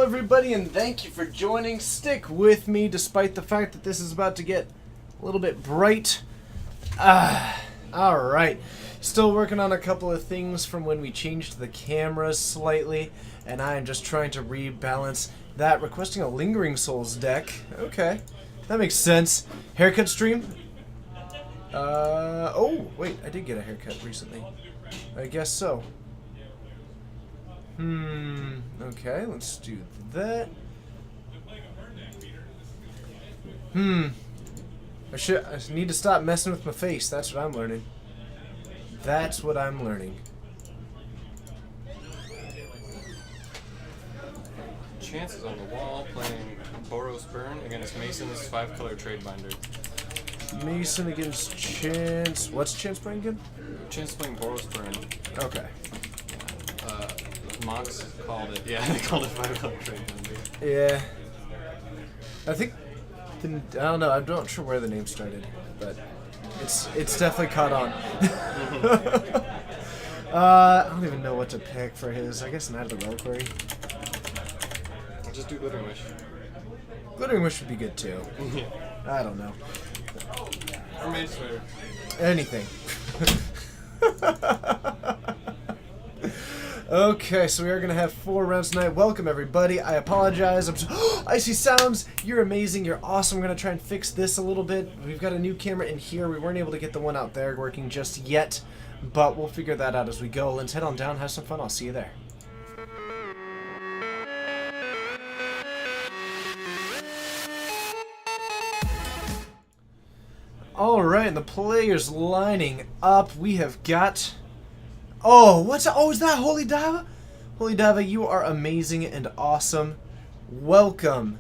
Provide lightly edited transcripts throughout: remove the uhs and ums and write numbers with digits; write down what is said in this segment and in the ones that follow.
everybody, and thank you for joining. Stick with me despite the fact that this is about to get a little bit bright. Alright. Still working on a couple of things from when we changed the cameras slightly, and I am just trying to rebalance that. Requesting a Lingering Souls deck. Okay. That makes sense. Haircut stream? Oh, wait, I did get a haircut recently. I guess so. Okay, let's do that. I need to stop messing with my face. That's what I'm learning. That's what I'm learning. Chances on the wall playing Boros Burn against Mason's 5-color trade binder. Mason against Chance. What's Chance playing again? Chance playing Boros Burn. Okay. Mox called it. Yeah, they called it 5-color trade binder. Yeah. I think. I don't know. I'm not sure where the name started, but it's definitely caught on. I don't even know what to pick for his. I guess Night of the Reliquary. I'll just do Glittering Wish. Glittering Wish would be good too. Yeah. I don't know. Or Mage Slayer. Anything. Okay, so we are going to have 4 rounds tonight. Welcome, everybody. I apologize. Icy Sounds, you're amazing. You're awesome. We're going to try and fix this a little bit. We've got a new camera in here. We weren't able to get the one out there working just yet, but we'll figure that out as we go. Let's head on down, have some fun. I'll see you there. Alright, the players lining up. We have got... Oh, what's that? Oh, is that Holy Dava? Holy Dava, you are amazing and awesome. Welcome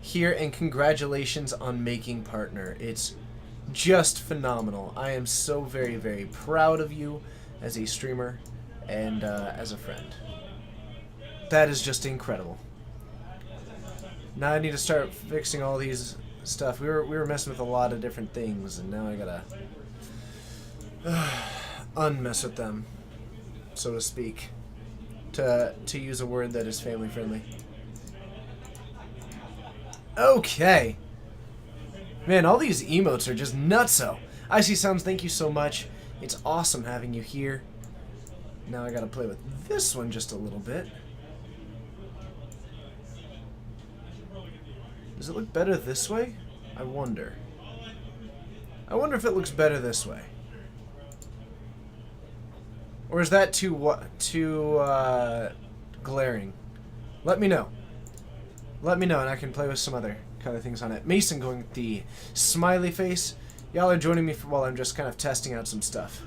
here and congratulations on making partner. It's just phenomenal. I am so very, very proud of you as a streamer and as a friend. That is just incredible. Now I need to start fixing all these stuff. We were messing with a lot of different things, and now I gotta unmess with them, so to speak, to use a word that is family friendly. Okay. Man, all these emotes are just nutso. Icy Sounds, thank you so much. It's awesome having you here. Now I gotta play with this one just a little bit. Does it look better this way? I wonder. I wonder if it looks better this way. Or is that too glaring? Let me know. Let me know and I can play with some other kind of things on it. Mason going with the smiley face. Y'all are joining me while I'm just kind of testing out some stuff.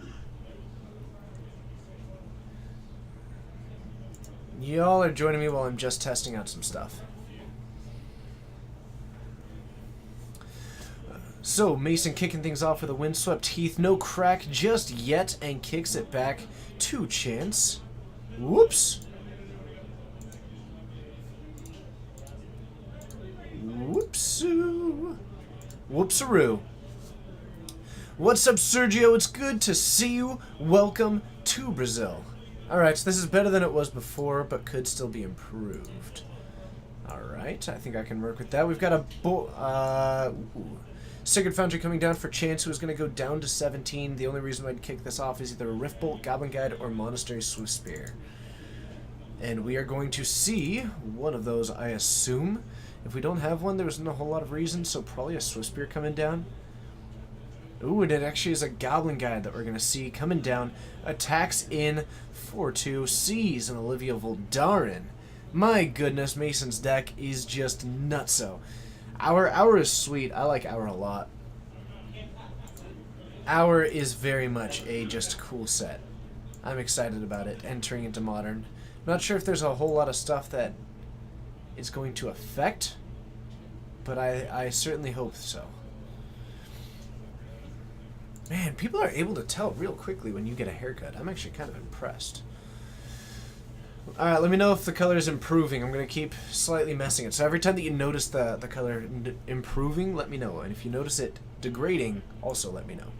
Y'all are joining me while I'm just testing out some stuff. So, Mason kicking things off with a Windswept Heath. No crack just yet, and kicks it back to Chance. Whoops. Whoopsoo. Whoopsaroo. What's up, Sergio? It's good to see you. Welcome to Brazil. Alright, so this is better than it was before, but could still be improved. Alright, I think I can work with that. We've got a... Sigurd Foundry coming down for Chance, who is going to go down to 17. The only reason I'd kick this off is either a Rift Bolt, Goblin Guide, or Monastery Swift Spear. And we are going to see one of those, I assume. If we don't have one, there isn't a whole lot of reasons, so probably a Swift Spear coming down. Ooh, and it actually is a Goblin Guide that we're going to see coming down. Attacks in 4-2, sees an Olivia Voldaren. My goodness, Mason's deck is just nutso. Hour is sweet. I like Hour a lot. Hour is very much a just cool set. I'm excited about it entering into Modern. Not sure if there's a whole lot of stuff that is going to affect, but I certainly hope so. Man, people are able to tell real quickly when you get a haircut. I'm actually kind of impressed. Alright, let me know if the color is improving. I'm going to keep slightly messing it. So every time that you notice the color improving, let me know. And if you notice it degrading, also let me know.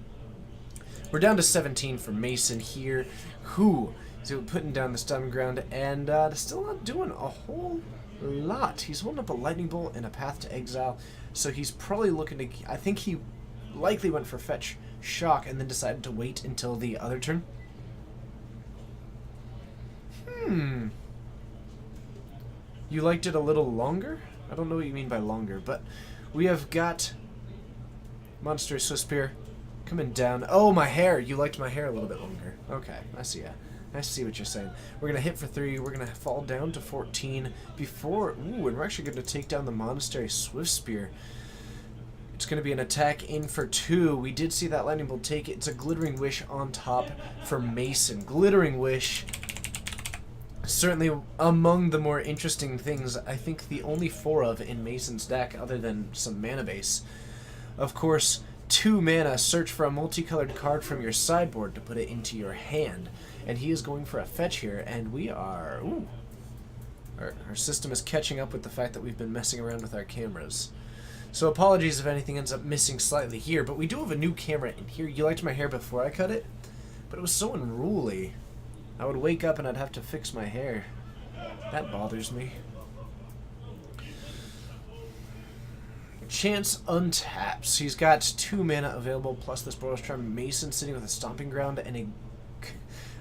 We're down to 17 for Mason here, who is putting down the Stun Ground and still not doing a whole lot. He's holding up a lightning bolt and a path to exile, so he's probably looking to... I think he likely went for fetch shock and then decided to wait until the other turn. You liked it a little longer? I don't know what you mean by longer, but we have got Monster Swiftspear coming down. Oh, my hair. You liked my hair a little bit longer. Okay, I see ya. I see what you're saying. We're going to hit for 3. We're going to fall down to 14 before... Ooh, and we're actually going to take down the Monastery Swiftspear. It's going to be an attack in for 2. We did see that lightning bolt take it. It's a Glittering Wish on top for Mason. Glittering Wish, certainly among the more interesting things, I think the only 4 of in Mason's deck, other than some mana base. Of course, 2 mana, search for a multicolored card from your sideboard to put it into your hand. And he is going for a fetch here, and we are... Ooh. Our system is catching up with the fact that we've been messing around with our cameras. So apologies if anything ends up missing slightly here, but we do have a new camera in here. You liked my hair before I cut it, but it was so unruly. I would wake up and I'd have to fix my hair. That bothers me. Chance untaps. He's got 2 mana available, plus this Boros Charm. Mason sitting with a Stomping Ground and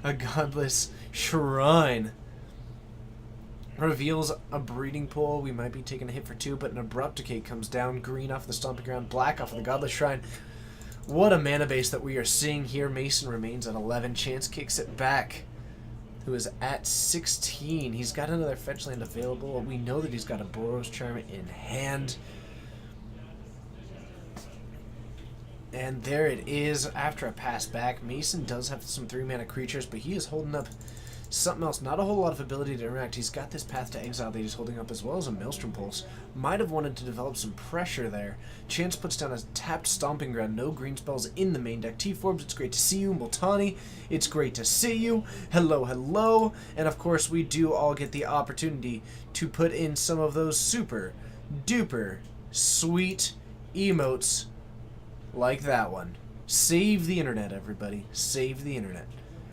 a Godless Shrine. Reveals a Breeding Pool. We might be taking a hit for 2, but an Abrupt Decay comes down. Green off the Stomping Ground, black off of the Godless Shrine. What a mana base that we are seeing here. Mason remains at 11. Chance kicks it back, who is at 16. He's got another fetch land available. We know that he's got a Boros Charm in hand. And there it is after a pass back. Mason does have some 3-mana creatures, but he is holding up something else. Not a whole lot of ability to interact. He's got this Path to Exile that he's holding up, as well as a Maelstrom Pulse. Might have wanted to develop some pressure there. Chance puts down a tapped Stomping Ground. No green spells in the main deck. T-Forbes, it's great to see you. Multani, it's great to see you. Hello, hello. And of course, we do all get the opportunity to put in some of those super duper sweet emotes like that one. Save the internet, everybody. Save the internet.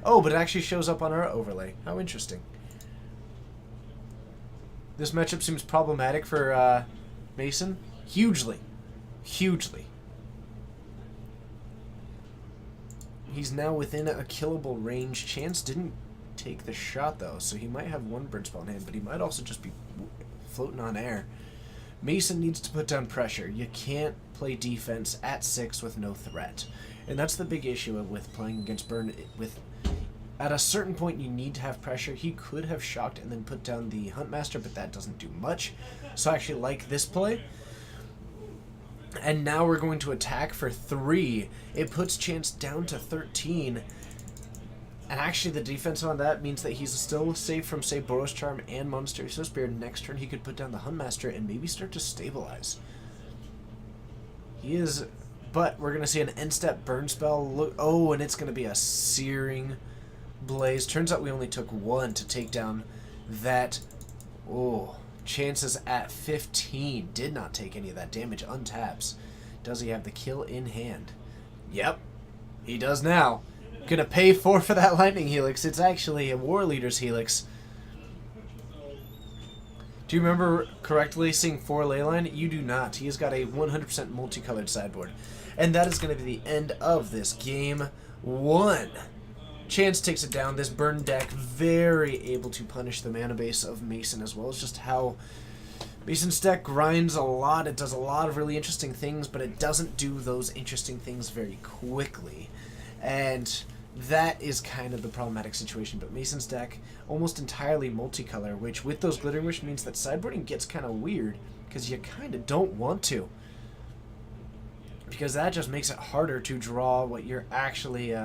Oh, but it actually shows up on our overlay. How interesting. This matchup seems problematic for Mason. Hugely. Hugely. He's now within a killable range. Chance didn't take the shot, though, so he might have 1 burn spell in hand, but he might also just be floating on air. Mason needs to put down pressure. You can't play defense at 6 with no threat. And that's the big issue with playing against Burn. At a certain point, you need to have pressure. He could have shocked and then put down the Huntmaster, but that doesn't do much. So I actually like this play. And now we're going to attack for 3. It puts Chance down to 13. And actually, the defense on that means that he's still safe from, say, Boros Charm and Monastery Swiftspear. Next turn, he could put down the Huntmaster and maybe start to stabilize. He is... But we're going to see an end-step burn spell. Look, oh, and it's going to be a Searing Blaze. Turns out we only took 1 to take down that. Oh, Chances at 15. Did not take any of that damage. Untaps. Does he have the kill in hand? Yep, he does now. Gonna pay 4 for that Lightning Helix. It's actually a War Leader's Helix. Do you remember correctly seeing 4 Leyline? You do not. He has got a 100% multicolored sideboard. And that is going to be the end of this game 1. Chance takes it down. This burn deck very able to punish the mana base of Mason, as well as just how Mason's deck grinds a lot. It does a lot of really interesting things, but it doesn't do those interesting things very quickly. And that is kind of the problematic situation. But Mason's deck, almost entirely multicolor, which with those Glittering Wish means that sideboarding gets kind of weird, because you kind of don't want to. Because that just makes it harder to draw what you're actually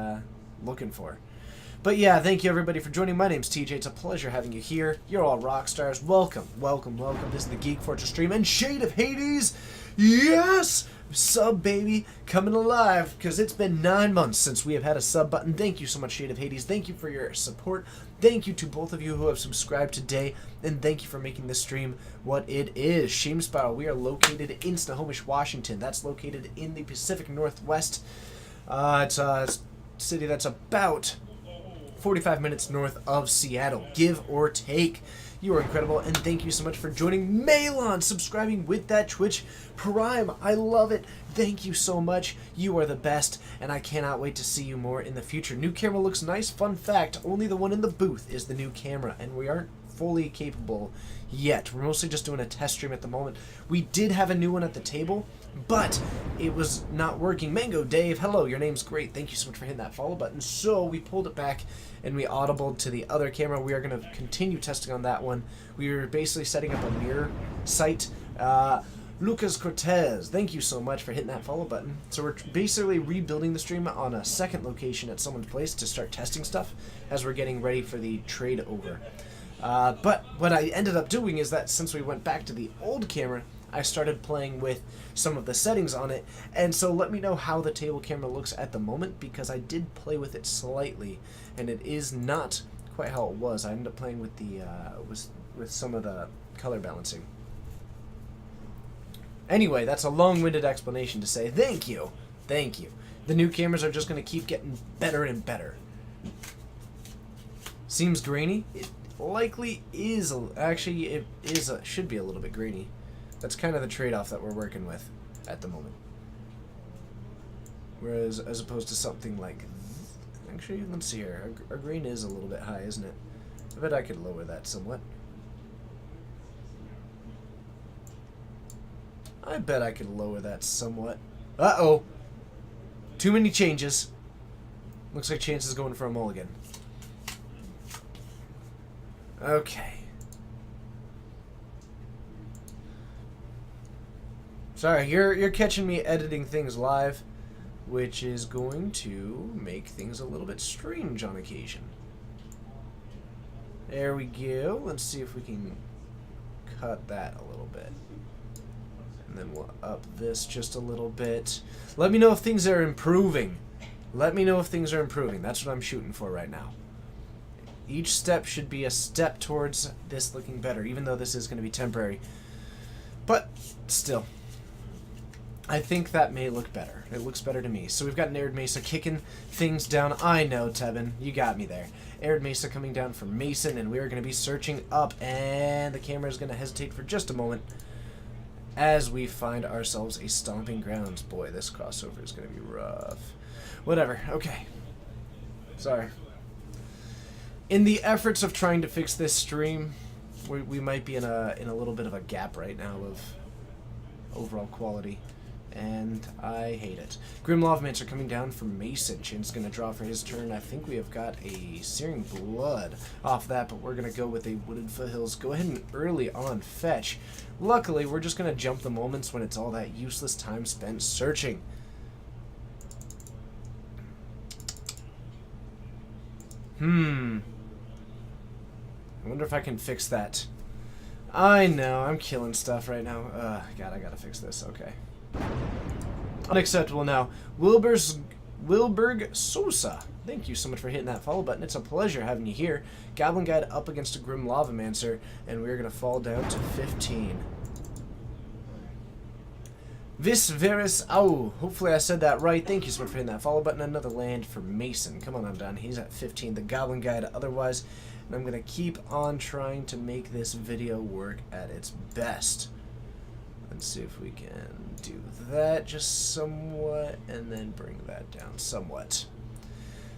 looking for. But yeah, thank you everybody for joining. My name's TJ. It's a pleasure having you here. You're all rock stars. Welcome, welcome, welcome. This is the Geek Fortress stream. And Shade of Hades, yes! Sub, baby, coming alive, because it's been 9 months since we have had a sub button. Thank you so much, Shade of Hades. Thank you for your support. Thank you to both of you who have subscribed today, and thank you for making this stream what it is. Shame Spiral, we are located in Snohomish, Washington. That's located in the Pacific Northwest. It's a city that's about 45 minutes north of Seattle, give or take. You are incredible, and thank you so much for joining Malon, subscribing with that Twitch Prime. I love it. Thank you so much. You are the best, and I cannot wait to see you more in the future. New camera looks nice. Fun fact, only the one in the booth is the new camera, and we aren't fully capable yet. We're mostly just doing a test stream at the moment. We did have a new one at the table, but it was not working. Mango Dave, hello, your name's great. Thank you so much for hitting that follow button. So we pulled it back and we audibled to the other camera. We are going to continue testing on that one. We were basically setting up a mirror site. Lucas Cortez, thank you so much for hitting that follow button. So we're basically rebuilding the stream on a second location at someone's place to start testing stuff as we're getting ready for the trade over. But what I ended up doing is that since we went back to the old camera, I started playing with some of the settings on it, and so let me know how the table camera looks at the moment, because I did play with it slightly, and it is not quite how it was. I ended up playing with the with some of the color balancing. Anyway, that's a long-winded explanation to say thank you. Thank you. The new cameras are just going to keep getting better and better. Seems grainy? It likely is. Actually, it is should be a little bit grainy. That's kind of the trade-off that we're working with at the moment. Whereas, as opposed to something like... Actually, let's see here. Our green is a little bit high, isn't it? I bet I could lower that somewhat. I bet I could lower that somewhat. Uh-oh! Too many changes. Looks like Chance is going for a mulligan. Okay. Sorry, you're catching me editing things live, which is going to make things a little bit strange on occasion. There we go. Let's see if we can cut that a little bit. And then we'll up this just a little bit. Let me know if things are improving. Let me know if things are improving. That's what I'm shooting for right now. Each step should be a step towards this looking better, even though this is going to be temporary. But still, I think that may look better. It looks better to me. So we've got an Arid Mesa kicking things down. I know, Tevin. You got me there. Arid Mesa coming down from Mason, and we're going to be searching up, and the camera is going to hesitate for just a moment as we find ourselves a stomping grounds. Boy, this crossover is going to be rough. Whatever. Okay. Sorry. In the efforts of trying to fix this stream, we might be in a little bit of a gap right now of overall quality, and I hate it. Grim Lavamancer coming down from Mason. Chin's going to draw for his turn. I think we have got a Searing Blood off that, but we're going to go with a Wooded Foothills. Go ahead and early on fetch. Luckily, we're just going to jump the moments when it's all that useless time spent searching. I wonder if I can fix that. I know, I'm killing stuff right now. God, I gotta fix this. Okay. Unacceptable now. Wilberg Sosa. Thank you so much for hitting that follow button. It's a pleasure having you here. Goblin Guide up against a Grim Lavamancer, and we're gonna fall down to 15. Vis Veris Au. Hopefully I said that right. Thank you so much for hitting that follow button. Another land for Mason. Come on, I'm done. He's at 15. The Goblin Guide otherwise. And I'm going to keep on trying to make this video work at its best. Let's see if we can do that just somewhat, and then bring that down somewhat.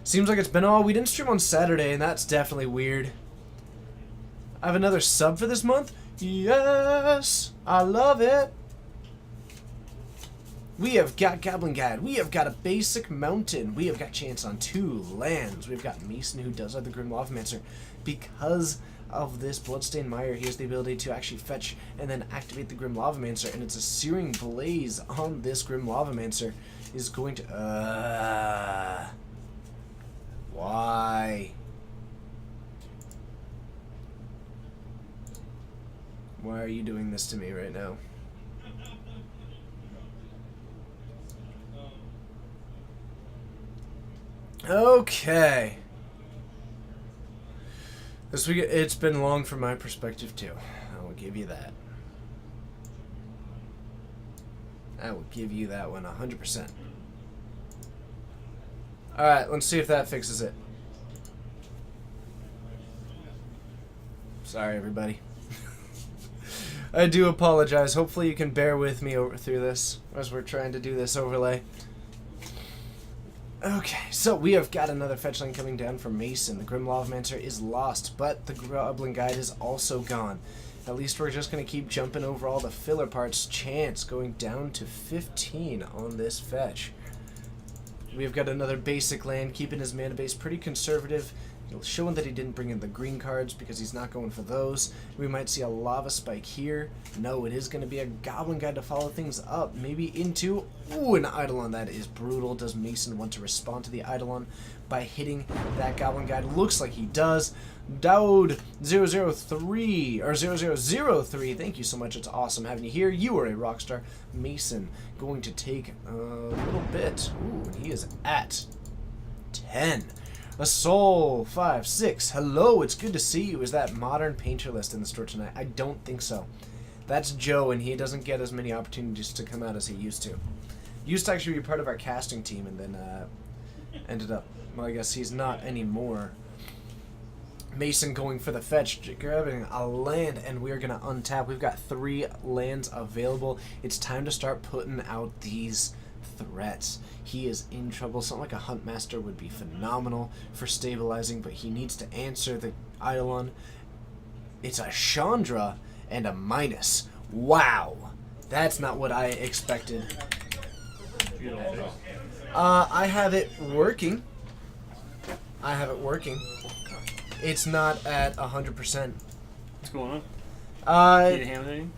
Seems like it's been all... We didn't stream on Saturday, and that's definitely weird. I have another sub for this month? Yes! I love it! We have got Goblin Guide. We have got a basic mountain. We have got Chance on 2 lands. We've got Mason, who does have the Grim Lavamancer. Because of this Bloodstained Mire, he has the ability to actually fetch and then activate the Grim Lavamancer. And it's a Searing Blaze on this Grim Lavamancer is going to... Why? Why are you doing this to me right now? Okay. This week, it's been long from my perspective, too. I will give you that. I will give you that one 100%. Alright, let's see if that fixes it. Sorry, everybody. I do apologize. Hopefully you can bear with me through this as we're trying to do this overlay. Okay, so we have got another fetchling coming down from Mason. The Grim Lavamancer is lost, but the Goblin Guide is also gone. At least we're just going to keep jumping over all the filler parts. Chance going down to 15 on this fetch. We've got another basic land, keeping his mana base pretty conservative. Showing that he didn't bring in the green cards because he's not going for those. We might see a Lava Spike here. No, it is going to be a Goblin Guide to follow things up. Maybe into... Ooh, an Eidolon. That is brutal. Does Mason want to respond to the Eidolon by hitting that Goblin Guide? Looks like he does. Dowd 003, or 0003, thank you so much. It's awesome having you here. You are a rock star. Mason going to take a little bit. Ooh, and he is at 10. A Soul 5, 6. Hello, it's good to see you. Is that Modern Painter list in the store tonight? I don't think so. That's Joe, and he doesn't get as many opportunities to come out as he used to. Used to actually be part of our casting team, and then ended up, well, I guess he's not anymore. Mason going for the fetch, grabbing a land, and we're going to untap. We've got 3 lands available. It's time to start putting out these threats. He is in trouble. Something like a Huntmaster would be phenomenal for stabilizing, but he needs to answer the Eidolon. It's a Chandra and a minus. Wow. That's not what I expected. I have it working. It's not at 100%. What's going on? Need a hand with anything?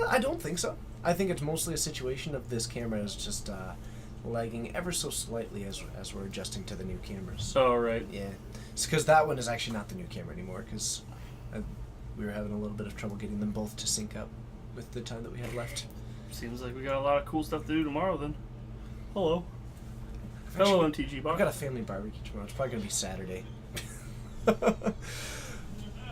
I don't think so. I think it's mostly a situation of this camera is just lagging ever so slightly as we're adjusting to the new cameras. Oh, right. Yeah. It's because that one is actually not the new camera anymore because we were having a little bit of trouble getting them both to sync up with the time that we had left. Seems like we got a lot of cool stuff to do tomorrow then. Hello. Hello, MTG Box. I've got a family barbecue tomorrow. It's probably going to be Saturday.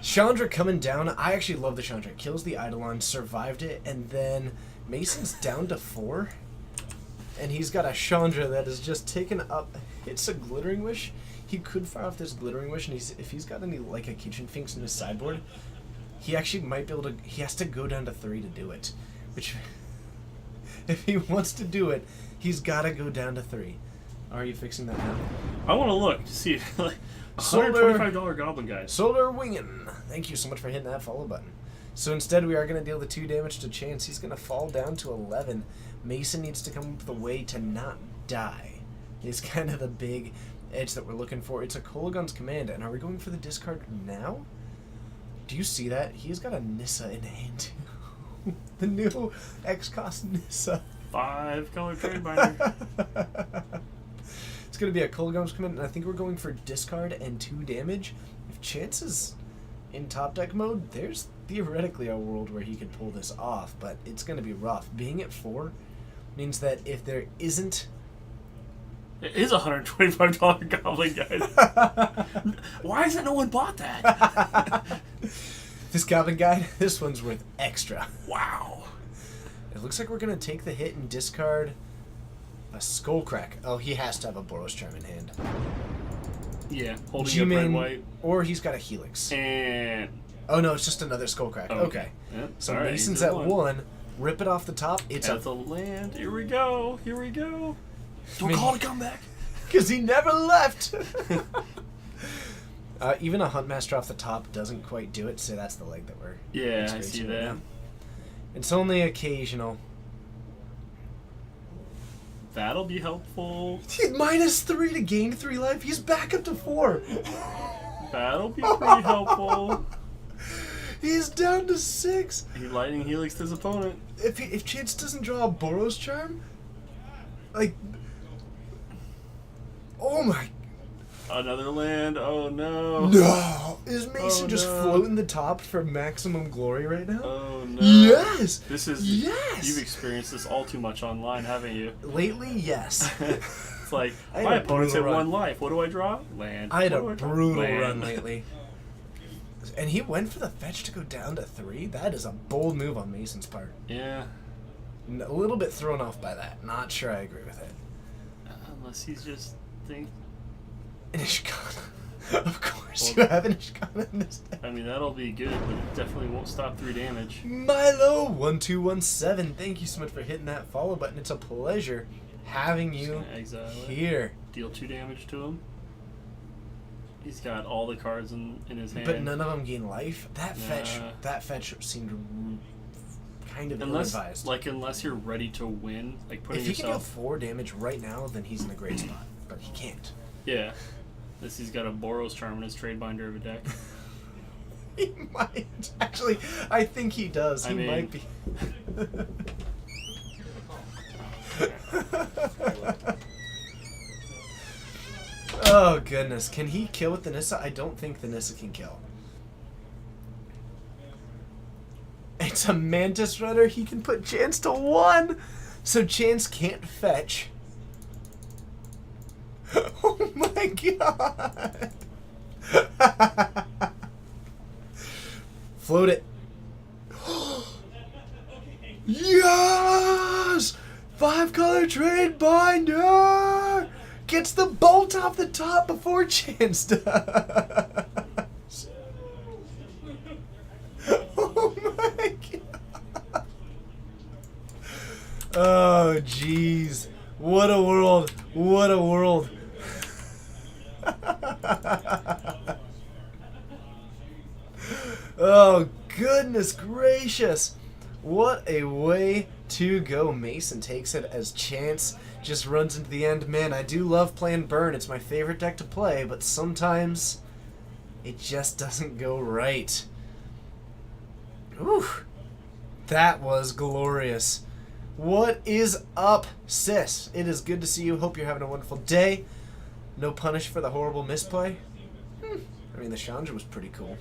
Chandra coming down. I actually love the Chandra. Kills the Eidolon, survived it, and then Mason's down to 4. And he's got a Chandra that is just taken up. It's a Glittering Wish. He could fire off this Glittering Wish, and if he's got any, like a Kitchen Finks in his sideboard, he actually might be able to... He has to go down to 3 to do it. Which, if he wants to do it, he's got to go down to 3. Are you fixing that now? I want to look to see if, like, Solar $125 Goblin Guide. Solar Wingin'. Thank you so much for hitting that follow button. So instead, we are going to deal the 2 damage to Chance. He's going to fall down to 11. Mason needs to come up with a way to not die. It's kind of the big edge that we're looking for. It's a Kolaghan's Command, and are we going for the discard now? Do you see that? He's got a Nissa in hand, too. The new X-Cost Nissa. 5 color trade binder. It's going to be a Kolaghan's Command, and I think we're going for discard and 2 damage. If Chance is in top deck mode, there's theoretically a world where he could pull this off, but it's going to be rough. Being at 4 means that if there isn't... It is a $125 Goblin Guide. Why hasn't no one bought that? This Goblin Guide, this one's worth extra. Wow. It looks like we're going to take the hit and discard a Skullcrack. Oh, he has to have a Boros Charm in hand. Yeah, holding G-Man, up red white. or he's got a Helix. And... Oh, no, it's just another Skullcrack. Oh, okay. Yep. So All right, Mason's he's at 1. Rip it off the top. It's At the land. Here we go. Here we go. Don't Me- call it a comeback. Because he never left. Even a Huntmaster off the top doesn't quite do it, so that's the leg that we're Yeah, I experiencing see right that. now. It's only occasional. That'll be helpful. He's -3 to gain 3 life. He's back up to 4. That'll be pretty helpful. He's down to 6. He lightning helix his opponent. If Chance doesn't draw a Boros Charm, like, oh my, Another land. Oh no. no! Is Mason Oh, just no. floating the top for maximum glory right now? Oh no. Yes. This is. Yes. You've experienced this all too much online, haven't you? Lately, yes. It's like I had my a opponent's at brutal run. 1 life. What do I draw? Land. I had a What do draw? brutal Land. run lately. And he went for the fetch to go down to 3. That is a bold move on Mason's part. Yeah. A little bit thrown off by that. Not sure I agree with it. Unless he's just think. And he's gone. Of course, Well, you have an Ishkan in this deck. I mean, that'll be good, but it definitely won't stop 3 damage. Milo1217, thank you so much for hitting that follow button. It's a pleasure having Just you gonna exile it. here. Deal 2 damage to him. He's got all the cards in his hand. But none of them gain life. That Nah. fetch seemed kind of unless, ill-advised. unless you're ready to win, like putting If he can deal yourself. 4 damage right now, then he's in a great spot. But he can't. Yeah. This he's got a Boros Charm in his trade binder of a deck. He might. Actually, I think he does. I He mean- might be. Oh, goodness. Can he kill with the Nissa? I don't think the Nissa can kill. It's a Mantis Runner. He can put Chance to 1. So Chance can't fetch. Oh my god. Float it. Yes! 5-color trade binder! Gets the bolt off the top before Chance does. Oh my god. Oh jeez. What a world. What a world. Oh goodness gracious. What a way to go. Mason takes it as Chance just runs into the end. Man, I do love playing Burn. It's my favorite deck to play, but sometimes it just doesn't go right. Ooh, that was glorious. What is up, sis? It is good to see you. Hope you're having a wonderful day. No punish for the horrible misplay. I mean, the Chandra was pretty cool.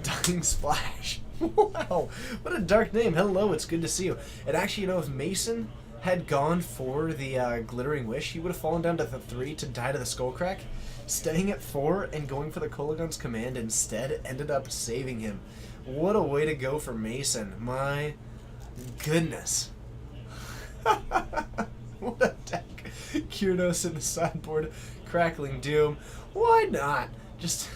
Dying Splash. Wow, what a dark name. Hello, it's good to see you. And actually, you know, if Mason had gone for the Glittering Wish, he would have fallen down to the 3 to die to the Skullcrack. Staying at 4 and going for the Kolagon's command instead ended up saving him. What a way to go for Mason. My goodness. What a deck. Kyrnos in the sideboard. Crackling Doom. Why not? Just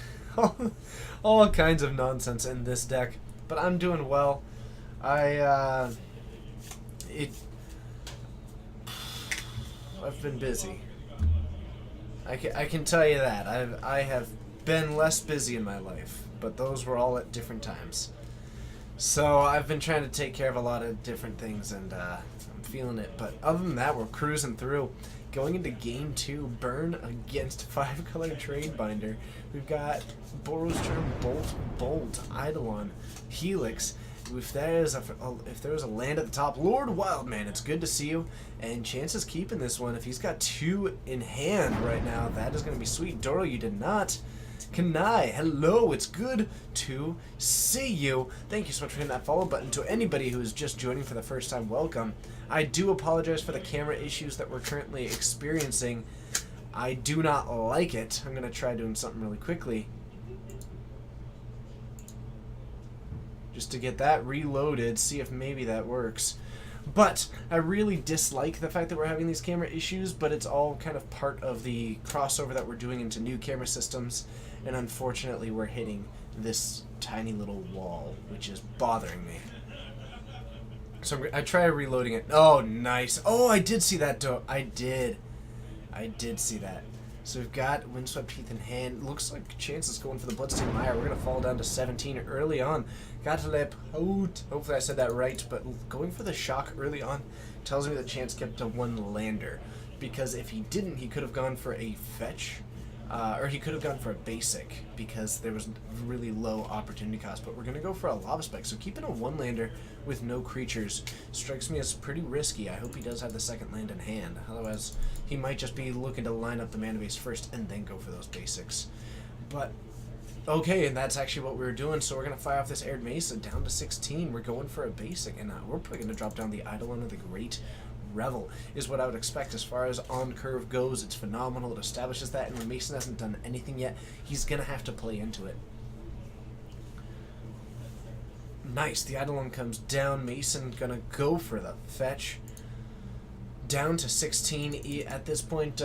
all kinds of nonsense in this deck. But I'm doing well. I've been busy. I can tell you that. I have been less busy in my life, but those were all at different times. So I've been trying to take care of a lot of different things, and I'm feeling it. But other than that, we're cruising through. Going into game 2, Burn against 5-color trade binder. We've got Boros Charm, Bolt, Eidolon, Helix. If there is a land at the top, Lord Wildman, it's good to see you. And Chance is keeping this one. If he's got 2 in hand right now, that is going to be sweet. Doro, you did not. Kanai, hello, it's good to see you. Thank you so much for hitting that follow button. To anybody who is just joining for the first time, welcome. I do apologize for the camera issues that we're currently experiencing. I do not like it. I'm going to try doing something really quickly, just to get that reloaded, see if maybe that works. But I really dislike the fact that we're having these camera issues, but it's all kind of part of the crossover that we're doing into new camera systems, and unfortunately we're hitting this tiny little wall, which is bothering me. So I try reloading it. Oh, nice. Oh, I did see that, I did see that. So we've got Windswept Heath in hand. Looks like Chance is going for the Bloodstained Mire. We're going to fall down to 17 early on. Gottlieb out. Hopefully I said that right, but going for the Shock early on tells me that Chance kept a 1 lander. Because if he didn't, he could have gone for a fetch. Or he could have gone for a basic, because there was really low opportunity cost. But we're going to go for a Lava Spike. So keeping a 1-lander with no creatures strikes me as pretty risky. I hope he does have the second land in hand. Otherwise, he might just be looking to line up the mana base first and then go for those basics. But, okay, and that's actually what we were doing. So we're going to fire off this Arid Mesa down to 16. We're going for a basic, and we're probably going to drop down the Eidolon of the Great Revel, is what I would expect as far as on curve goes. It's phenomenal. It establishes that, and when Mason hasn't done anything yet, he's going to have to play into it. Nice. The Eidolon comes down. Mason going to go for the fetch. Down to 16. At this point,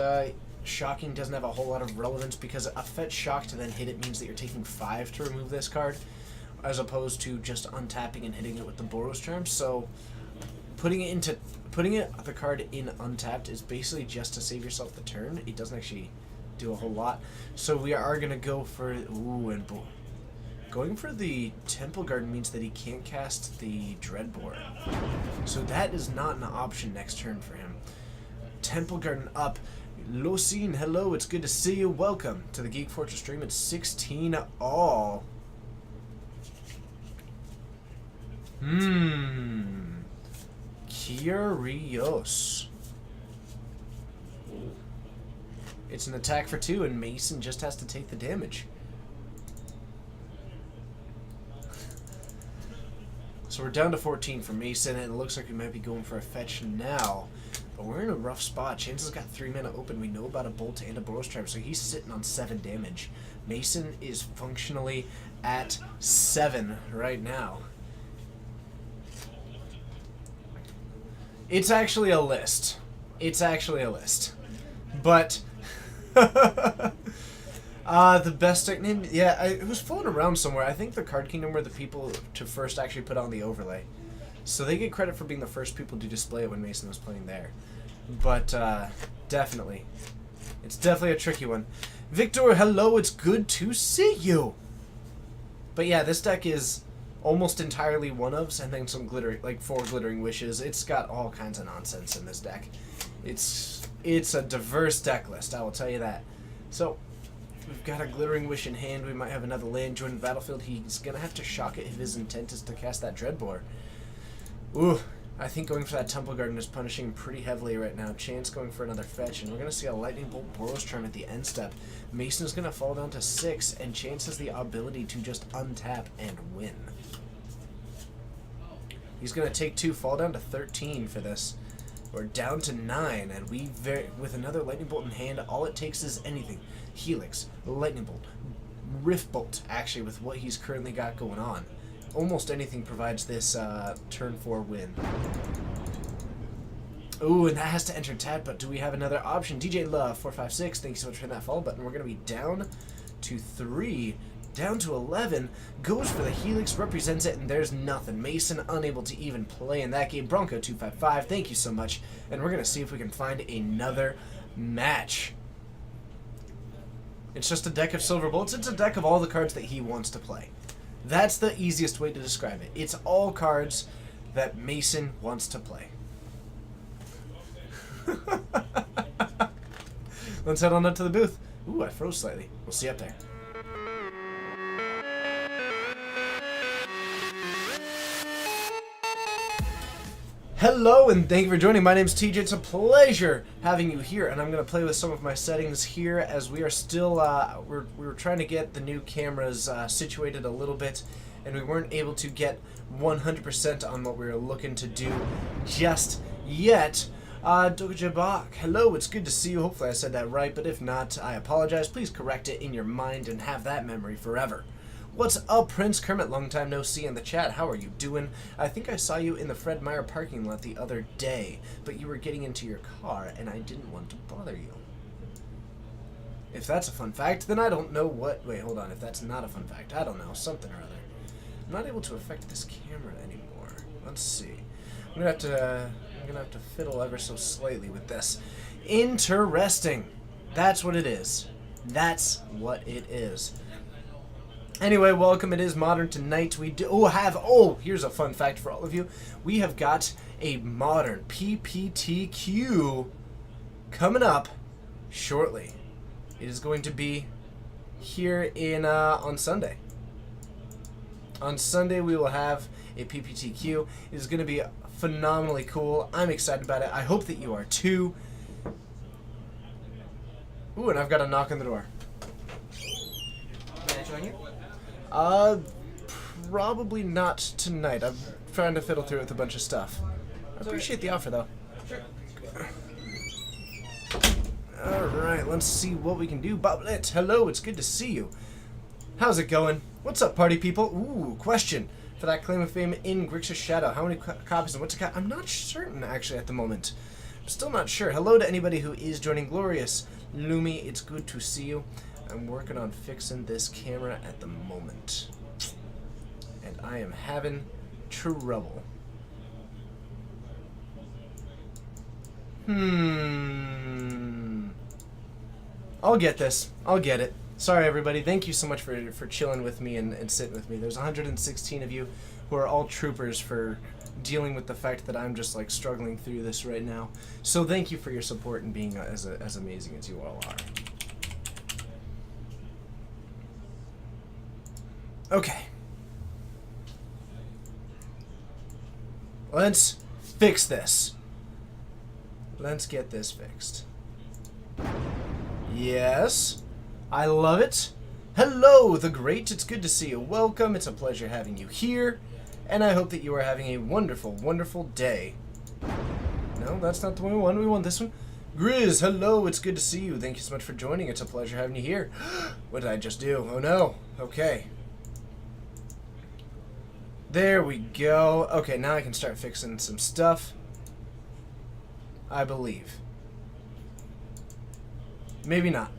shocking doesn't have a whole lot of relevance because a fetch shock to then hit it means that you're taking 5 to remove this card, as opposed to just untapping and hitting it with the Boros Charm. So putting the card in untapped is basically just to save yourself the turn. It doesn't actually do a whole lot. So we are gonna go for going for the Temple Garden means that he can't cast the Dreadbore. So that is not an option next turn for him. Temple Garden up. Losine, hello, it's good to see you. Welcome to the Geek Fortress stream. It's 16 all. Curious. It's an attack for 2, and Mason just has to take the damage. So we're down to 14 for Mason, and it looks like we might be going for a fetch now. But we're in a rough spot. Chance has got 3 mana open. We know about a Bolt and a Boros Charm, so he's sitting on 7 damage. Mason is functionally at 7 right now. It's actually a list. But the best deck name, yeah, it was floating around somewhere. I think the Card Kingdom were the people to first actually put on the overlay. So they get credit for being the first people to display it when Mason was playing there. But definitely. It's definitely a tricky one. Victor, hello, it's good to see you. But yeah, this deck is almost entirely one-ofs and then some glittering, like 4 glittering wishes. It's got all kinds of nonsense in this deck. It's a diverse deck list, I will tell you that. So we've got a glittering wish in hand. We might have another land join the battlefield. He's gonna have to shock it if his intent is to cast that Dreadbore. Ooh, I think going for that Temple Garden is punishing him pretty heavily right now. Chance going for another fetch, and we're gonna see a Lightning Bolt Boros Charm at the end step. Mason's gonna fall down to 6, and Chance has the ability to just untap and win. He's going to take 2, fall down to 13 for this. We're down to 9, and with another Lightning Bolt in hand, all it takes is anything. Helix, Lightning Bolt, Rift Bolt, actually, with what he's currently got going on. Almost anything provides this turn 4 win. Ooh, and that has to enter tab, but do we have another option? DJ Love 456, thank you so much for hitting that follow button. We're going to be down to 3. Down to 11, goes for the Helix, represents it, and there's nothing. Mason unable to even play in that game. Bronco 255, thank you so much. And we're going to see if we can find another match. It's just a deck of Silver Bolts. It's a deck of all the cards that he wants to play. That's the easiest way to describe it. It's all cards that Mason wants to play. Let's head on up to the booth. Ooh, I froze slightly. We'll see you up there. Hello, and thank you for joining. My name's TJ. It's a pleasure having you here, and I'm going to play with some of my settings here as we are still, we were trying to get the new cameras situated a little bit, and we weren't able to get 100% on what we were looking to do just yet. Dogajabak, hello, it's good to see you. Hopefully I said that right, but if not, I apologize. Please correct it in your mind and have that memory forever. What's up, Prince Kermit? Long time no see in the chat. How are you doing? I think I saw you in the Fred Meyer parking lot the other day, but you were getting into your car, and I didn't want to bother you. If that's a fun fact, then I don't know what... Wait, hold on. If that's not a fun fact, I don't know. Something or other. I'm not able to affect this camera anymore. Let's see. I'm gonna have to fiddle ever so slightly with this. Interesting. That's what it is. That's what it is. Anyway, welcome. It is Modern tonight. We do have... Oh, here's a fun fact for all of you. We have got a Modern PPTQ coming up shortly. It is going to be here in on Sunday. On Sunday, we will have a PPTQ. It is going to be phenomenally cool. I'm excited about it. I hope that you are too. Ooh, and I've got a knock on the door. Can I join you? Probably not tonight. I'm trying to fiddle through it with a bunch of stuff. I appreciate the offer, though. Sure. Alright, let's see what we can do. Boblet, hello, it's good to see you. How's it going? What's up, party people? Ooh, question. For that claim of fame in Grixis Shadow, how many copies and what's a I'm not certain, actually, at the moment. I'm still not sure. Hello to anybody who is joining. Glorious Lumi, it's good to see you. I'm working on fixing this camera at the moment. And I am having trouble. I'll get this. I'll get it. Sorry, everybody. Thank you so much for chilling with me and sitting with me. There's 116 of you who are all troopers for dealing with the fact that I'm just like struggling through this right now. So thank you for your support and being as amazing as you all are. Okay. Let's fix this. Let's get this fixed. Yes. I love it. Hello, the great. It's good to see you. Welcome. It's a pleasure having you here. And I hope that you are having a wonderful, wonderful day. No, that's not the one we want. We want this one. Grizz, hello. It's good to see you. Thank you so much for joining. It's a pleasure having you here. What did I just do? Oh, no. Okay. There we go. Okay, now I can start fixing some stuff. I believe. Maybe not.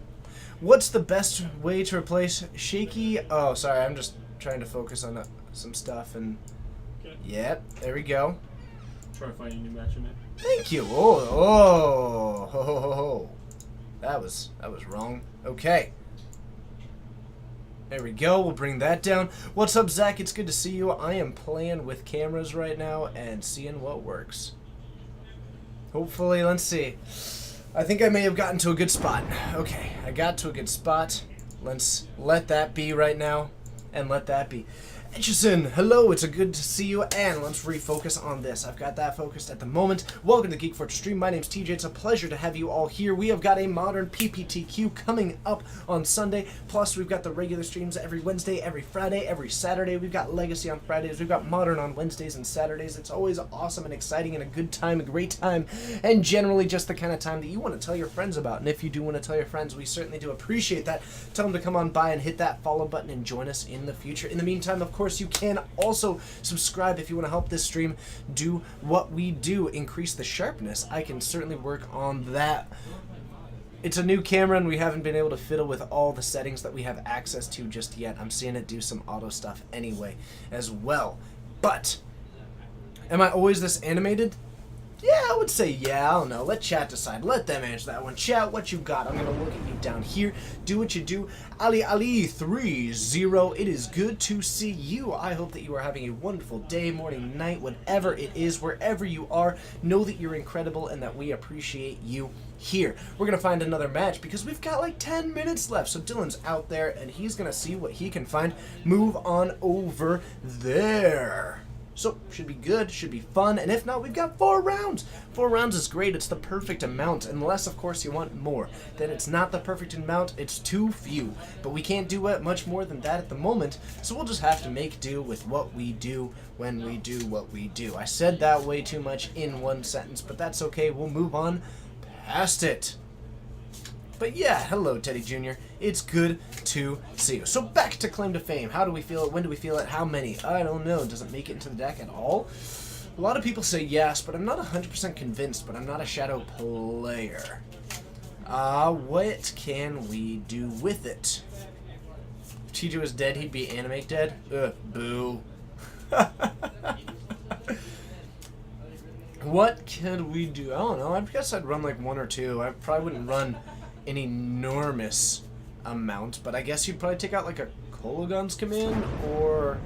What's the best way to replace shaky? Oh, sorry. I'm just trying to focus on some stuff and... Okay. Yep, there we go. Try to find a new match in it. Thank you. Oh, ho, ho, ho, ho. That was wrong. Okay. There we go. We'll bring that down. What's up, Zach? It's good to see you. I am playing with cameras right now and seeing what works. Hopefully, let's see. I think I may have gotten to a good spot. Okay, I got to a good spot. Let's let that be right now, and let that be. Etchison, hello, it's a good to see you, and let's refocus on this. I've got that focused at the moment. Welcome to Geek Fortress Stream. My name's TJ. It's a pleasure to have you all here. We have got a modern PPTQ coming up on Sunday, plus we've got the regular streams every Wednesday, every Friday, every Saturday. We've got Legacy on Fridays. We've got Modern on Wednesdays and Saturdays. It's always awesome and exciting and a good time, a great time, and generally just the kind of time that you want to tell your friends about. And if you do want to tell your friends, we certainly do appreciate that. Tell them to come on by and hit that follow button and join us in the future. In the meantime, of course, you can also subscribe if you want to help this stream do what we do, increase the sharpness. I can certainly work on that. It's a new camera and we haven't been able to fiddle with all the settings that we have access to just yet. I'm seeing it do some auto stuff anyway as well. But am I always this animated? Yeah, I would say yeah. I don't know. Let chat decide. Let them answer that one. Chat, what you got? I'm going to look at you down here. Do what you do. Ali 30. It is good to see you. I hope that you are having a wonderful day, morning, night, whatever it is, wherever you are. Know that you're incredible and that we appreciate you here. We're going to find another match because we've got like 10 minutes left. So Dylan's out there and he's going to see what he can find. Move on over there. So, should be good, should be fun, and if not, we've got 4 rounds. 4 rounds is great, it's the perfect amount, unless, of course, you want more. Then it's not the perfect amount, it's too few. But we can't do much more than that at the moment, so we'll just have to make do with what we do when we do what we do. I said that way too much in one sentence, but that's okay, we'll move on past it. But yeah, hello, Teddy Jr. It's good to see you. So back to Claim to Fame. How do we feel it? When do we feel it? How many? I don't know. Does it make it into the deck at all? A lot of people say yes, but I'm not 100% convinced, but I'm not a Shadow player. What can we do with it? If Chijo was dead, he'd be anime dead? Boo. What can we do? I don't know. I guess I'd run like 1 or 2. I probably wouldn't run an enormous amount, but I guess you'd probably take out like a Kolaghan's Command or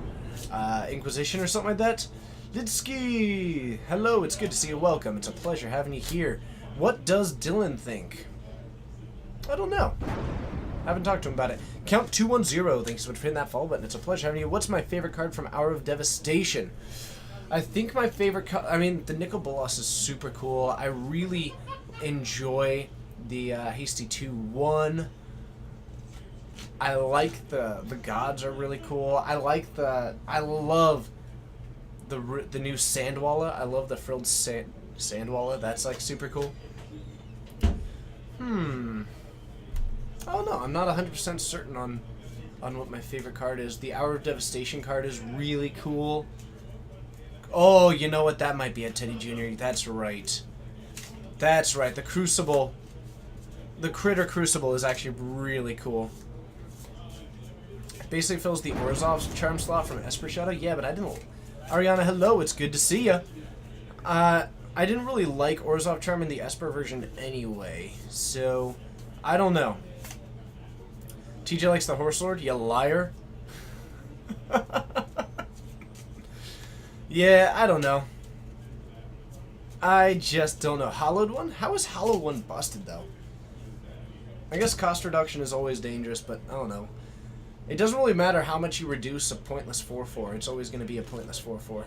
Inquisition or something like that. Litsky! Hello, it's good to see you. Welcome. It's a pleasure having you here. What does Dylan think? I don't know. I haven't talked to him about it. Count 210. Thanks so much for hitting that follow button. It's a pleasure having you. What's my favorite card from Hour of Devastation? I think my favorite card... I mean, the Nicol Bolas is super cool. I really enjoy the Hasty 2-1. I like the gods are really cool. I love the new Sandwalla. I love the frilled Sandwalla. That's like super cool. I don't know. I'm not 100% certain on what my favorite card is. The Hour of Devastation card is really cool. Oh, you know what? That might be a Teddy Jr. That's right. That's right. The Crucible. the Critter Crucible is actually really cool. Basically fills the Orzhov's charm slot from Esper Shadow. Yeah, but I didn't... Ariana, hello, it's good to see ya. I didn't really like Orzhov Charm in the Esper version anyway, so I don't know. TJ likes the Horse Lord, you liar. Yeah, I don't know. I just don't know. Hollowed One? How is Hollowed One busted, though? I guess cost reduction is always dangerous, but I don't know. It doesn't really matter how much you reduce a pointless 4/4. It's always going to be a pointless 4/4.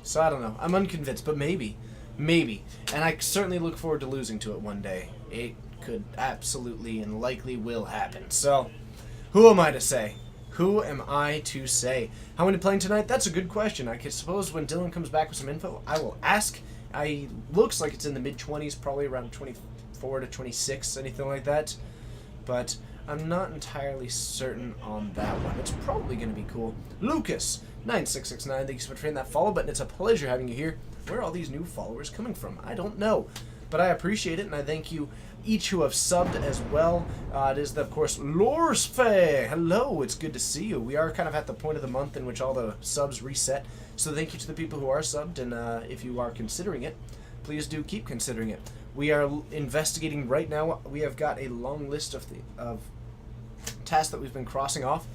So I don't know. I'm unconvinced, but maybe. Maybe. And I certainly look forward to losing to it one day. It could absolutely and likely will happen. So, who am I to say? Who am I to say? How many playing tonight? That's a good question. I suppose when Dylan comes back with some info, I will ask. Looks like it's in the mid-20s, probably around 24 to 26, anything like that. But I'm not entirely certain on that one. It's probably going to be cool. Lucas9669, thanks for hitting that follow button. It's a pleasure having you here. Where are all these new followers coming from? I don't know. But I appreciate it, and I thank you each who have subbed as well. It is, of course, Lorsfe. Hello, it's good to see you. We are kind of at the point of the month in which all the subs reset. So thank you to the people who are subbed, and if you are considering it, please do keep considering it. We are investigating right now. We have got a long list of tasks that we've been crossing off.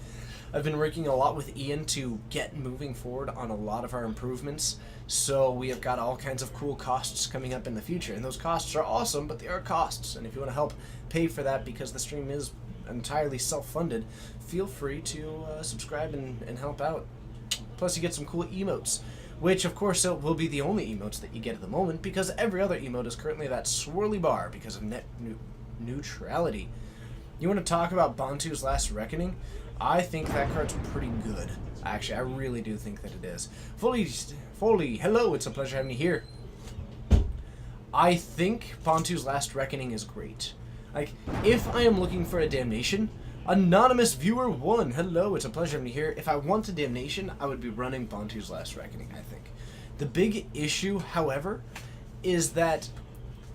I've been working a lot with Ian to get moving forward on a lot of our improvements. So we have got all kinds of cool costs coming up in the future. And those costs are awesome, but they are costs. And if you want to help pay for that because the stream is entirely self-funded, feel free to subscribe and help out. Plus you get some cool emotes, which of course will be the only emotes that you get at the moment because every other emote is currently that swirly bar because of net neutrality. You want to talk about Bantu's Last Reckoning? I think that card's pretty good. Actually, I really do think that it is. Foley, hello, it's a pleasure having you here. I think Bantu's Last Reckoning is great. Like, if I am looking for a Damnation, Anonymous Viewer 1, hello, it's a pleasure having you here. If I want a Damnation, I would be running Bantu's Last Reckoning, I think. The big issue, however, is that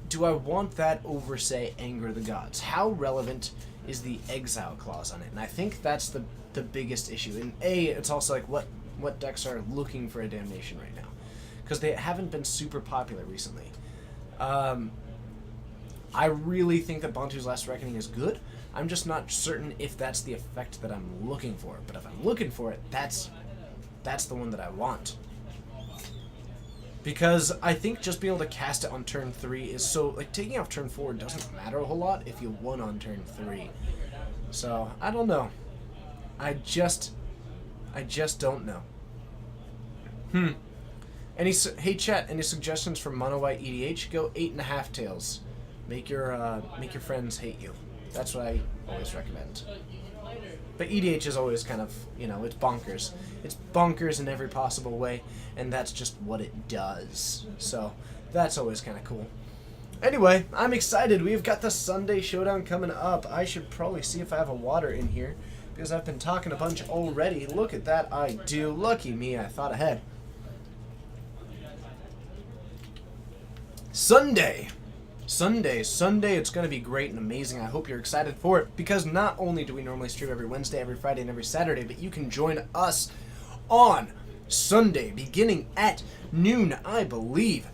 do I want that over, say, Anger the Gods? How relevant is the exile clause on it? And I think that's the biggest issue. And it's also like what decks are looking for a Damnation right now, because they haven't been super popular recently. I really think that Bantu's Last Reckoning is good. I'm just not certain if that's the effect that I'm looking for. But if I'm looking for it, that's the one that I want. Because I think just being able to cast it on turn 3 is so... Like, taking off turn 4 doesn't matter a whole lot if you won on turn 3. So, I don't know. I just don't know. Hey chat, any suggestions for Mono White EDH? Go 8.5 tails. Make your friends hate you. That's what I always recommend. But EDH is always kind of, it's bonkers. It's bonkers in every possible way, and that's just what it does. So, that's always kind of cool. Anyway, I'm excited. We've got the Sunday Showdown coming up. I should probably see if I have a water in here, because I've been talking a bunch already. Look at that, I do. Lucky me, I thought ahead. Sunday, it's going to be great and amazing. I hope you're excited for it, because not only do we normally stream every Wednesday, every Friday, and every Saturday, but you can join us on Sunday, beginning at noon, I believe.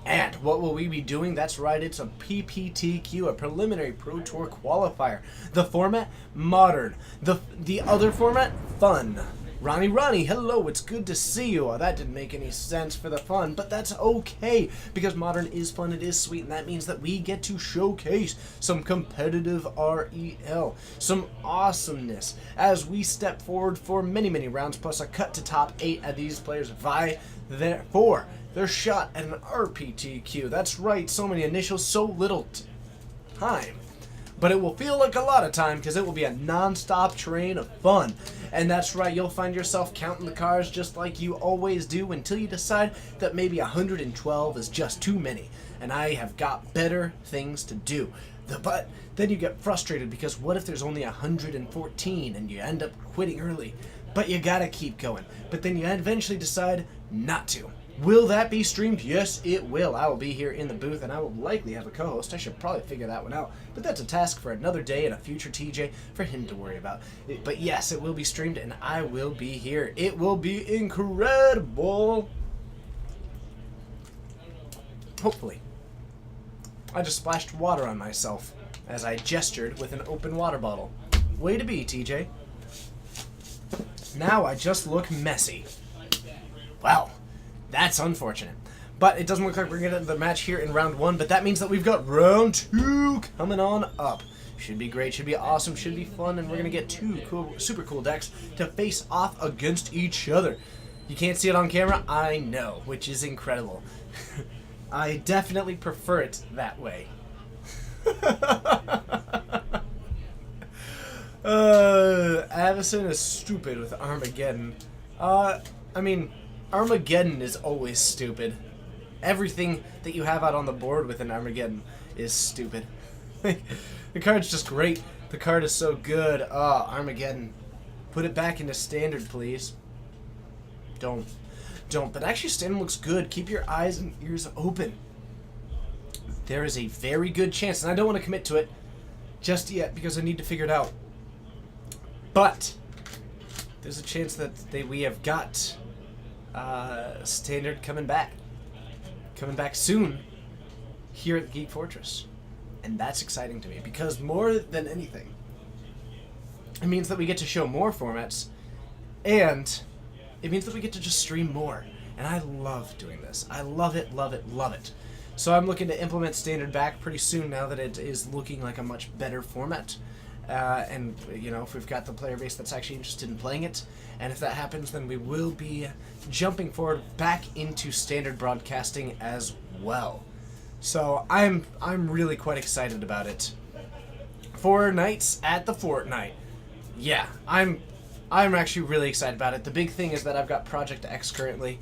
And what will we be doing? That's right, it's a PPTQ, a Preliminary Pro Tour Qualifier. The format, Modern. The other format, Fun. Ronnie, hello, it's good to see you. Oh, that didn't make any sense for the fun, but that's okay, because Modern is fun, it is sweet, and that means that we get to showcase some competitive REL, some awesomeness, as we step forward for many, many rounds, plus a cut to top 8 of these players vie for their shot at an RPTQ. That's right, so many initials, so little time. But it will feel like a lot of time, because it will be a non-stop train of fun. And that's right, you'll find yourself counting the cars just like you always do until you decide that maybe 112 is just too many, and I have got better things to do. But then you get frustrated, because what if there's only 114 and you end up quitting early? But you gotta keep going. But then you eventually decide not to. Will that be streamed? Yes, it will. I will be here in the booth, and I will likely have a co-host. I should probably figure that one out. But that's a task for another day and a future TJ for him to worry about. But yes, it will be streamed, and I will be here. It will be incredible. Hopefully. I just splashed water on myself as I gestured with an open water bottle. Way to be, TJ. Now I just look messy. Well, that's unfortunate. But it doesn't look like we're going to get the match here in round 1, but that means that we've got round 2 coming on up. Should be great, should be awesome, should be fun, and we're going to get 2 cool, super cool decks to face off against each other. You can't see it on camera? I know, which is incredible. I definitely prefer it that way. Avacyn is stupid with Armageddon. I mean, Armageddon is always stupid. Everything that you have out on the board with an Armageddon is stupid. The card's just great. The card is so good. Armageddon. Put it back into standard, please. Don't. But actually, standard looks good. Keep your eyes and ears open. There is a very good chance, and I don't want to commit to it just yet because I need to figure it out. But there's a chance that we have got standard coming back soon here at the Geek Fortress, and that's exciting to me because more than anything, it means that we get to show more formats, and it means that we get to just stream more. And I love doing this. I love it, love it, love it. So I'm looking to implement standard back pretty soon now that it is looking like a much better format. And, you know, if we've got the player base that's actually interested in playing it, and if that happens, then we will be jumping forward back into standard broadcasting as well. So I'm really quite excited about it. 4 nights at the Fortnite. Yeah, I'm actually really excited about it. The big thing is that I've got Project X currently,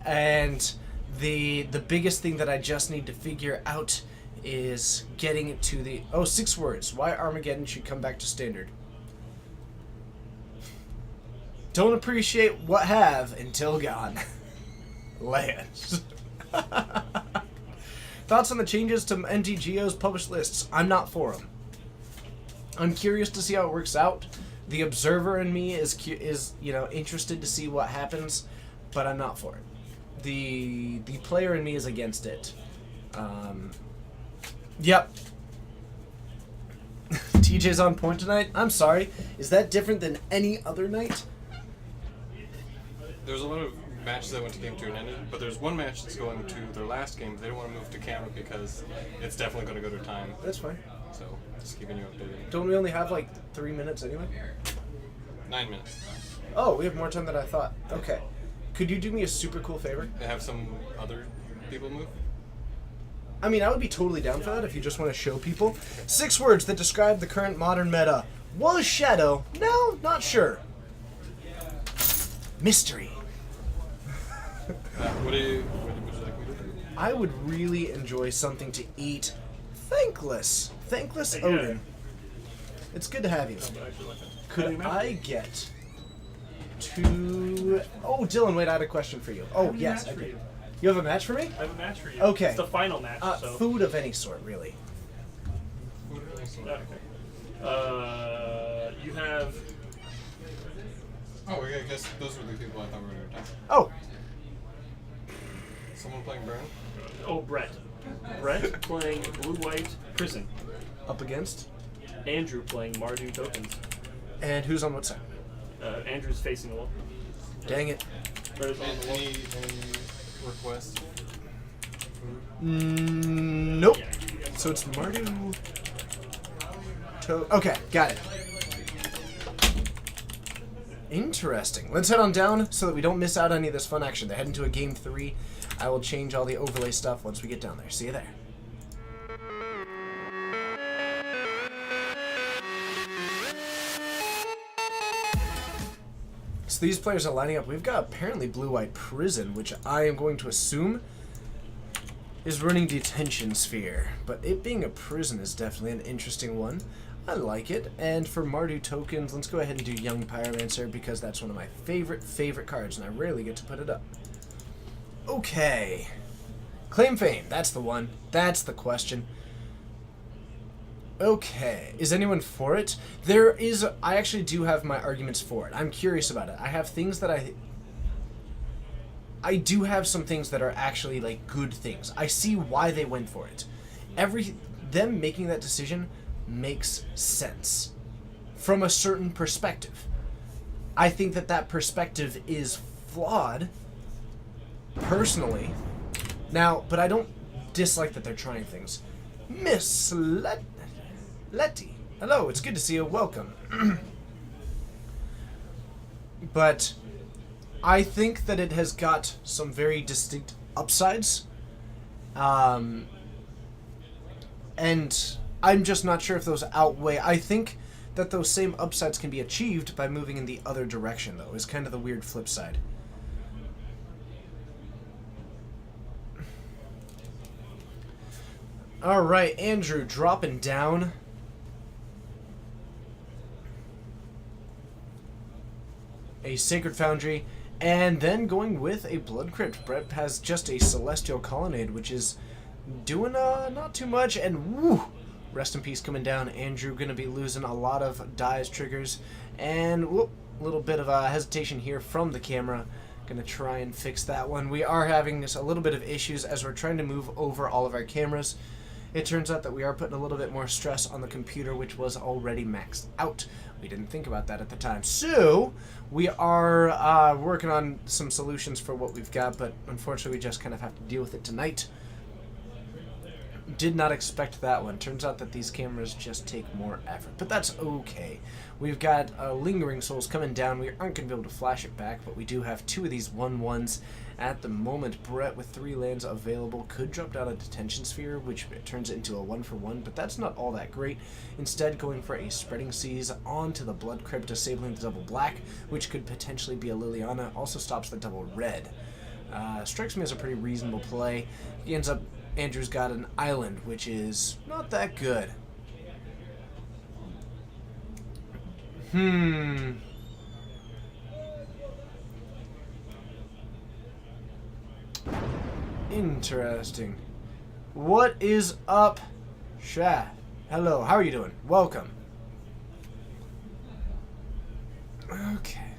and the biggest thing that I just need to figure out is getting it to the 6 words. Why Armageddon should come back to standard. Don't appreciate what have until gone. Lance. Thoughts on the changes to MTGO's published lists? I'm not for them. I'm curious to see how it works out. The observer in me is interested to see what happens, but I'm not for it. The player in me is against it. Yep. TJ's on point tonight. I'm sorry. Is that different than any other night? There's a lot of matches that went to game 2 and ended, but there's one match that's going to their last game. They don't want to move to camera because it's definitely going to go to time. That's fine. So, just keeping you updated. Don't we only have like 3 minutes anyway? 9 minutes. Oh, we have more time than I thought. Okay. Could you do me a super cool favor? They have some other people move. I mean, I would be totally down for that if you just want to show people. 6 words that describe the current modern meta. Was Shadow? No, not sure. Mystery. Would you like me to do? I would really enjoy something to eat. Thankless. Thankless Yeah. Odin. It's good to have you. Could I get to... Oh, Dylan, wait, I had a question for you. Oh, yes, I do. You have a match for me? I have a match for you. Okay. It's the final match, so... Food of any sort, really. Okay. You have... Oh, I guess those were the people I thought we were going to attack. Oh, Someone playing Burn? Oh, Brett. Brett playing Blue-White Prison. up against. Andrew playing Mardu Tokens. And who's on what side? Andrew's facing the wall. Dang it. Brett is on the wall. Any requests? Nope. So it's Mardu. Okay, got it. Interesting. Let's head on down so that we don't miss out on any of this fun action. They're heading to a game 3. I will change all the overlay stuff once we get down there. See you there. So these players are lining up. We've got apparently Blue-White Prison, which I am going to assume is running Detention Sphere. But it being a prison is definitely an interesting one. I like it. And for Mardu Tokens, let's go ahead and do Young Pyromancer because that's one of my favorite cards, and I rarely get to put it up. Okay. Claim fame. That's the one. That's the question. Okay. Is anyone for it? There is... I actually do have my arguments for it. I'm curious about it. I have things that I do have some things that are actually, like, good things. I see why they went for it. Them making that decision makes sense. From a certain perspective. I think that perspective is flawed, personally. Now, but I don't dislike that they're trying things. Miss Letty. Hello, it's good to see you. Welcome. But I think that it has got some very distinct upsides. And I'm just not sure if those outweigh. I think that those same upsides can be achieved by moving in the other direction, though, is kind of the weird flip side. Alright, Andrew dropping down. A Sacred Foundry, and then going with a Blood Crypt. Brett has just a Celestial Colonnade, which is doing not too much, and woo! Rest in peace coming down. Andrew going to be losing a lot of dies triggers, and whoop, a little bit of hesitation here from the camera. Going to try and fix that one. We are having a little bit of issues as we're trying to move over all of our cameras. It turns out that we are putting a little bit more stress on the computer, which was already maxed out. We didn't think about that at the time. So, we are working on some solutions for what we've got, but unfortunately we just kind of have to deal with it tonight. Did not expect that one. Turns out that these cameras just take more effort, but that's okay. We've got Lingering Souls coming down. We aren't going to be able to flash it back, but we do have 2 of these 1/1s at the moment. Brett, with 3 lands available, could drop down a Detention Sphere, which turns it into a 1-for-1, but that's not all that great. Instead, going for a Spreading Seas onto the Blood Crypt, disabling the double black, which could potentially be a Liliana. Also stops the double red. Strikes me as a pretty reasonable play. He ends up... Andrew's got an island, which is not that good. Interesting. What is up, Sha? Hello, how are you doing? Welcome. Okay.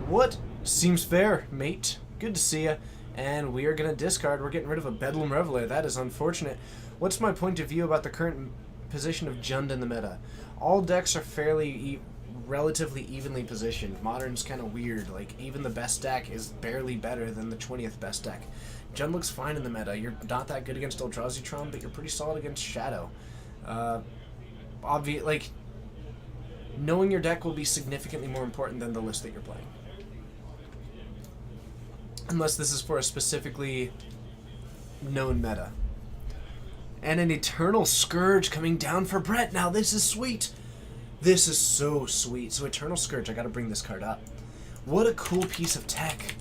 What seems fair, mate? Good to see ya. And we are going to discard. We're getting rid of a Bedlam Reveler. That is unfortunate. What's my point of view about the current position of Jund in the meta? All decks are fairly relatively evenly positioned. Modern's kind of weird. Like, even the best deck is barely better than the 20th best deck. Jund looks fine in the meta. You're not that good against Eldrazi-tron, but you're pretty solid against Shadow. Like, knowing your deck will be significantly more important than the list that you're playing. Unless this is for a specifically known meta. And an Eternal Scourge coming down for Brett. Now, this is sweet. This is so sweet. So, Eternal Scourge, I gotta bring this card up. What a cool piece of tech.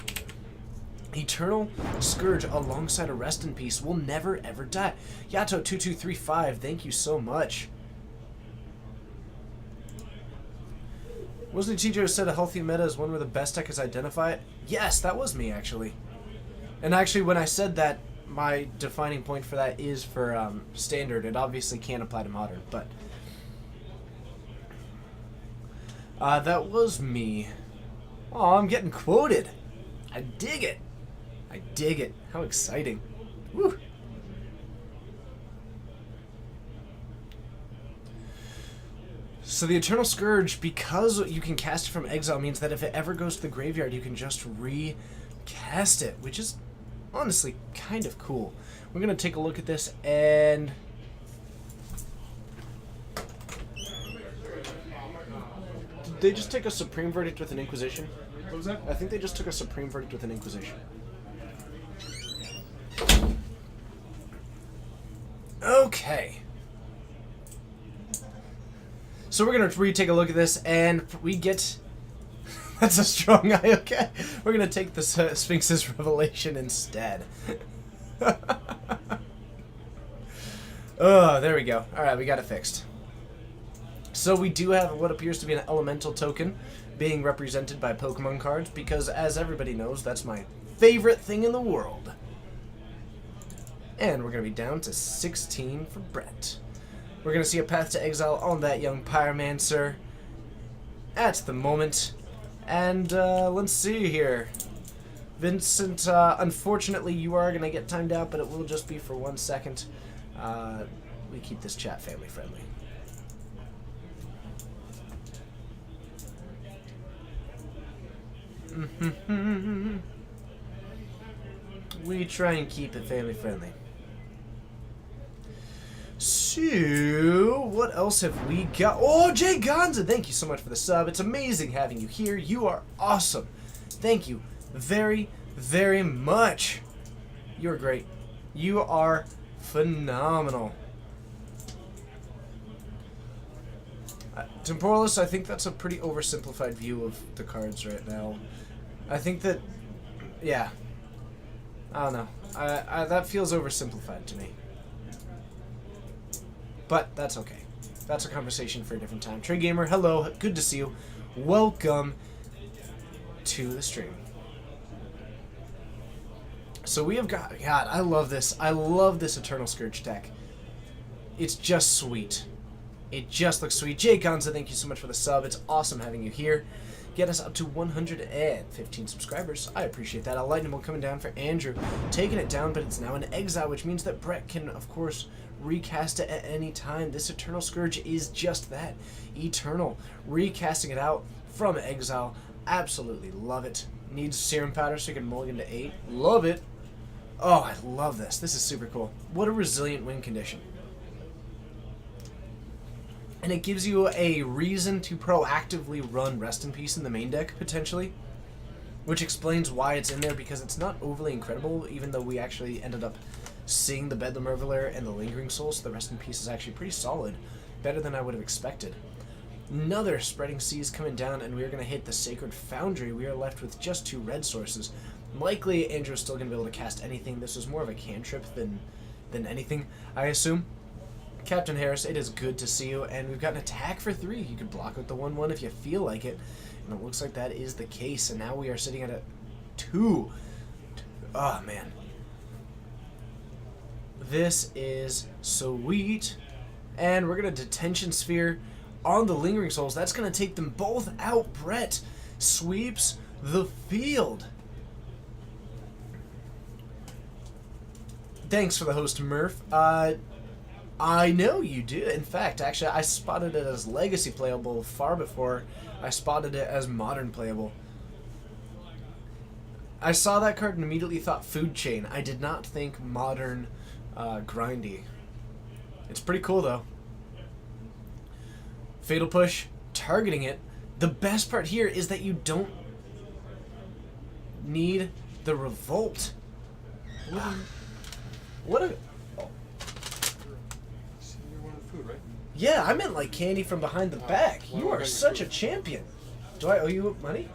Eternal Scourge alongside a Rest in Peace will never ever die. Yato2235, thank you so much. Wasn't it TJ who said a healthy meta is one where the best deck is identified? Yes, that was me, actually. And actually, when I said that, my defining point for that is for Standard. It obviously can't apply to Modern, but... that was me. Oh, I'm getting quoted. I dig it. I dig it. How exciting. Woo. So the Eternal Scourge, because you can cast it from exile, means that if it ever goes to the graveyard, you can just recast it, which is honestly kind of cool. We're going to take a look at this, and... Did they just take a Supreme Verdict with an Inquisition? What was that? I think they just took a Supreme Verdict with an Inquisition. Okay. So we're going to retake a look at this, and we get... That's a strong eye, okay? We're going to take the Sphinx's Revelation instead. Oh, there we go. Alright, we got it fixed. So we do have what appears to be an elemental token being represented by Pokemon cards because, as everybody knows, that's my favorite thing in the world. And we're going to be down to 16 for Brett. We're going to see a Path to Exile on that young Pyromancer at the moment. And let's see here. Vincent, unfortunately, you are going to get timed out, but it will just be for 1 second. We keep this chat family friendly. We try and keep it family friendly. So, what else have we got? Oh, Jay Gonza, thank you so much for the sub. It's amazing having you here. You are awesome. Thank you very, very much. You're great. You are phenomenal. Temporalis, I think that's a pretty oversimplified view of the cards right now. I think that, yeah. I don't know. That feels oversimplified to me. But that's okay. That's a conversation for a different time. Trey Gamer, hello. Good to see you. Welcome to the stream. So we have got... God, I love this. I love this Eternal Scourge deck. It's just sweet. It just looks sweet. Jay Gonza, thank you so much for the sub. It's awesome having you here. Get us up to 115 subscribers. I appreciate that. A lightning bolt coming down for Andrew. Taking it down, but it's now in exile, which means that Brett can, of course, recast it at any time. This Eternal Scourge is just that. Eternal. Recasting it out from exile. Absolutely love it. Needs Serum Powder so you can mulligan to 8. Love it. Oh, I love this. This is super cool. What a resilient win condition. And it gives you a reason to proactively run Rest in Peace in the main deck, potentially. Which explains why it's in there, because it's not overly incredible, even though we actually ended up seeing the Bedlam Reveler and the Lingering Soul, so the Rest in Peace is actually pretty solid. Better than I would have expected. Another Spreading Seas coming down, and we're going to hit the Sacred Foundry. We are left with just 2 red sources. Likely, Andrew's still going to be able to cast anything. This is more of a cantrip than anything, I assume. Captain Harris, it is good to see you, and we've got an attack for 3. You can block with the 1/1 if you feel like it, and it looks like that is the case, and now we are sitting at a 2. Oh, man. This is sweet, and we're going to Detention Sphere on the Lingering Souls. That's going to take them both out. Brett sweeps the field. Thanks for the host, Murph. I know you do. In fact, actually, I spotted it as Legacy playable far before I spotted it as Modern playable. I saw that card and immediately thought Food Chain. I did not think Modern grindy. It's pretty cool, though. Fatal Push, targeting it. The best part here is that you don't need the Revolt. What a... Food, right? Yeah, I meant like candy from behind the back. You are such a champion. Do I owe you money?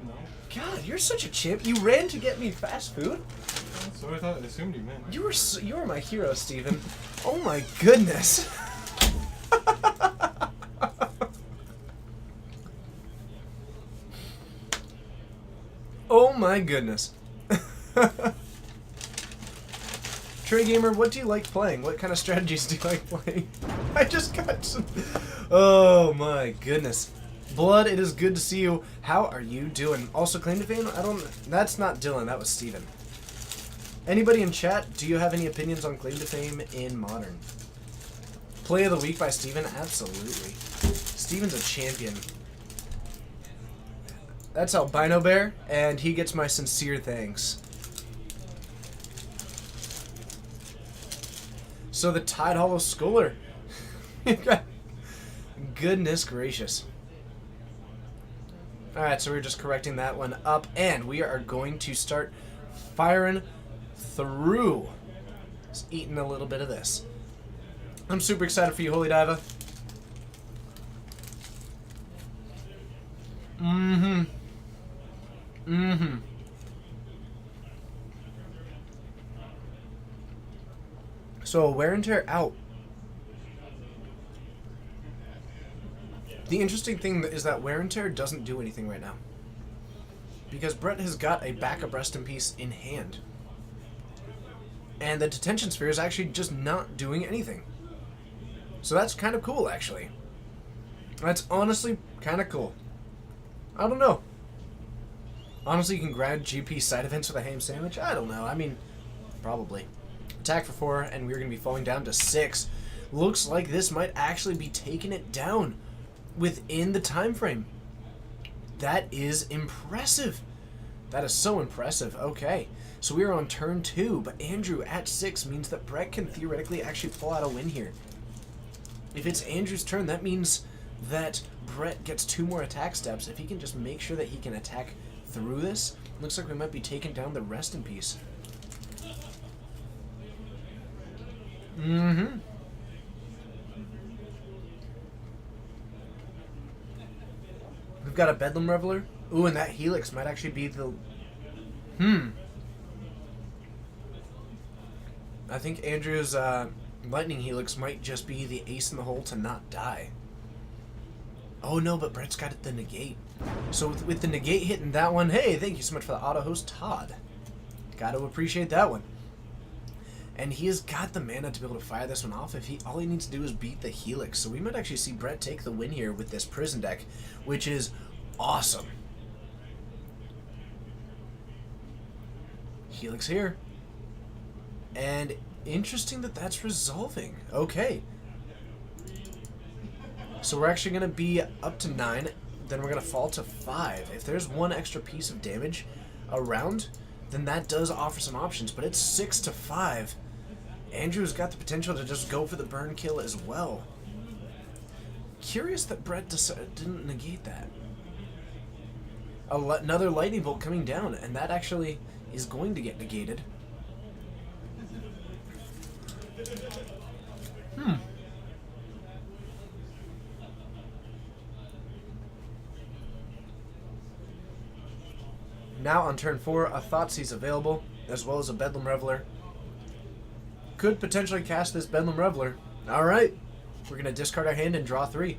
No. God, you're such a champ. You ran to get me fast food? That's what I assumed you meant. You were my hero, Steven. Oh my goodness. Oh my goodness. Trey Gamer, what do you like playing? What kind of strategies do you like playing? I just got some... Oh my goodness. Blood, it is good to see you. How are you doing? Also, Claim to Fame? That's not Dylan, that was Steven. Anybody in chat, do you have any opinions on Claim to Fame in Modern? Play of the Week by Steven? Absolutely. Steven's a champion. That's Albino Bear, and he gets my sincere thanks. So the Tide Hollow Scholar. Goodness gracious. Alright, so we're just correcting that one up, and we are going to start firing through. Just eating a little bit of this. I'm super excited for you, Holy Diva. Mm-hmm. Mm-hmm. So, wear and tear out. The interesting thing is that Wear and Tear doesn't do anything right now. Because Brett has got a backup Rest in Peace in hand. And the Detention Sphere is actually just not doing anything. So that's kind of cool, actually. That's honestly kind of cool. I don't know. Honestly, you can grab GP side events with a ham sandwich? I don't know. I mean, probably. Attack for 4, and we're going to be falling down to 6. Looks like this might actually be taking it down within the time frame. That is impressive. That is so impressive. Okay, so we are on turn 2, but Andrew at 6 means that Brett can theoretically actually pull out a win here. If it's Andrew's turn, that means that Brett gets 2 more attack steps. If he can just make sure that he can attack through this, looks like we might be taking down the Rest in Peace. Mm-hmm. We've got a Bedlam Reveler. Ooh, and that Helix might actually be the... I think Andrew's Lightning Helix might just be the ace in the hole to not die. Oh no, but Brett's got the negate. So with the negate hitting that one, hey, thank you so much for the auto host, Todd. Got to appreciate that one. And he has got the mana to be able to fire this one off. If all he needs to do is beat the Helix. So we might actually see Brett take the win here with this prison deck, which is awesome. Helix here. And interesting that that's resolving. Okay. So we're actually going to be up to 9. Then we're going to fall to 5. If there's one extra piece of damage around, then that does offer some options. But it's 6 to 5. Andrew's got the potential to just go for the burn kill as well. Curious that Brett didn't negate that. Another lightning bolt coming down, and that actually is going to get negated. Now on turn 4, a Thoughtseize available, as well as a Bedlam Reveler. Could potentially cast this Bedlam Reveler. Alright, we're going to discard our hand and draw 3.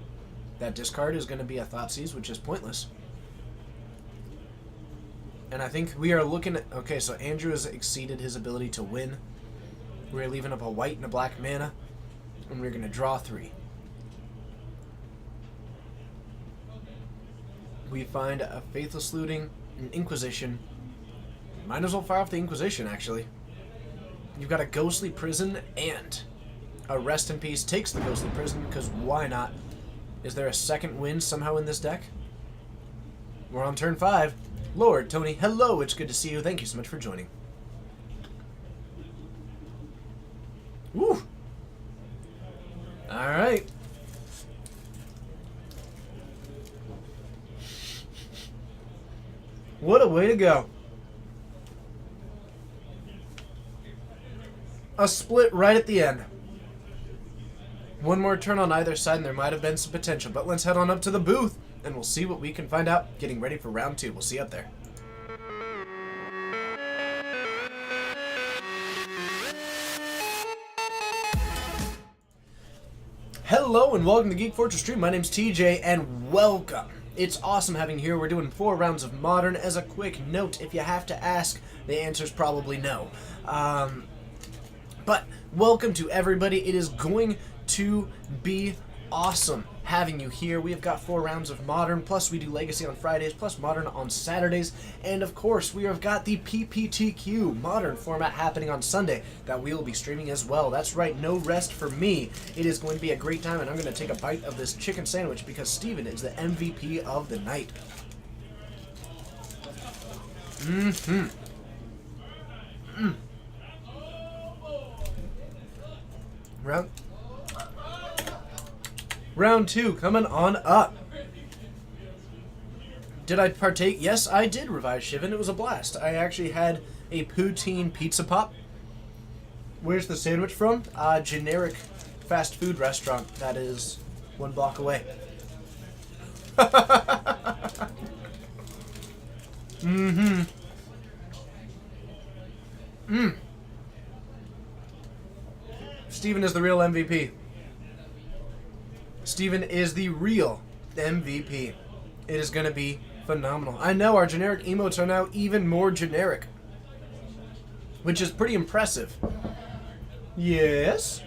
That discard is going to be a Thoughtseize, which is pointless. And I think we are looking at... Okay, so Andrew has exceeded his ability to win. We're leaving up a white and a black mana, and we're going to draw 3. We find a Faithless Looting, an Inquisition. Might as well fire off the Inquisition, actually. You've got a Ghostly Prison and a Rest in Peace takes the Ghostly Prison, because why not? Is there a second win somehow in this deck? We're on turn 5. Lord, Tony, hello, it's good to see you. Thank you so much for joining. Woo! Alright. What a way to go. A split right at the end. One more turn on either side and there might have been some potential, but let's head on up to the booth and we'll see what we can find out. Getting ready for round 2. We'll see you up there. Hello and welcome to Geek Fortress Stream. My name's TJ and welcome. It's awesome having you here. We're doing 4 rounds of Modern. As a quick note, if you have to ask, the answer's probably no. But welcome to everybody. It is going to be awesome having you here. We have got 4 rounds of Modern, plus we do Legacy on Fridays, plus Modern on Saturdays, and of course we have got the PPTQ Modern format happening on Sunday that we will be streaming as well. That's right, no rest for me. It is going to be a great time, and I'm going to take a bite of this chicken sandwich because Steven is the MVP of the night. Round 2 coming on up. Did I partake? Yes, I did revise Shivan. It was a blast. I actually had a poutine pizza pop. Where's the sandwich from? Generic fast food restaurant that is 1 block away. Steven is the real MVP. Steven is the real MVP. It is going to be phenomenal. I know our generic emotes are now even more generic, which is pretty impressive. Yes?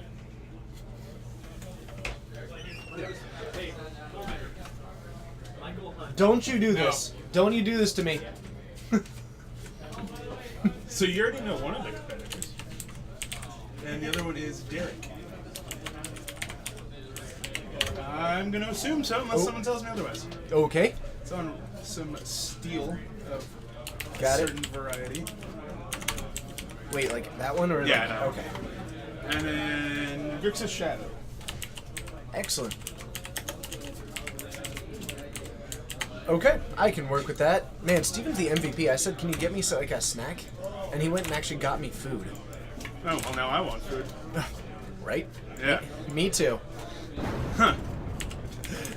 Don't you do this. Don't you do this to me. So you already know one of the competitors. And the other one is Derek. I'm going to assume so, unless someone tells me otherwise. Okay. It's on some steel of Got it. certain variety. Wait, like that one or Yeah, like, no. okay. And then Grixis Shadow. Excellent. Okay, I can work with that. Man, Steven's the MVP. I said, can you get me like a snack? And he went and actually got me food. Oh, well, now I want food. Right? Yeah. Me too. Huh.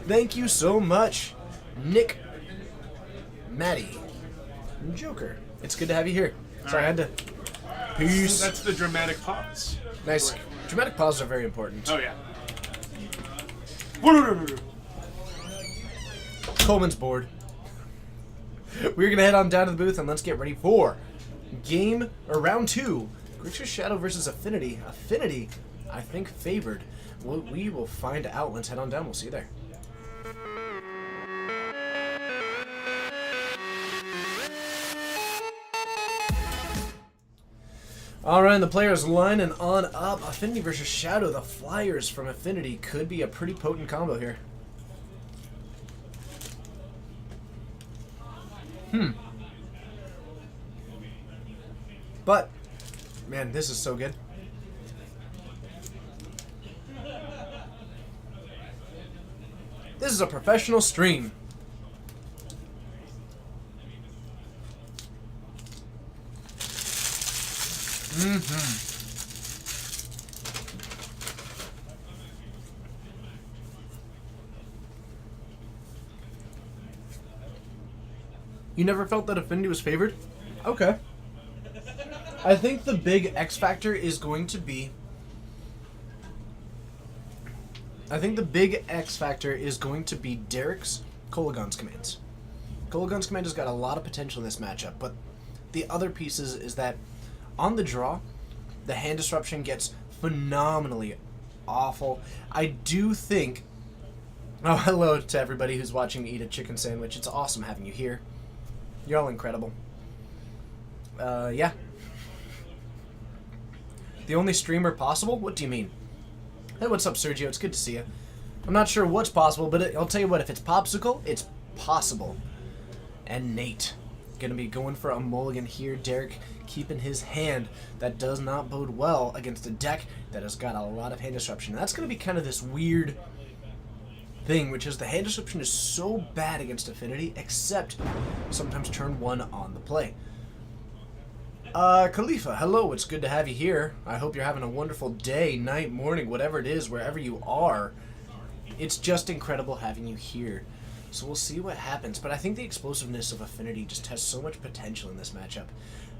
Thank you so much, Nick, Maddie, and Joker. It's good to have you here. Sorry, I had to. Peace. That's the dramatic pause. Nice. Dramatic pauses are very important. Oh, yeah. Coleman's bored. We're going to head on down to the booth and let's get ready for round 2. Grixis Shadow versus Affinity. Affinity, I think, favored. Well, we will find out. Let's head on down. We'll see you there. Alright, the players lining on up. Affinity versus Shadow. The Flyers from Affinity could be a pretty potent combo here. But, man, this is so good. This is a professional stream. You never felt that Affinity was favored? Okay. I think the big X factor is going to be... Derek's Kolaghan's commands. Kolaghan's command has got a lot of potential in this matchup, but the other pieces is that on the draw, the hand disruption gets phenomenally awful. I do think... Oh, hello to everybody who's watching me eat a chicken sandwich. It's awesome having you here. You're all incredible. Yeah. The only streamer possible? What do you mean? Hey, what's up, Sergio? It's good to see you. I'm not sure what's possible, but I'll tell you what, if it's Popsicle, it's possible. And Nate. Gonna be going for a mulligan here. Derek keeping his hand. That does not bode well against a deck that has got a lot of hand disruption. That's gonna be kind of this weird thing, which is the hand disruption is so bad against Affinity, except sometimes turn 1 on the play. Khalifa, hello, it's good to have you here. I hope you're having a wonderful day, night, morning, whatever it is, wherever you are. It's just incredible having you here. So we'll see what happens, but I think the explosiveness of Affinity just has so much potential in this matchup.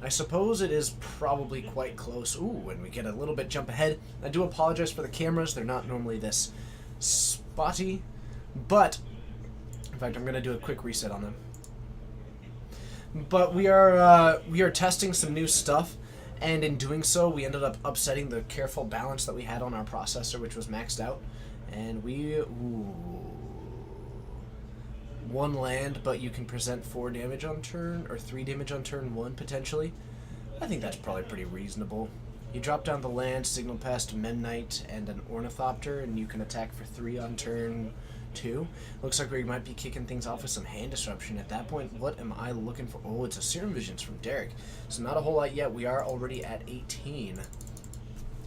I suppose it is probably quite close. Ooh, and we get a little bit jump ahead. I do apologize for the cameras. They're not normally this spotty, but in fact, I'm going to do a quick reset on them. But we are testing some new stuff, and in doing so, we ended up upsetting the careful balance that we had on our processor, which was maxed out, and one land, but you can present 4 damage on turn, or 3 damage on turn 1, potentially. I think that's probably pretty reasonable. You drop down the land, signal past Memnite and an Ornithopter, and you can attack for 3 on turn 2. Looks like we might be kicking things off with some hand disruption. At that point, what am I looking for? Oh, it's a Serum Visions from Derek. So not a whole lot yet. We are already at 18.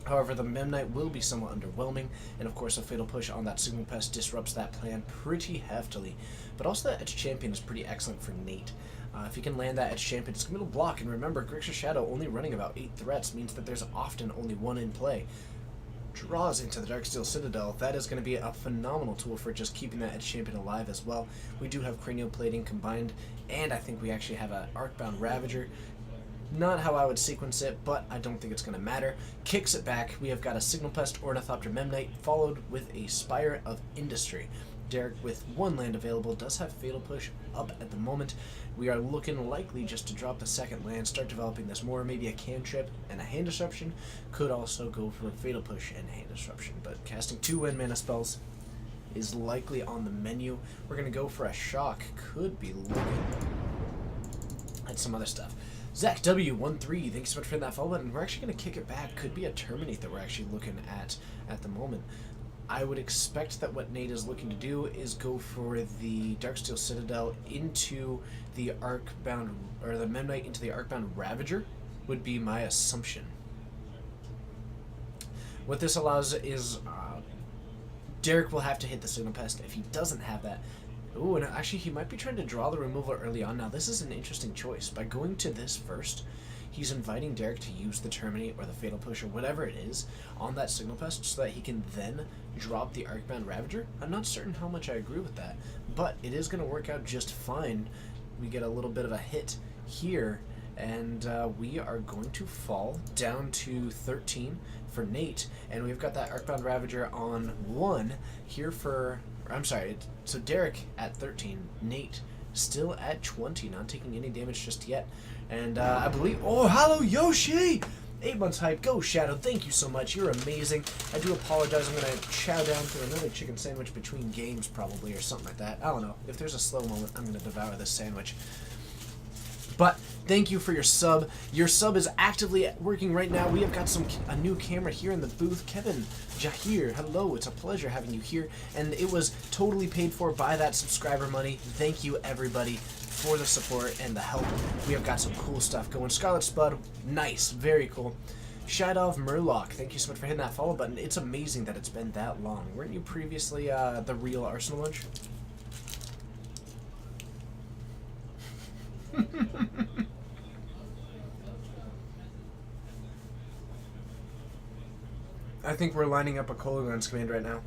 However, the Memnite will be somewhat underwhelming, and of course a Fatal Push on that Signal Pest disrupts that plan pretty heftily. But also that Edge Champion is pretty excellent for Nate. If you can land that Edge Champion, it's going to block, and remember, Grixis Shadow only running about 8 threats means that there's often only 1 in play. Draws into the Darksteel Citadel. That is going to be a phenomenal tool for just keeping that Edge Champion alive as well. We do have Cranial Plating combined, and I think we actually have an Arcbound Ravager. Not how I would sequence it, but I don't think it's going to matter. Kicks it back. We have got a Signal Pest Ornithopter Memnite, followed with a Spire of Industry. Derek, with one land available, does have Fatal Push up at the moment. We are looking likely just to drop the second land, start developing this more. Maybe a Cantrip and a Hand Disruption. Could also go for Fatal Push and Hand Disruption. But casting 2 wind mana spells is likely on the menu. We're going to go for a Shock. Could be looking at some other stuff. Zach W13, thanks so much for hitting that follow button. We're actually going to kick it back. Could be a Terminate that we're actually looking at the moment. I would expect that what Nate is looking to do is go for the Darksteel Citadel into the Arcbound, or the Memnite into the Arcbound Ravager, would be my assumption. What this allows is Derek will have to hit the Signal Pest. If he doesn't have that, ooh, and actually he might be trying to draw the removal early on. Now this is an interesting choice. By going to this first, he's inviting Derek to use the Terminate or the Fatal Push or whatever it is on that Signal Pest so that he can then drop the Arcbound Ravager. I'm not certain how much I agree with that, but it is going to work out just fine. We get a little bit of a hit here, and we are going to fall down to 13 for Nate, and we've got that Arcbound Ravager on 1 here for... I'm sorry, so Derek at 13, Nate still at 20, not taking any damage just yet. And I believe... Oh, hello, Yoshi! 8 months hype. Go, Shadow. Thank you so much. You're amazing. I do apologize. I'm going to chow down to another chicken sandwich between games, probably, or something like that. I don't know. If there's a slow moment, I'm going to devour this sandwich. But thank you for your sub. Your sub is actively working right now. We have got a new camera here in the booth. Kevin Jahir, hello. It's a pleasure having you here. And it was totally paid for by that subscriber money. Thank you, everybody, for the support and the help. We have got some cool stuff going. Scarlet Spud, nice. Very cool. Shadow Murloc, thank you so much for hitting that follow button. It's amazing that it's been that long. Weren't you previously the real Arsenal Lunch? I think we're lining up a Kolaghan's command right now.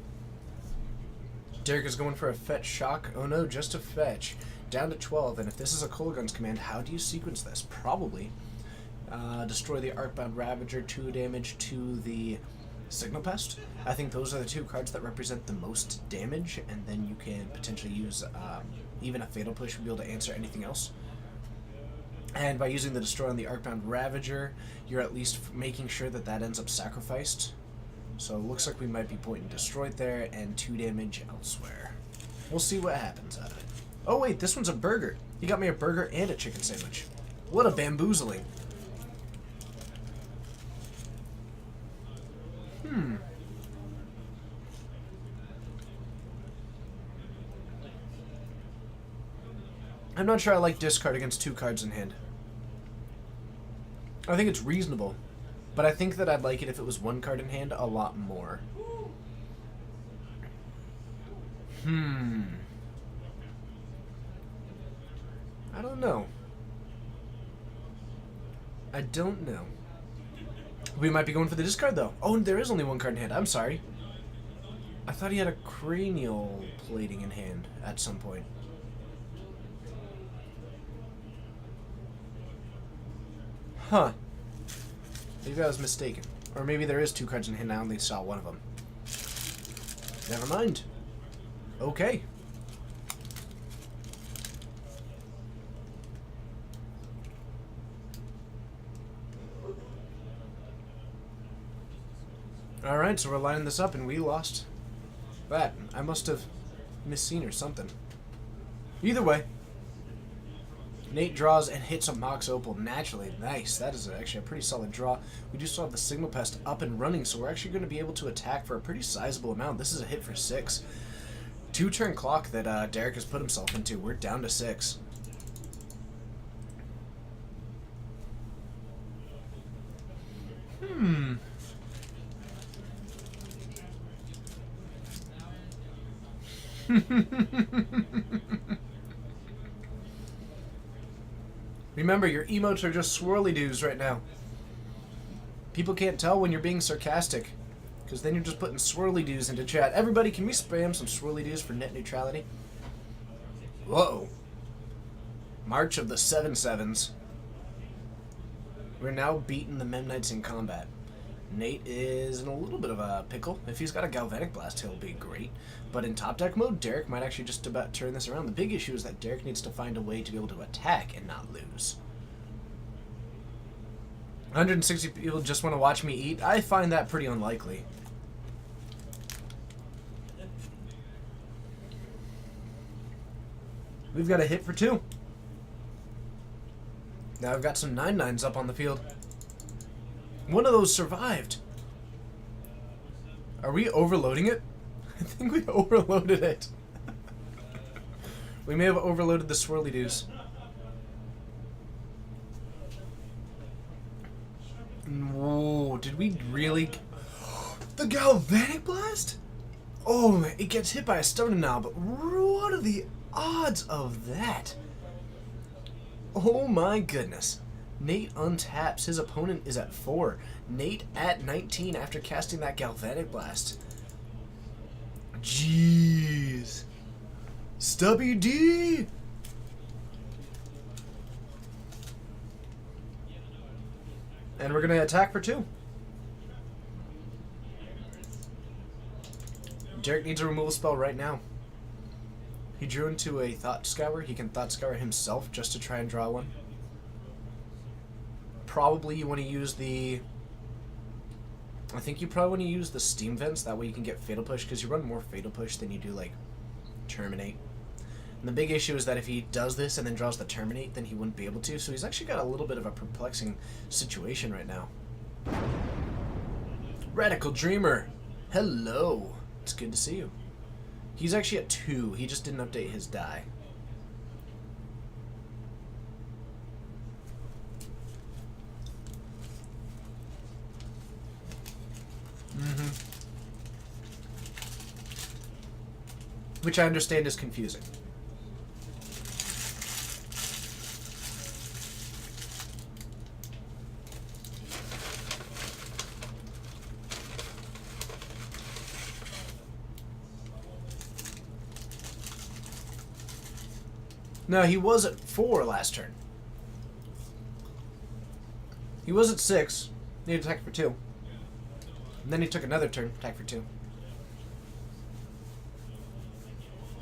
Derek is going for a fetch shock. Oh no, just a fetch. Down to 12, and if this is a Kolaghan's command, how do you sequence this? Probably destroy the Arcbound Ravager, 2 damage to the Signal Pest. I think those are the 2 cards that represent the most damage, and then you can potentially use even a Fatal Push to be able to answer anything else. And by using the Destroy on the Arcbound Ravager, you're at least making sure that that ends up sacrificed. So it looks like we might be pointing Destroyed there and 2 damage elsewhere. We'll see what happens out of it. Oh wait, this one's a burger. He got me a burger and a chicken sandwich. What a bamboozling. I'm not sure I like discard against 2 cards in hand. I think it's reasonable, but I think that I'd like it if it was 1 card in hand a lot more. I don't know. I don't know. We might be going for the discard, though. Oh, there is only 1 card in hand. I'm sorry. I thought he had a cranial plating in hand at some point. Huh. Maybe I was mistaken. Or maybe there is 2 cards in hand, I only saw 1 of them. Never mind. Okay. Alright, so we're lining this up and we lost that. I must have misseen or something. Either way, Nate draws and hits a Mox Opal naturally. Nice. That is actually a pretty solid draw. We do still have the Signal Pest up and running, so we're actually going to be able to attack for a pretty sizable amount. This is a hit for 6. 2-turn clock that Derek has put himself into. We're down to 6. Remember, your emotes are just swirly-doos right now. People can't tell when you're being sarcastic, because then you're just putting swirly-doos into chat. Everybody, can we spam some swirly-doos for net neutrality? Whoa. March of the 7/7s. We're now beating the Memnites in combat. Nate is in a little bit of a pickle. If he's got a Galvanic Blast, he'll be great. But in top deck mode, Derek might actually just about turn this around. The big issue is that Derek needs to find a way to be able to attack and not lose. 160 people just want to watch me eat. I find that pretty unlikely. We've got a hit for 2. Now I've got some 9/9s up on the field. One of those survived. Are we overloading it? I think we overloaded it. We may have overloaded the swirly doos. Whoa, did we really... The Galvanic Blast? Oh, it gets hit by a Stone now, but what are the odds of that? Oh my goodness. Nate untaps. His opponent is at 4. Nate at 19 after casting that Galvanic Blast. Jeez. Stubby D! And we're going to attack for 2. Derek needs a removal spell right now. He drew into a Thought Scour. He can Thought Scour himself just to try and draw one. Probably you want to use the... I think you probably want to use the Steam Vents. That way you can get Fatal Push, because you run more Fatal Push than you do, like, Terminate. And the big issue is that if he does this and then draws the Terminate, then he wouldn't be able to. So he's actually got a little bit of a perplexing situation right now. Radical Dreamer. Hello. It's good to see you. He's actually at 2. He just didn't update his die. Which I understand is confusing. No, he was at 4 last turn. He was at 6. He attacked for 2. And then he took another turn, attack for 2.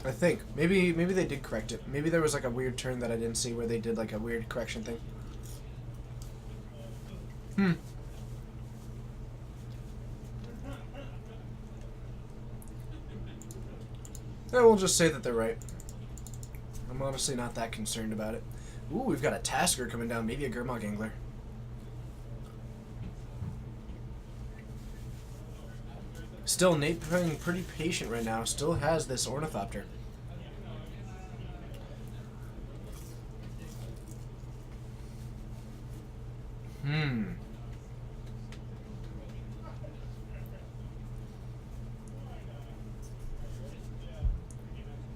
I think. Maybe they did correct it. Maybe there was like a weird turn that I didn't see where they did like a weird correction thing. Yeah, we'll just say that they're right. I'm honestly not that concerned about it. Ooh, we've got a Tasker coming down. Maybe a Gurmag Angler. Still, Nate playing pretty patient right now. Still has this Ornithopter.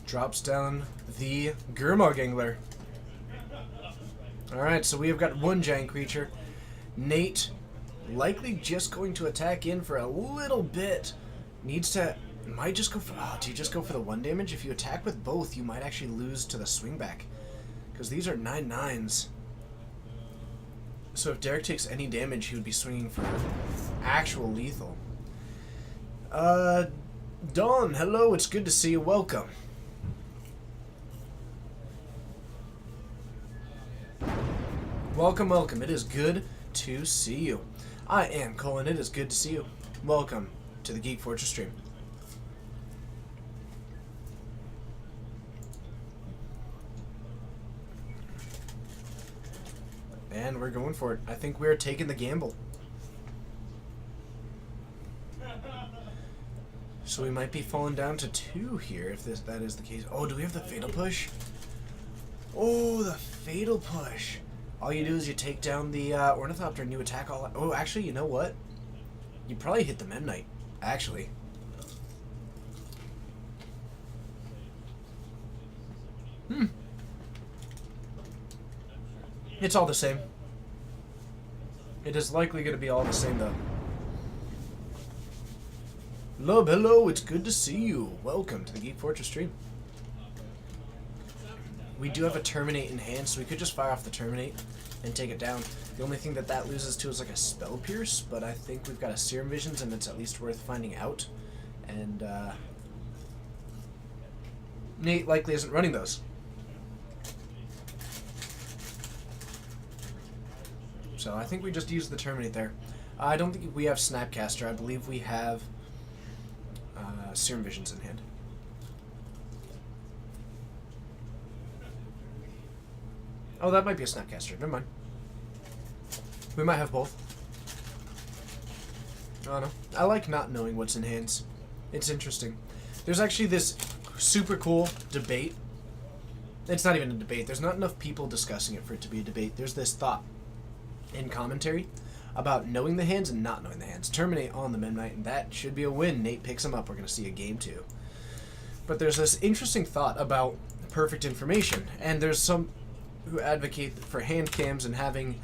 Drops down the Gurmag Angler. Alright, so we have got one giant creature. Nate likely just going to attack in for a little bit. Needs to... Might just go for... Oh, do you just go for the 1 damage? If you attack with both, you might actually lose to the swing back. Because these are 9/9s. So if Derek takes any damage, he would be swinging for actual lethal. Dawn, hello, it's good to see you. Welcome. Welcome, welcome. It is good to see you. I am Colin. It is good to see you. Welcome to the Geek Fortress stream. And we're going for it. I think we're taking the gamble. So we might be falling down to 2 here if that is the case. Oh, do we have the Fatal Push? Oh, the Fatal Push. All you do is you take down the Ornithopter and you attack all... Oh, actually, you know what? You probably hit the Memnite, actually. It's all the same. It is likely going to be all the same, though. Love, hello, it's good to see you. Welcome to the Geek Fortress stream. We do have a Terminate in hand, so we could just fire off the Terminate. and take it down. The only thing that loses to is like a Spell Pierce, but I think we've got a Serum Visions, and it's at least worth finding out. And Nate likely isn't running those. So I think we just use the Terminate there. I don't think we have Snapcaster. I believe we have Serum Visions in hand. Oh, that might be a Snapcaster. Never mind. We might have both. I don't know. I like not knowing what's in hands. It's interesting. There's actually this super cool debate. It's not even a debate. There's not enough people discussing it for it to be a debate. There's this thought in commentary about knowing the hands and not knowing the hands. Terminate on the Memnite, and that should be a win. Nate picks him up. We're going to see a game 2. But there's this interesting thought about perfect information, and there's some who advocate for hand cams and having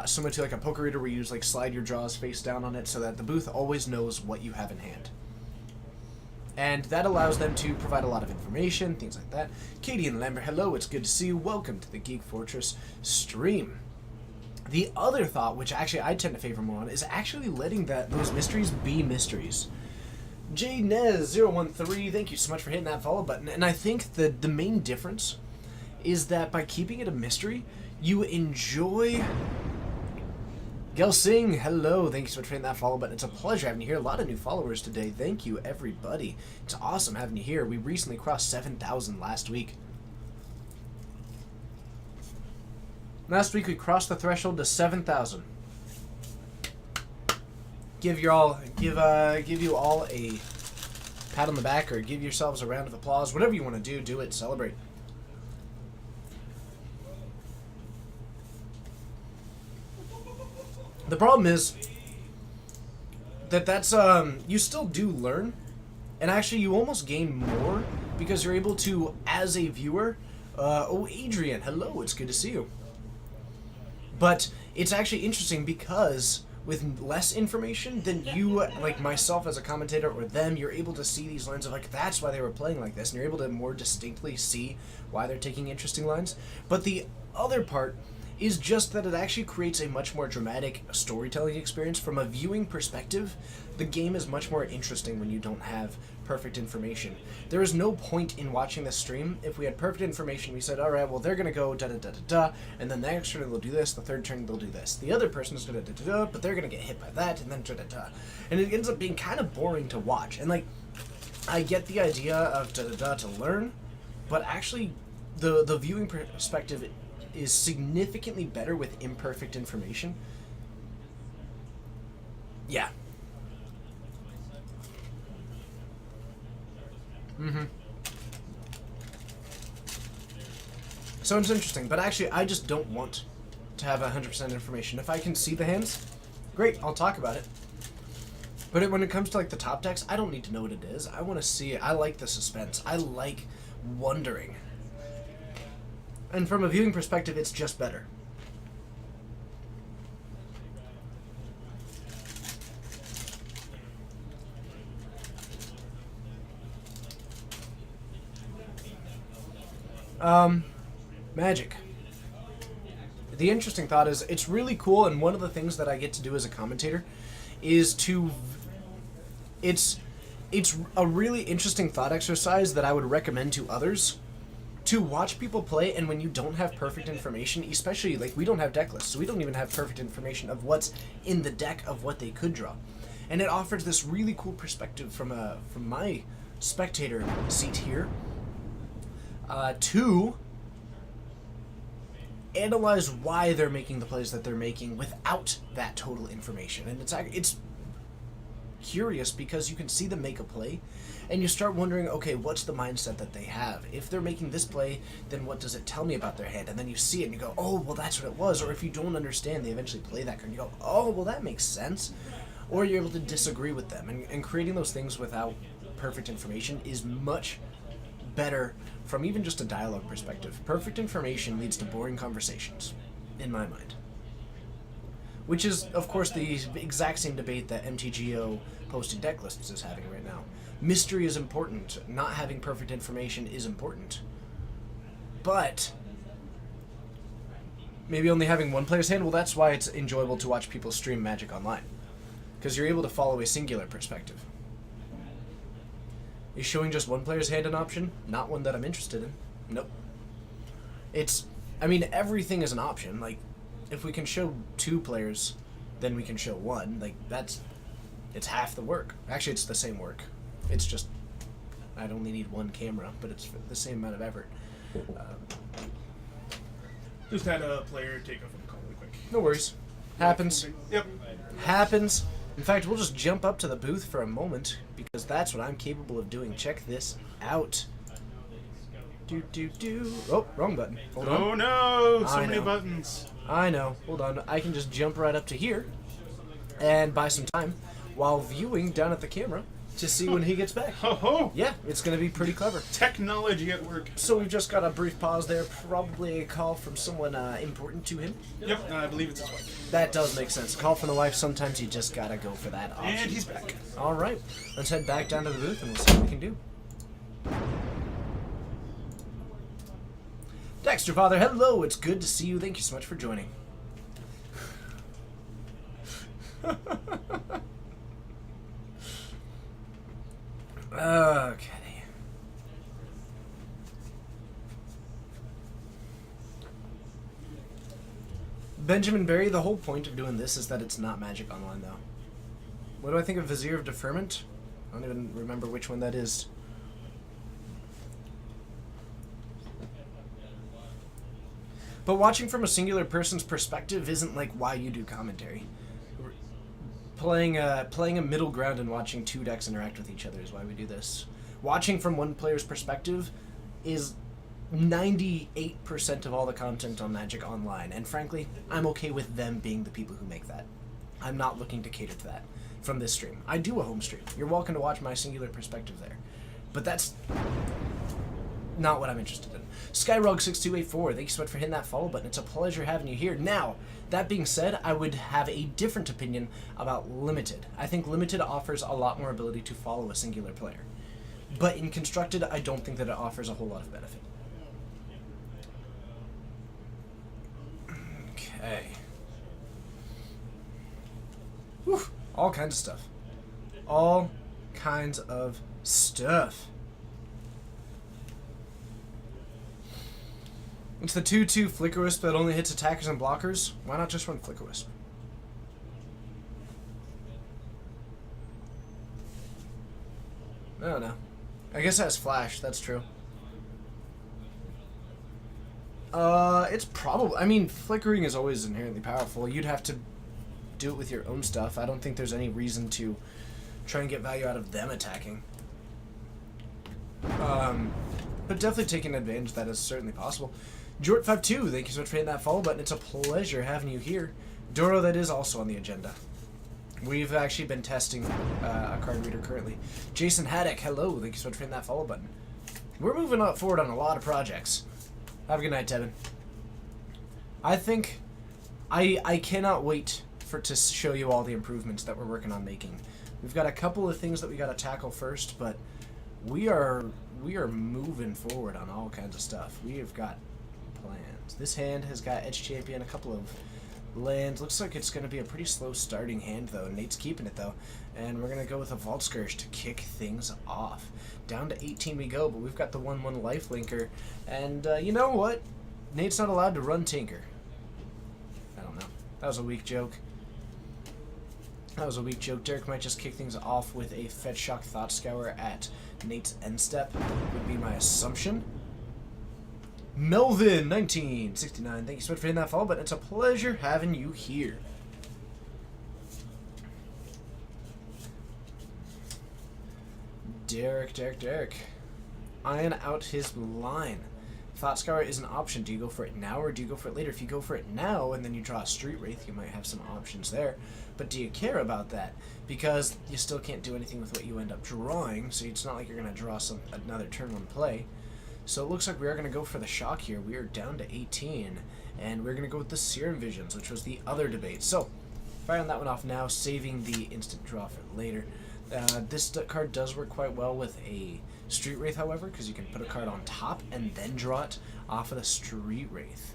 similar to like a poker reader where you use like slide your draws face down on it so that the booth always knows what you have in hand. And that allows them to provide a lot of information, things like that. Katie and Lambert, hello, it's good to see you. Welcome to the Geek Fortress stream. The other thought, which actually I tend to favor more on, is actually letting those mysteries be mysteries. JNez013, thank you so much for hitting that follow button. And I think the main difference is that by keeping it a mystery, you enjoy... Gelsing, hello, thank you so much for hitting that follow button. It's a pleasure having you here. A lot of new followers today. Thank you, everybody. It's awesome having you here. We recently crossed 7,000 last week. Last week we crossed the threshold to 7,000. Give you all a pat on the back, or give yourselves a round of applause. Whatever you want to do it. Celebrate. The problem is that's you still do learn, and actually you almost gain more because you're able to, as a viewer, oh Adrian, hello, it's good to see you. But it's actually interesting because with less information than you, like myself as a commentator, or them, you're able to see these lines of like, that's why they were playing like this, and you're able to more distinctly see why they're taking interesting lines. But the other part is just that it actually creates a much more dramatic storytelling experience. From a viewing perspective, the game is much more interesting when you don't have perfect information. There is no point in watching this stream if we had perfect information. We said, all right, well, they're going to go da-da-da-da-da, and then the next turn they'll do this, the third turn they'll do this. The other person is going to da-da-da, but they're going to get hit by that, and then da-da-da. And it ends up being kind of boring to watch. And, like, I get the idea of da-da-da to learn, but actually the viewing perspective is significantly better with imperfect information. Yeah. So it's interesting, but actually I just don't want to have 100% information. If I can see the hands, great, I'll talk about it. But when it comes to like the top decks, I don't need to know what it is. I want to see it. I like the suspense. I like wondering. And from a viewing perspective, it's just better. Magic. The interesting thought is, it's really cool, and one of the things that I get to do as a commentator is to... It's a really interesting thought exercise that I would recommend to others. To watch people play, and when you don't have perfect information, especially, like, we don't have deck lists, so we don't even have perfect information of what's in the deck of what they could draw. And it offers this really cool perspective from my spectator seat here, to analyze why they're making the plays that they're making without that total information. And it's curious because you can see them make a play, and you start wondering, okay, what's the mindset that they have? If they're making this play, then what does it tell me about their hand? And then you see it and you go, oh, well, that's what it was. Or if you don't understand, they eventually play that card and you go, oh, well, that makes sense. Or you're able to disagree with them. And creating those things without perfect information is much better from even just a dialogue perspective. Perfect information leads to boring conversations, in my mind. Which is, of course, the exact same debate that MTGO posted deck lists is having right now. Mystery is important. Not having perfect information is important. But maybe only having one player's hand. Well, that's why it's enjoyable to watch people stream Magic Online, because you're able to follow a singular perspective. Is showing just one player's hand an option? Not one that I'm interested in. Nope. I mean, everything is an option. Like, if we can show 2 players, then we can show 1. Like, it's half the work. Actually, it's the same work. It's just, I'd only need 1 camera, but it's the same amount of effort. Just had a player take off and call really quick. No worries. Happens. Yep. Happens. In fact, we'll just jump up to the booth for a moment, because that's what I'm capable of doing. Check this out. Oh, wrong button. Hold on. Oh no! So I many know. buttons. I know. Hold on. I can just jump right up to here and buy some time while viewing down at the camera to see when he gets back. Ho ho! Yeah, it's going to be pretty clever. Technology at work. So we've just got a brief pause there. Probably a call from someone important to him. Yep, I believe it's his wife. That does make sense. Call from the wife. Sometimes you just got to go for that option. And he's back. All right. Let's head back down to the booth and we'll see what we can do. Dexter Father, hello. It's good to see you. Thank you so much for joining. Okay. Benjamin Berry, the whole point of doing this is that it's not Magic Online, though. What do I think of Vizier of Deferment? I don't even remember which one that is. But watching from a singular person's perspective isn't like why you do commentary. Playing a middle ground and watching 2 decks interact with each other is why we do this. Watching from one player's perspective is 98% of all the content on Magic Online, and frankly, I'm okay with them being the people who make that. I'm not looking to cater to that from this stream. I do a home stream. You're welcome to watch my singular perspective there. But that's not what I'm interested in. Skyrog6284, thank you so much for hitting that follow button. It's a pleasure having you here. Now, that being said, I would have a different opinion about Limited. I think Limited offers a lot more ability to follow a singular player. But in Constructed, I don't think that it offers a whole lot of benefit. Okay. Whew. All kinds of stuff. All kinds of stuff. It's the 2/2 Flicker Wisp that only hits attackers and blockers. Why not just run Flicker Wisp? I don't know. I guess it has Flash, that's true. It's probably... I mean, flickering is always inherently powerful. You'd have to do it with your own stuff. I don't think there's any reason to try and get value out of them attacking. But definitely taking advantage of that is certainly possible. Jort52, thank you so much for hitting that follow button. It's a pleasure having you here. Doro, that is also on the agenda. We've actually been testing a card reader currently. Jason Haddock, hello, thank you so much for hitting that follow button. We're moving up forward on a lot of projects. Have a good night, Tevin. I think I cannot wait to show you all the improvements that we're working on making. We've got a couple of things that we got to tackle first, but we are moving forward on all kinds of stuff. We have got plans. This hand has got Edge Champion, a couple of lands. Looks like it's going to be a pretty slow starting hand, though. Nate's keeping it, though. And we're going to go with a Vault Scourge to kick things off. Down to 18 we go, but we've got the 1/1 Lifelinker. And you know what? Nate's not allowed to run Tinker. I don't know. That was a weak joke. That was a weak joke. Derek might just kick things off with a Fetch Shock Thought Scour at Nate's end step, would be my assumption. Melvin, 1969. Thank you so much for hitting that follow button. It's a pleasure having you here. Derek. Iron out his line. Thought Scour is an option. Do you go for it now or do you go for it later? If you go for it now and then you draw a Street Wraith, you might have some options there. But do you care about that? Because you still can't do anything with what you end up drawing, so it's not like you're going to draw another turn 1 play. So it looks like we are going to go for the shock here. We are down to 18, and we're going to go with the Serum Visions, which was the other debate. So, firing that one off now, saving the instant draw for later. This card does work quite well with a Street Wraith, however, because you can put a card on top and then draw it off of the Street Wraith.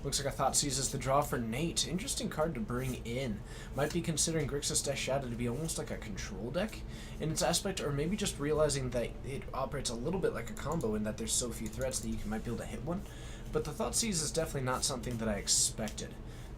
Looks like a Thoughtseize is the draw for Nate. Interesting card to bring in. Might be considering Grixis Death Shadow to be almost like a control deck in its aspect, or maybe just realizing that it operates a little bit like a combo in that there's so few threats that you might be able to hit one. But the Thoughtseize is definitely not something that I expected.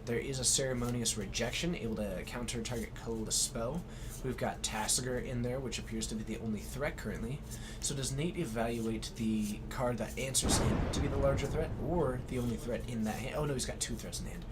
There is a Ceremonious Rejection, able to counter target colorless spell. We've got Tasigur in there, which appears to be the only threat currently. So does Nate evaluate the card that answers him to be the larger threat, or the only threat in that hand? Oh no, he's got 2 threats in hand.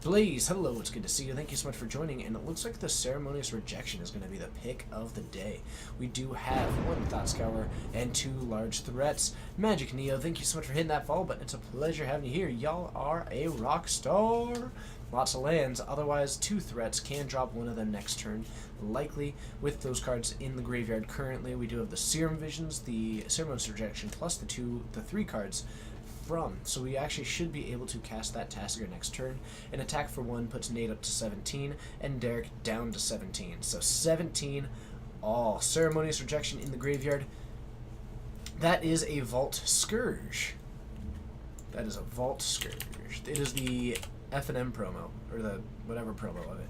Blaze, hello, it's good to see you. Thank you so much for joining, and it looks like the Ceremonious Rejection is going to be the pick of the day. We do have 1 Thought Scour and 2 large threats. Magic Neo, thank you so much for hitting that follow button. It's a pleasure having you here. Y'all are a rock star. Lots of lands, otherwise 2 threats, can drop one of them next turn. Likely with those cards in the graveyard currently. We do have the Serum Visions, the Ceremonious Rejection, plus the 3 cards from. So we actually should be able to cast that Tasigur next turn. An attack for 1 puts Nate up to 17, and Derek down to 17. So 17 all. Ceremonious Rejection in the graveyard. That is a Vault Scourge. That is a Vault Scourge. It is the F&M promo, or the whatever promo of it.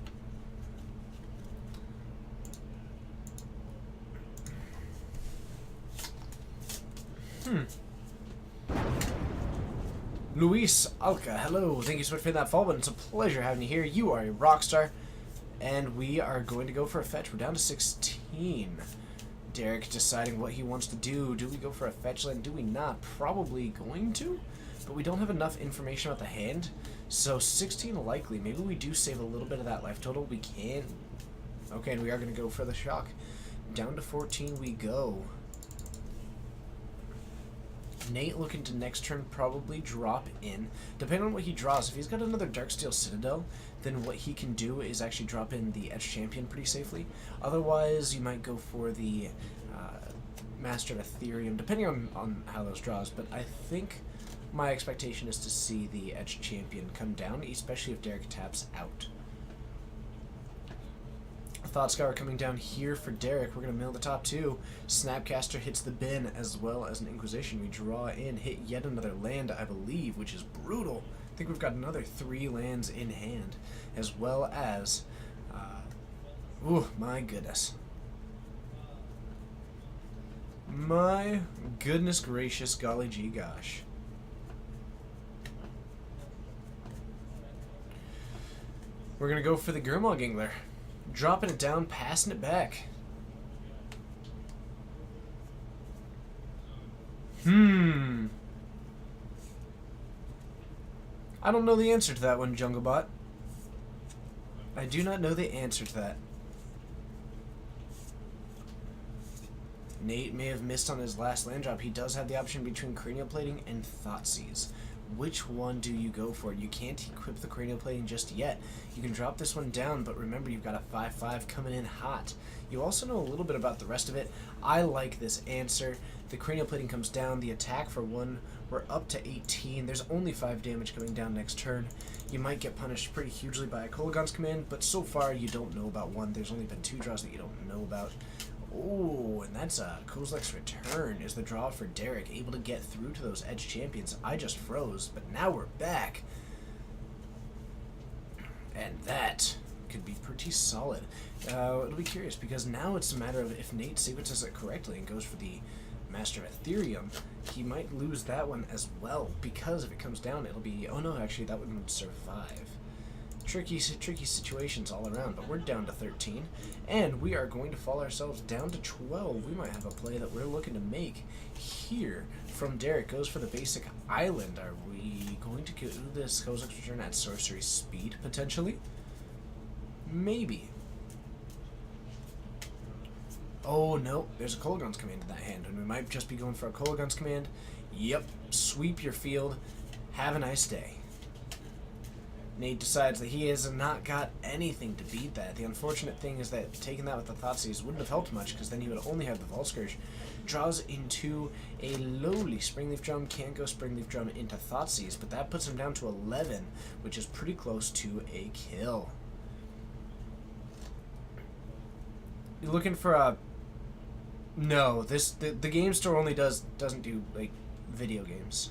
Luis Alca, hello. Thank you so much for that follow button. It's a pleasure having you here. You are a rock star. And we are going to go for a fetch. We're down to 16. Derek deciding what he wants to do. Do we go for a fetch land? Do we not? Probably going to. But we don't have enough information about the hand. So 16 likely. Maybe we do save a little bit of that life total. We can. Okay, and we are going to go for the shock. Down to 14 we go. Nate looking to next turn probably drop in. Depending on what he draws, if he's got another Darksteel Citadel, then what he can do is actually drop in the Etched Champion pretty safely. Otherwise, you might go for the Master of Ethereum, depending on how those draws. But I think my expectation is to see the Etched Champion come down, especially if Derek taps out. Thought Scour coming down here for Derek. We're going to mill the top 2. Snapcaster hits the bin as well as an Inquisition. We draw in, hit yet another land, I believe, which is brutal. I think we've got another 3 lands in hand, as well as... oh, my goodness. My goodness gracious, golly gee gosh. We're going to go for the Gurmag Gingler. Dropping it down, passing it back. I don't know the answer to that one, Junglebot. I do not know the answer to that. Nate may have missed on his last land drop. He does have the option between Cranial Plating and Thoughtseize. Which one do you go for? You can't equip the Cranial Plating just yet. You can drop this one down, but remember you've got a 5/5 coming in hot. You also know a little bit about the rest of it. I like this answer. The Cranial Plating comes down. The attack for 1, we're up to 18. There's only 5 damage coming down next turn. You might get punished pretty hugely by a Kolaghan's Command, but so far you don't know about 1. There's only been 2 draws that you don't know about. Oh, and that's a Kozilek's Return is the draw for Derek, able to get through to those Edge Champions. I just froze, but now we're back. And that could be pretty solid. It'll be curious, because now it's a matter of if Nate sequences it correctly and goes for the Master of Ethereum, he might lose that one as well, because if it comes down, it'll be... oh no, actually, that one would survive. Tricky situations all around, but we're down to 13, and we are going to fall ourselves down to 12. We might have a play that we're looking to make here from Derek. Goes for the basic island. Are we going to do this Kozilek's Return at sorcery speed, potentially? Maybe. Oh, no, there's a Kolaghan's Command in that hand, and we might just be going for a Kolaghan's Command. Yep, sweep your field. Have a nice day. Nate decides that he has not got anything to beat that. The unfortunate thing is that taking that with the Thoughtseize wouldn't have helped much, because then he would only have the Vault Scourge. Draws into a lowly Springleaf Drum, can't go Springleaf Drum into Thoughtseize, but that puts him down to 11, which is pretty close to a kill. You're looking for a... no, the game store only doesn't do, like, video games.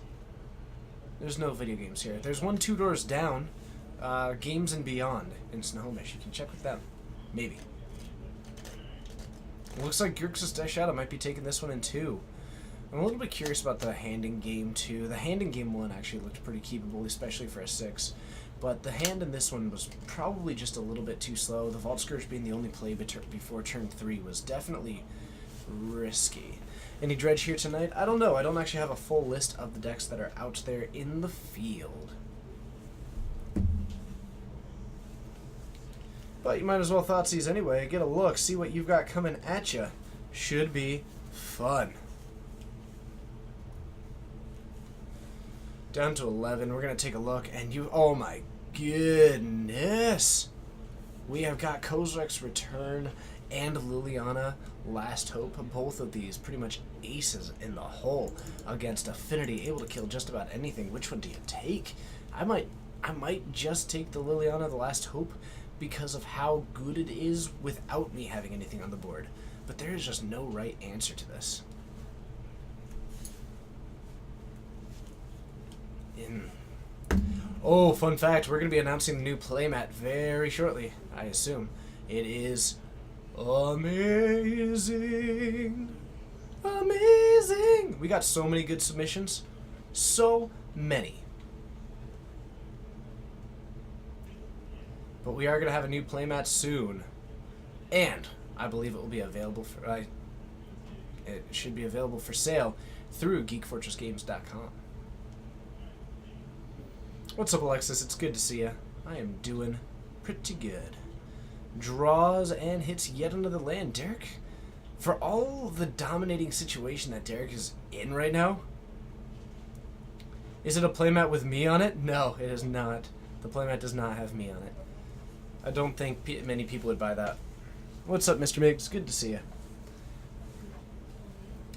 There's no video games here. There's one 2 doors down. Games and Beyond in Snohomish. You can check with them. Maybe. It looks like Girx's Dash Shadow might be taking this one in 2. I'm a little bit curious about the hand in game 2. The hand in game 1 actually looked pretty keepable, especially for a 6. But the hand in this one was probably just a little bit too slow. The Vault Scourge being the only play before turn 3 was definitely risky. Any Dredge here tonight? I don't know. I don't actually have a full list of the decks that are out there in the field. But you might as well Thoughtseize anyway. Get a look. See what you've got coming at you. Should be fun. Down to 11. We're going to take a look. And you... Oh my goodness. We have got Kozilek's Return and Liliana Last Hope. Both of these pretty much aces in the hole against Affinity. Able to kill just about anything. Which one do you take? I might just take the Liliana the Last Hope because of how good it is without me having anything on the board. But there is just no right answer to this. Oh, fun fact, we're going to be announcing the new playmat very shortly, I assume. It is amazing. Amazing. We got so many good submissions. So many. But we are going to have a new playmat soon. And I believe it will be available for... it should be available for sale through GeekFortressGames.com. What's up, Alexis? It's good to see you. I am doing pretty good. Draws and hits yet another land. Derek, for all the dominating situation that Derek is in right now, is it a playmat with me on it? No, it is not. The playmat does not have me on it. I don't think many people would buy that. What's up, Mr. Miggs? Good to see you.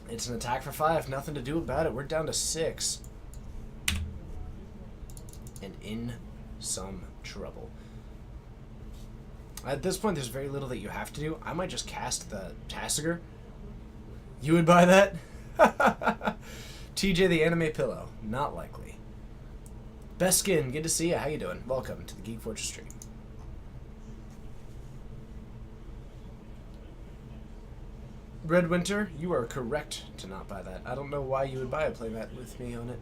It's an attack for 5. Nothing to do about it. We're down to 6. And in some trouble. At this point, there's very little that you have to do. I might just cast the Tasigur. You would buy that? TJ the Anime Pillow. Not likely. Best Skin, good to see you. How you doing? Welcome to the Geek Fortress stream. Red Winter, you are correct to not buy that. I don't know why you would buy a playmat with me on it.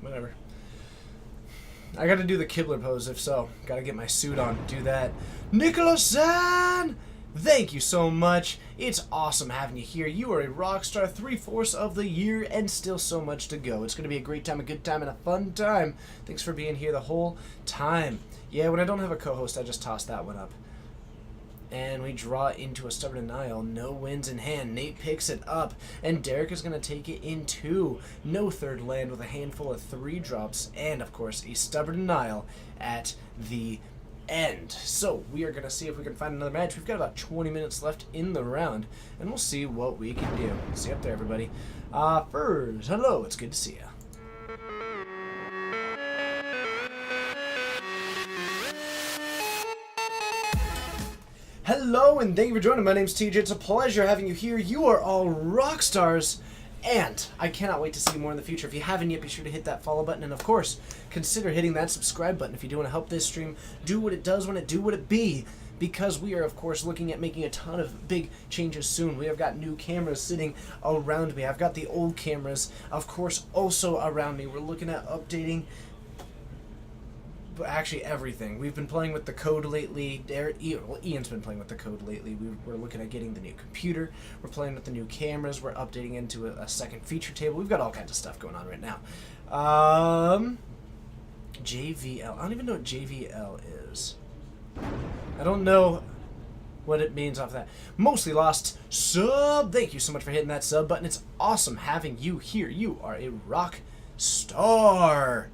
Whatever. I gotta do the Kibler pose, if so. Gotta get my suit on to do that. Nicholas-san! Thank you so much. It's awesome having you here. You are a rock star, 3/4 of the year, and still so much to go. It's gonna be a great time, a good time, and a fun time. Thanks for being here the whole time. Yeah, when I don't have a co-host, I just toss that one up. And we draw into a Stubborn Denial. No wins in hand. Nate picks it up. And Derek is going to take it in 2. No third land with a handful of 3 drops. And, of course, a Stubborn Denial at the end. So, we are going to see if we can find another match. We've got about 20 minutes left in the round. And we'll see what we can do. See you up there, everybody. First, hello. It's good to see you. Hello, and thank you for joining. My name's TJ. It's a pleasure having you here. You are all rock stars, and I cannot wait to see you more in the future. If you haven't yet, be sure to hit that follow button, and of course, consider hitting that subscribe button if you do want to help this stream do what it does when it do what it be, because we are, of course, looking at making a ton of big changes soon. We have got new cameras sitting around me. I've got the old cameras, of course, also around me. We're looking at updating actually everything. We've been playing with the code lately. Ian's been playing with the code lately. We're looking at getting the new computer. We're playing with the new cameras. We're updating into a second feature table. We've got all kinds of stuff going on right now. JVL. I don't even know what JVL is. I don't know what it means off that. Mostly Lost sub. Thank you so much for hitting that sub button. It's awesome having you here. You are a rock star.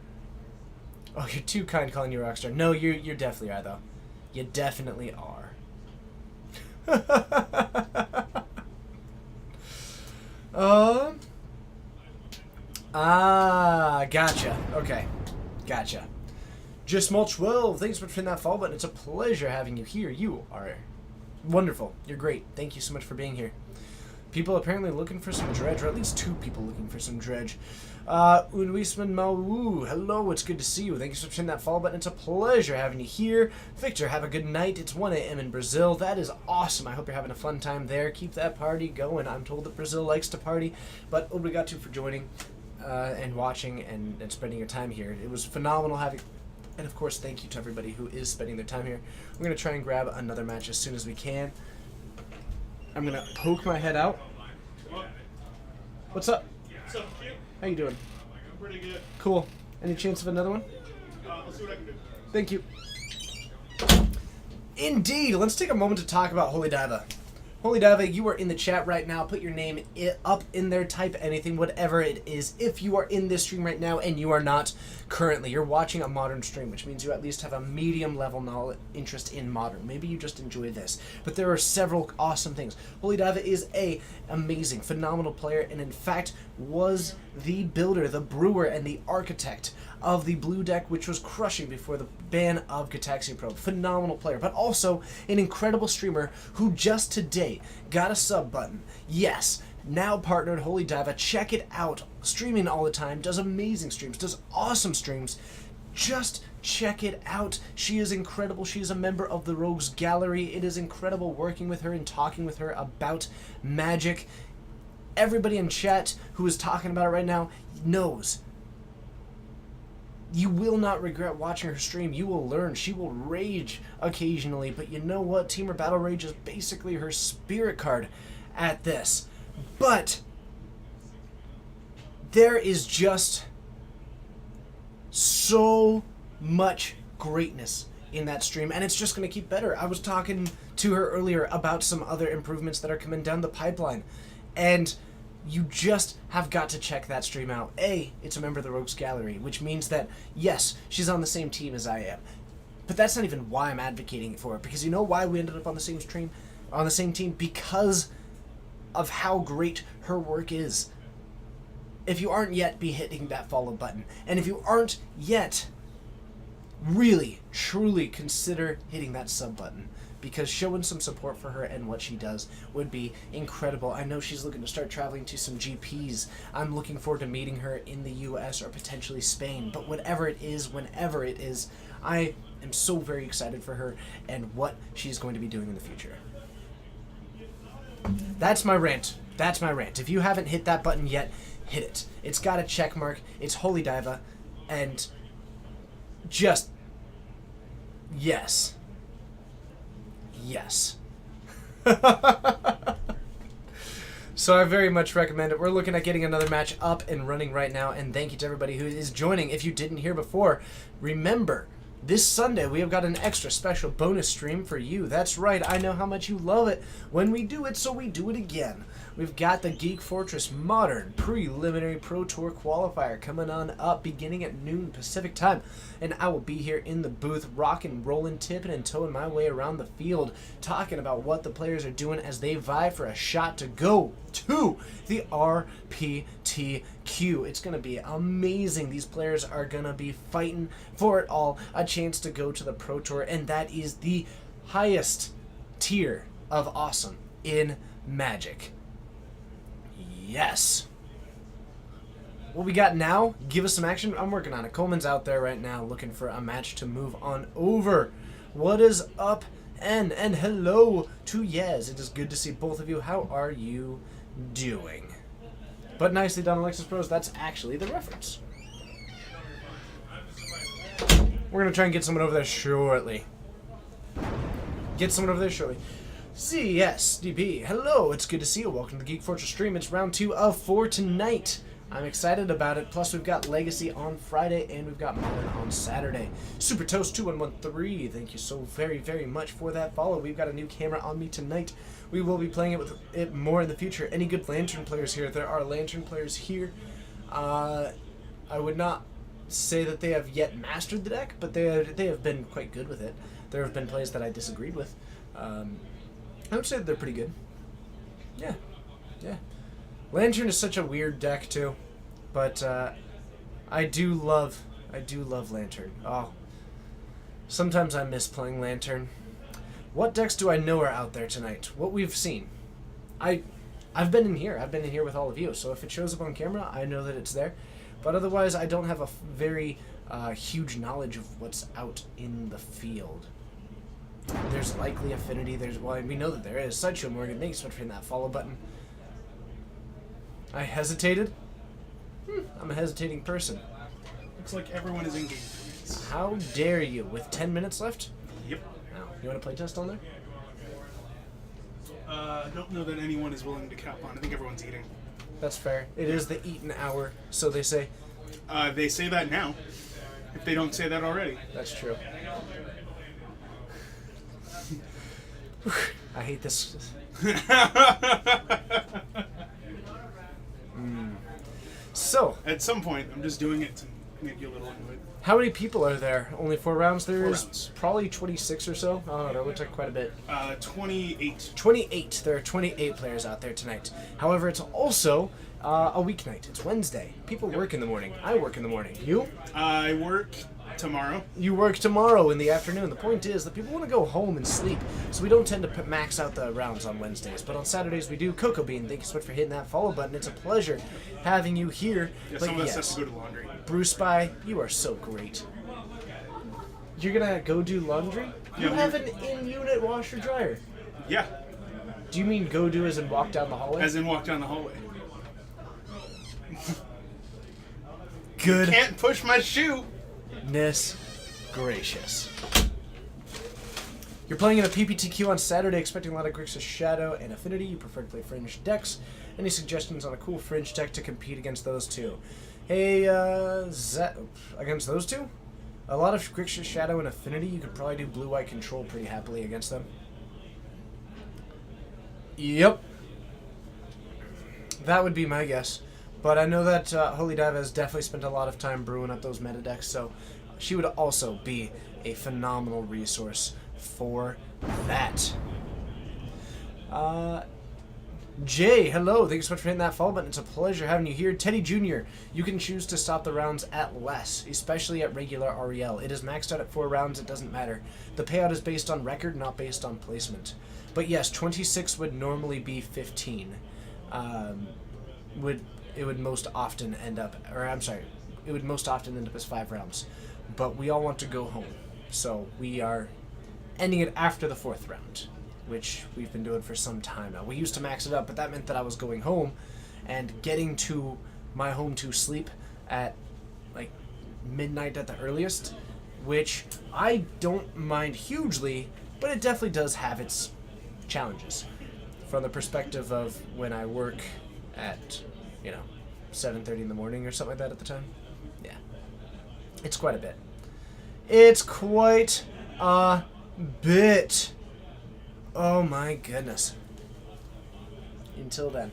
Oh, you're too kind calling you a rockstar. No, you definitely are, though. You definitely are. Gotcha. Okay. Gotcha. Just Small 12, thanks for hitting that follow button. It's a pleasure having you here. You are wonderful. You're great. Thank you so much for being here. People apparently looking for some dredge, or at least 2 people looking for some dredge. Unwisman Mau, hello, it's good to see you. Thank you for pushing that follow button. It's a pleasure having you here. Victor, have a good night. It's 1 a.m. in Brazil. That is awesome. I hope you're having a fun time there. Keep that party going. I'm told that Brazil likes to party, but obrigado for joining and watching and spending your time here. It was phenomenal having... And of course, thank you to everybody who is spending their time here. We're going to try and grab another match as soon as we can. I'm going to poke my head out. What's up? What's up, Q? How you doing? I'm pretty good. Cool. Any chance of another one? Let's see what I can do. Thank you. Indeed. Let's take a moment to talk about Holy Diva. Holy Diva, you are in the chat right now. Put your name up in there. Type anything, whatever it is. If you are in this stream right now and you are not currently, you're watching a modern stream, which means you at least have a medium level knowledge, interest in modern. Maybe you just enjoy this. But there are several awesome things. Holy Diva is a amazing, phenomenal player, and in fact was the builder, the brewer, and the architect of the blue deck, which was crushing before the ban of Gataxian Probe. Phenomenal player, but also an incredible streamer who just today got a sub button. Yes, now partnered Holy Diva. Check it out. Streaming all the time, does amazing streams, does awesome streams. Just check it out. She is incredible. She is a member of the Rogues Gallery. It is incredible working with her and talking with her about Magic. Everybody in chat who is talking about it right now knows. You will not regret watching her stream. You will learn. She will rage occasionally, but you know what? Teamer Battle Rage is basically her spirit card at this. But there is just so much greatness in that stream, and it's just going to keep better. I was talking to her earlier about some other improvements that are coming down the pipeline, and you just have got to check that stream out. It's a member of the Rogues Gallery, which means that, yes, she's on the same team as I am. But that's not even why I'm advocating for it, because you know why we ended up on the same stream, on the same team? Because of how great her work is. If you aren't yet, be hitting that follow button. And if you aren't yet, really, truly consider hitting that sub button, because showing some support for her and what she does would be incredible. I know she's looking to start traveling to some GPs. I'm looking forward to meeting her in the US or potentially Spain. But whatever it is, whenever it is, I am so very excited for her and what she's going to be doing in the future. That's my rant. That's my rant. If you haven't hit that button yet, hit it. It's got a check mark. It's Holy Diva. And just, yes. Yes. So I very much recommend it. We're looking at getting another match up and running right now, and thank you to everybody who is joining. If you didn't hear before, remember, this Sunday we have got an extra special bonus stream for you. That's right, I know how much you love it when we do it, so we do it again. We've got the Geek Fortress Modern Preliminary Pro Tour Qualifier coming on up beginning at noon Pacific time. And I will be here in the booth rocking, rolling, tipping, and towing my way around the field, talking about what the players are doing as they vie for a shot to go to the RPTQ. It's going to be amazing. These players are going to be fighting for it all, a chance to go to the Pro Tour, and that is the highest tier of awesome in Magic. Yes. What we got now? Give us some action. I'm working on it. Coleman's out there right now looking for a match to move on over. What is up, and hello to Yez. It is good to see both of you. How are you doing? But nicely done, Alexis Bros. That's actually the reference. We're going to try and get someone over there shortly. CSDB, hello, it's good to see you. Welcome to the Geek Fortress stream. It's round 2 of 4 tonight. I'm excited about it. Plus, we've got Legacy on Friday, and we've got Modern on Saturday. Super Toast 2113, thank you so very, very much for that follow. We've got a new camera on me tonight. We will be playing it with it more in the future. Any good Lantern players here? There are Lantern players here. I would not say that they have yet mastered the deck, but they have been quite good with it. There have been plays that I disagreed with. I would say that they're pretty good. Yeah. Lantern is such a weird deck too, but I do love Lantern. Oh, sometimes I miss playing Lantern. What decks do I know are out there tonight? What we've seen. I've been in here. I've been in here with all of you. So if it shows up on camera, I know that it's there. But otherwise, I don't have a very huge knowledge of what's out in the field. There's likely Affinity. We know that there is. Sideshow Morgan, thanks so much for hitting that follow button. I hesitated. I'm a hesitating person. Looks like everyone is in game. How dare you? With 10 minutes left? Yep. No. You want to play test on there? I don't know that anyone is willing to cap on. I think everyone's eating. That's fair. It is the eaten hour, so they say. They say that now. If they don't say that already. That's true. I hate this. So, At some point, I'm just doing it to make you a little annoyed. how many people are there? Only 4 rounds? There 4 is rounds. probably 26 or so. I don't know. It looks like quite a bit. 28. 28. There are 28 players out there tonight. However, it's also a weeknight. It's Wednesday. People work in the morning. I work in the morning. You? I work tomorrow. You work tomorrow in the afternoon. The point is that people want to go home and sleep, so we don't tend to max out the rounds on Wednesdays. But on Saturdays we do. Cocoa Bean, thank you so much for hitting that follow button. It's a pleasure having you here. Yeah, But some of us yes, have to go to laundry. Bruce Spy, you are so great. You're gonna go do laundry? You Yeah, have an in-unit washer dryer. Yeah, Do you mean go do as in walk down the hallway? as in walk down the hallway. Goodness Can't push my shoe. gracious. You're playing in a PPTQ on Saturday, expecting a lot of Grixis Shadow and Affinity. You prefer to play Fringe decks. Any suggestions on a cool Fringe deck to compete against those two? Hey, against those two? A lot of Grixis Shadow and Affinity. You could probably do Blue-White Control pretty happily against them. Yep. That would be my guess. But I know that Holy Dive has definitely spent a lot of time brewing up those meta decks, so she would also be a phenomenal resource for that. Jay, hello. Thank you so much for hitting that follow button. It's a pleasure having you here. Teddy Jr., you can choose to stop the rounds at less, especially at regular REL. It is maxed out at 4 rounds. It doesn't matter. The payout is based on record, not based on placement. But yes, 26 would normally be 15. It would most often end up, it would most often end up as 5 rounds. But we all want to go home, so we are ending it after the 4th round, which we've been doing for some time now. We used to max it up, but that meant that I was going home and getting to my home to sleep at like midnight at the earliest, which I don't mind hugely, but it definitely does have its challenges from the perspective of when I work at 7:30 in the morning or something like that at the time. Yeah. It's quite a bit. It's quite a bit. Oh my goodness. Until then.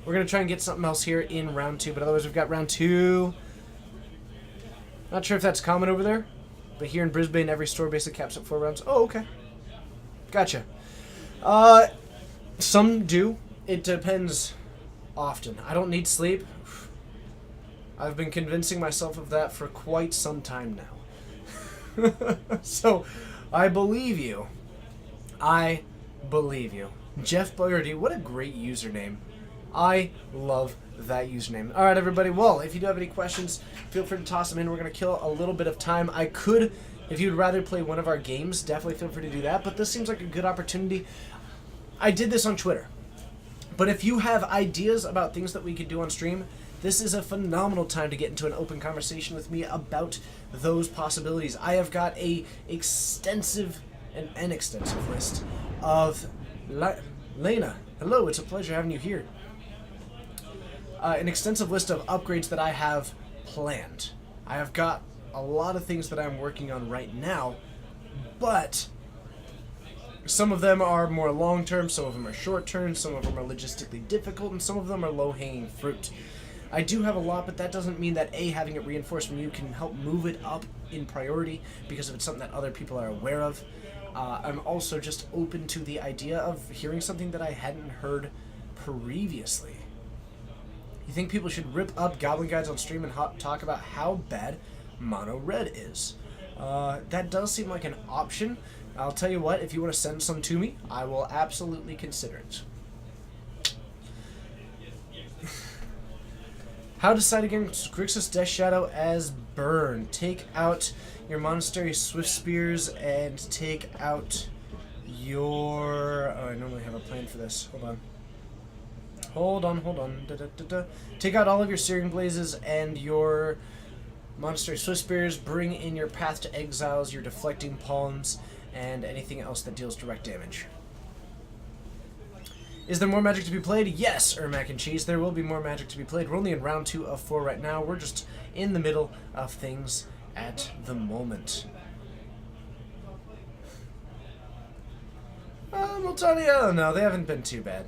We're going to try and get something else here in round 2, but otherwise we've got round 2. Not sure if that's common over there, but here in Brisbane every store basically caps at 4 rounds. Oh, okay. Gotcha. Some do. It depends often. I don't need sleep. I've been convincing myself of that for quite some time now. So, I believe you. I believe you. Jeff Boyardee, what a great username. I love that username. Alright, everybody. Well, if you do have any questions, feel free to toss them in. We're going to kill a little bit of time. I could, if you'd rather play one of our games, definitely feel free to do that. But this seems like a good opportunity. I did this on Twitter. But if you have ideas about things that we could do on stream, this is a phenomenal time to get into an open conversation with me about those possibilities. I have got an extensive list of... Lena, hello, it's a pleasure having you here. An extensive list of upgrades that I have planned. I have got a lot of things that I'm working on right now, but some of them are more long-term, some of them are short-term, some of them are logistically difficult, and some of them are low-hanging fruit. I do have a lot, but that doesn't mean that having it reinforced from you can help move it up in priority because if it's something that other people are aware of. I'm also just open to the idea of hearing something that I hadn't heard previously. You think people should rip up Goblin Guides on stream and talk about how bad Mono Red is? That does seem like an option. I'll tell you what, if you want to send some to me, I will absolutely consider it. How to decide against Grixis Death Shadow as burn. Take out your Monastery Swift Spears and take out your... Oh, I normally have a plan for this. Hold on. Take out all of your Searing Blazes and your Monastery Swift Spears. Bring in your Path to Exiles, your Deflecting Palms, and anything else that deals direct damage. Is there more Magic to be played? Yes, Mac and Cheese. There will be more Magic to be played. We're only in round 2 of 4 right now. We're just in the middle of things at the moment. Multani, I don't know. They haven't been too bad.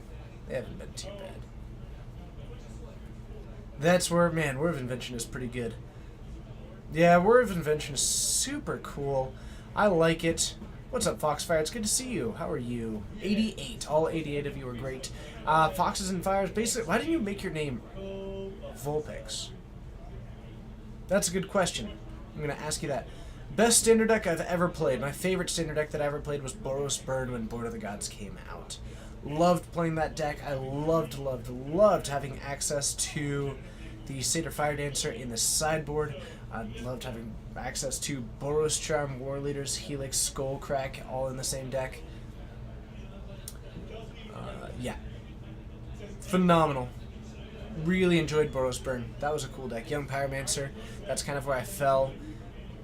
That's where, man, War of Invention is pretty good. Yeah, War of Invention is super cool. I like it. What's up, Foxfire? It's good to see you. How are you? 88. All 88 of you are great. Foxes and Fires. Basically, why didn't you make your name Vulpix? That's a good question. I'm going to ask you that. Best standard deck I've ever played. My favorite standard deck that I ever played was Boros Burn when Board of the Gods came out. Loved playing that deck. I loved having access to the Satyr Fire Dancer in the sideboard. I loved having access to Boros Charm, War Leaders, Helix, Skullcrack, all in the same deck. Yeah. Phenomenal. Really enjoyed Boros Burn. That was a cool deck. Young Pyromancer. That's kind of where I fell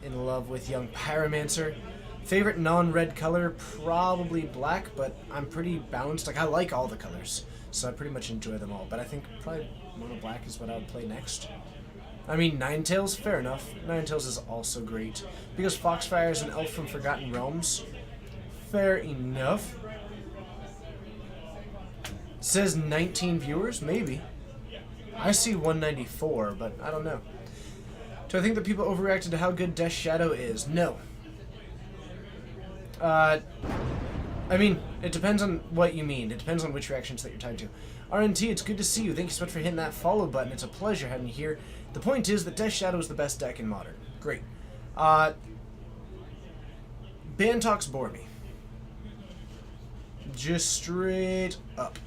in love with Young Pyromancer. Favorite non-red color? Probably black, but I'm pretty balanced. Like, I like all the colors, so I pretty much enjoy them all. But I think probably mono black is what I would play next. I mean, Ninetales, fair enough. Ninetales is also great. Because Foxfire is an elf from Forgotten Realms. Fair enough. Says 19 viewers? Maybe. I see 194, but I don't know. Do I think that people overreacted to how good Death Shadow is? No. I mean, it depends on what you mean. It depends on which reactions that you're tied to. RNT, it's good to see you. Thank you so much for hitting that follow button. It's a pleasure having you here. The point is that Death Shadow is the best deck in Modern. Great. Ban talks bore me. Just straight up.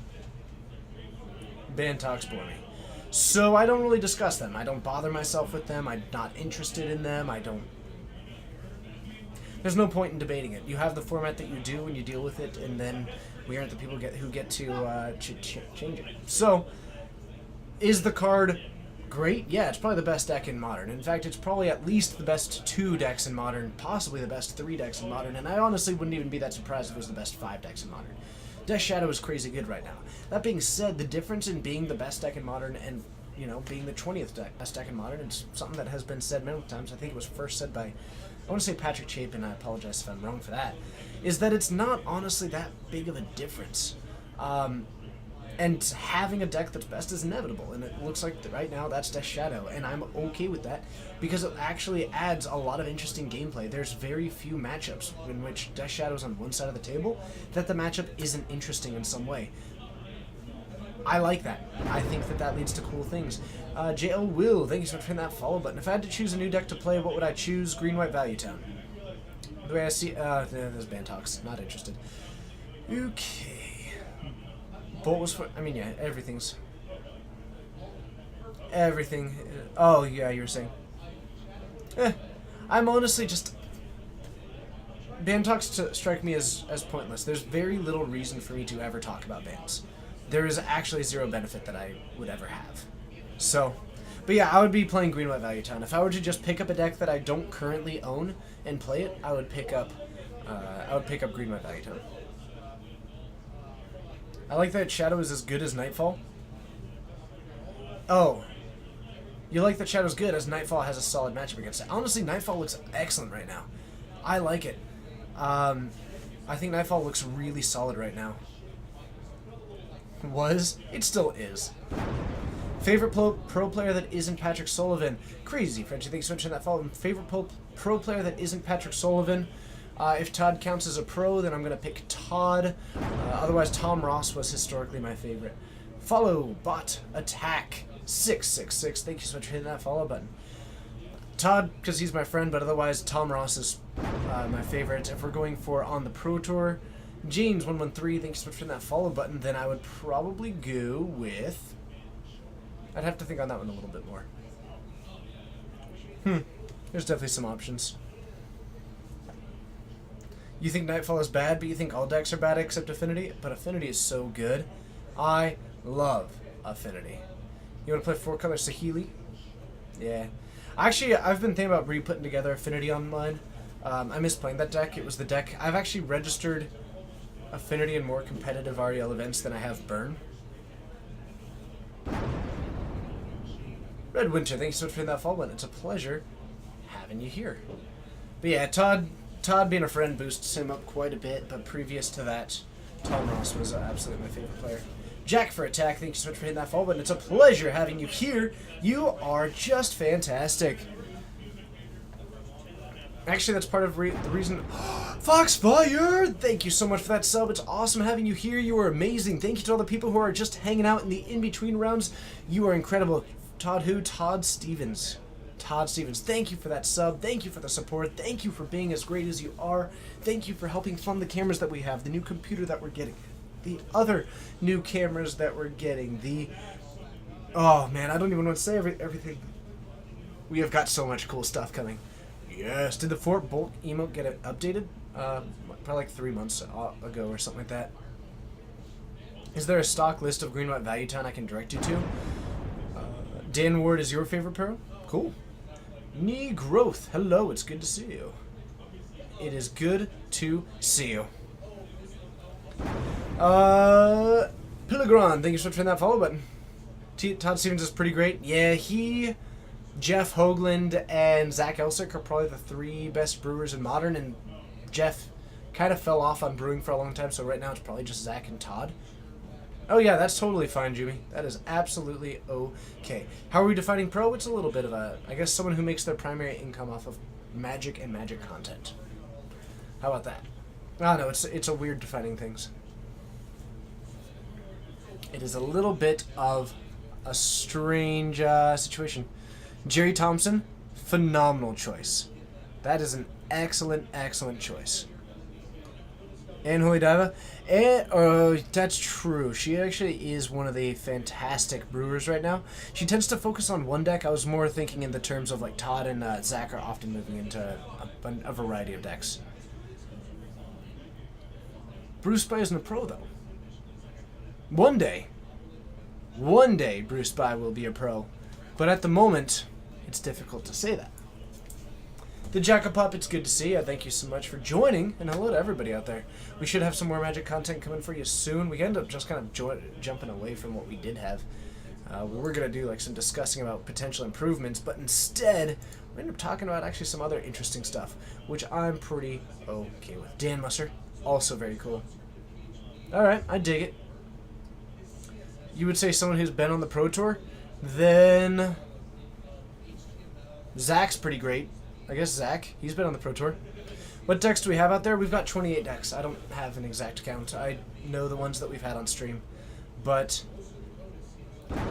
Ban talks bore me. So I don't really discuss them. I don't bother myself with them. I'm not interested in them. There's no point in debating it. You have the format that you do and you deal with it, and then we aren't the people who get to change it. So, is the card great? Yeah, it's probably the best deck in Modern. In fact, it's probably at least the best 2 decks in Modern, possibly the best 3 decks in Modern, and I honestly wouldn't even be that surprised if it was the best 5 decks in Modern. Death Shadow is crazy good right now. That being said, the difference in being the best deck in Modern and, you know, being the 20th best deck in Modern, it's something that has been said many times. I think it was first said by, I want to say Patrick Chapin, I apologize if I'm wrong for that, is that it's not honestly that big of a difference. And having a deck that's best is inevitable, and it looks like right now that's Death Shadow, and I'm okay with that because it actually adds a lot of interesting gameplay. There's very few matchups in which Death Shadow's on one side of the table that the matchup isn't interesting in some way. I like that. I think that that leads to cool things. JL Will, thank you so much for hitting that follow button. If I had to choose a new deck to play, what would I choose? Green White Value Town. The way I see, there's Ban talks. Not interested. Okay. Bolt was for, I mean, yeah, everything. Oh, yeah, you were saying. I'm honestly just, ban talks strike me as pointless. There's very little reason for me to ever talk about bans. There is actually zero benefit that I would ever have. So, but yeah, I would be playing Green White Value Town. If I were to just pick up a deck that I don't currently own and play it, I would pick up Green White Value Town. I like that Shadow is as good as Nightfall. Oh. You like that Shadow's good as Nightfall has a solid matchup against it. Honestly, Nightfall looks excellent right now. I like it. I think Nightfall looks really solid right now. It still is. Favorite pro player that isn't Patrick Sullivan? Crazy, Frenchie. Thanks so much for that follow. Favorite pro player that isn't Patrick Sullivan? If Todd counts as a pro, then I'm going to pick Todd. Otherwise, Tom Ross was historically my favorite. Follow, bot, attack, 666. Thank you so much for hitting that follow button. Todd, because he's my friend, but otherwise, Tom Ross is my favorite. If we're going for on the Pro Tour, James113, thank you so much for hitting that follow button. Then I would probably go with I'd have to think on that one a little bit more. There's definitely some options. You think Nightfall is bad, but you think all decks are bad except Affinity? But Affinity is so good. I love Affinity. You want to play 4-color Saheeli? Yeah. Actually, I've been thinking about re-putting together Affinity online. I miss playing that deck. It was the deck... I've actually registered Affinity in more competitive REL events than I have Burn. Red Winter, thank you so much for hitting that follow button. It's a pleasure having you here. But yeah, Todd being a friend boosts him up quite a bit, but previous to that, Tom Ross was absolutely my favorite player. Jack for attack, thank you so much for hitting that follow button. It's a pleasure having you here. You are just fantastic. Actually, that's part of the reason... Foxfire! Thank you so much for that sub. It's awesome having you here. You are amazing. Thank you to all the people who are just hanging out in the in-between rounds. You are incredible. Todd who? Todd Stevens. Todd Stevens, thank you for that sub. Thank you for the support. Thank you for being as great as you are. Thank you for helping fund the cameras that we have, the new computer that we're getting, the other new cameras that we're getting, the... Oh, man, I don't even want to say everything. We have got so much cool stuff coming. Yes. Did the Fort Bulk emote get updated? Probably like 3 months ago or something like that. Is there a stock list of Green White Value Town I can direct you to? Dan Ward is your favorite pro? Cool. Knee Growth. Hello, it's good to see you. It is good to see you. Pilagron, thank you so much for hitting that follow button. Todd Stevens is pretty great. Yeah, Jeff Hoagland, and Zach Elsick are probably the 3 best brewers in Modern, and Jeff kind of fell off on brewing for a long time, so right now it's probably just Zach and Todd. Oh yeah, that's totally fine, Jimmy. That is absolutely okay. How are we defining pro? It's a little bit of a, I guess, someone who makes their primary income off of Magic and Magic content. How about that? I don't know, it's a weird defining things. It is a little bit of a strange situation. Jerry Thompson, phenomenal choice. That is an excellent, excellent choice. And Holy Diva, that's true. She actually is one of the fantastic brewers right now. She tends to focus on one deck. I was more thinking in the terms of like Todd and Zach are often moving into a variety of decks. Bruce Spy isn't a pro though. One day, Bruce Spy will be a pro, but at the moment, it's difficult to say that. The Jackapop, it's good to see you. Thank you so much for joining, and hello to everybody out there. We should have some more Magic content coming for you soon. We end up just kind of jumping away from what we did have. We were going to do like some discussing about potential improvements, but instead, we ended up talking about actually some other interesting stuff, which I'm pretty okay with. Dan Musser, also very cool. Alright, I dig it. You would say someone who's been on the Pro Tour? Then Zach's pretty great. I guess Zach, he's been on the Pro Tour. What decks do we have out there? We've got 28 decks. I don't have an exact count. I know the ones that we've had on stream. But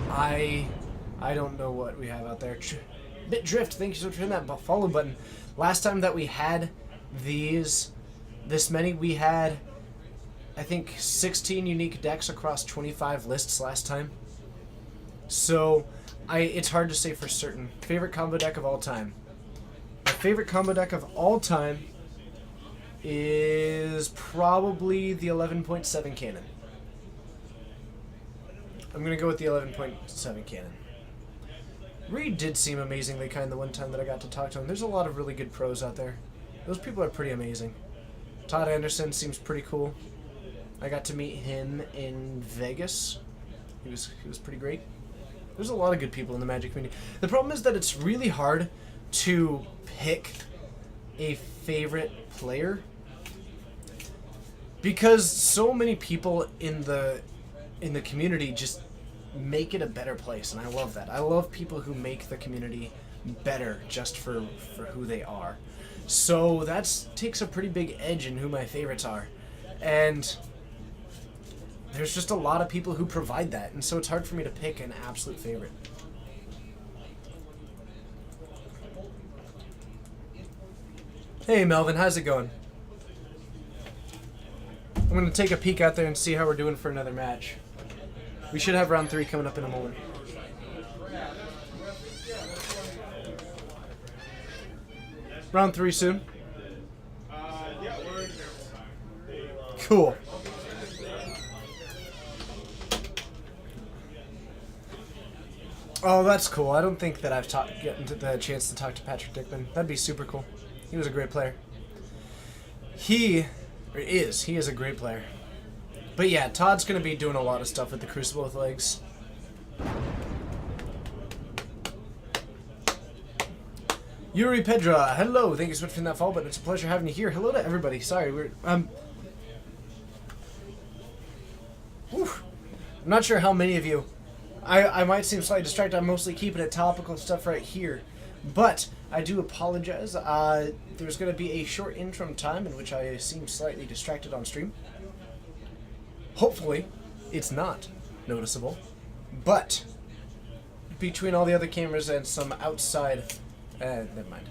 I don't know what we have out there. Bit Drift, thank you so much for hitting that follow button. Last time that we had this many, we had, I think, 16 unique decks across 25 lists last time. So, it's hard to say for certain. Favorite combo deck of all time? My favorite combo deck of all time is probably the 11.7 Cannon. I'm going to go with the 11.7 Cannon. Reed did seem amazingly kind the one time that I got to talk to him. There's a lot of really good pros out there. Those people are pretty amazing. Todd Anderson seems pretty cool. I got to meet him in Vegas. He was pretty great. There's a lot of good people in the Magic community. The problem is that it's really hard to pick a favorite player because so many people in the community just make it a better place, and I love that. I love people who make the community better just for who they are. So that takes a pretty big edge in who my favorites are, and there's just a lot of people who provide that, and so it's hard for me to pick an absolute favorite. Hey Melvin, how's it going? I'm going to take a peek out there and see how we're doing for another match. We should have round 3 coming up in a moment. Round 3 soon. Yeah, we're in here. Cool. Oh, that's cool. I don't think that I've gotten the chance to talk to Patrick Dickman. That'd be super cool. He was a great player. He is a great player. But yeah, Todd's going to be doing a lot of stuff with the Crucible with legs. Yuri Pedra, hello. Thank you so much for that follow button. It's a pleasure having you here. Hello to everybody. Sorry, we're whew. I'm not sure how many of you. I might seem slightly distracted. I'm mostly keeping it topical stuff right here. But I do apologize. There's going to be a short interim time in which I seem slightly distracted on stream. Hopefully, it's not noticeable. But between all the other cameras and some outside... never mind.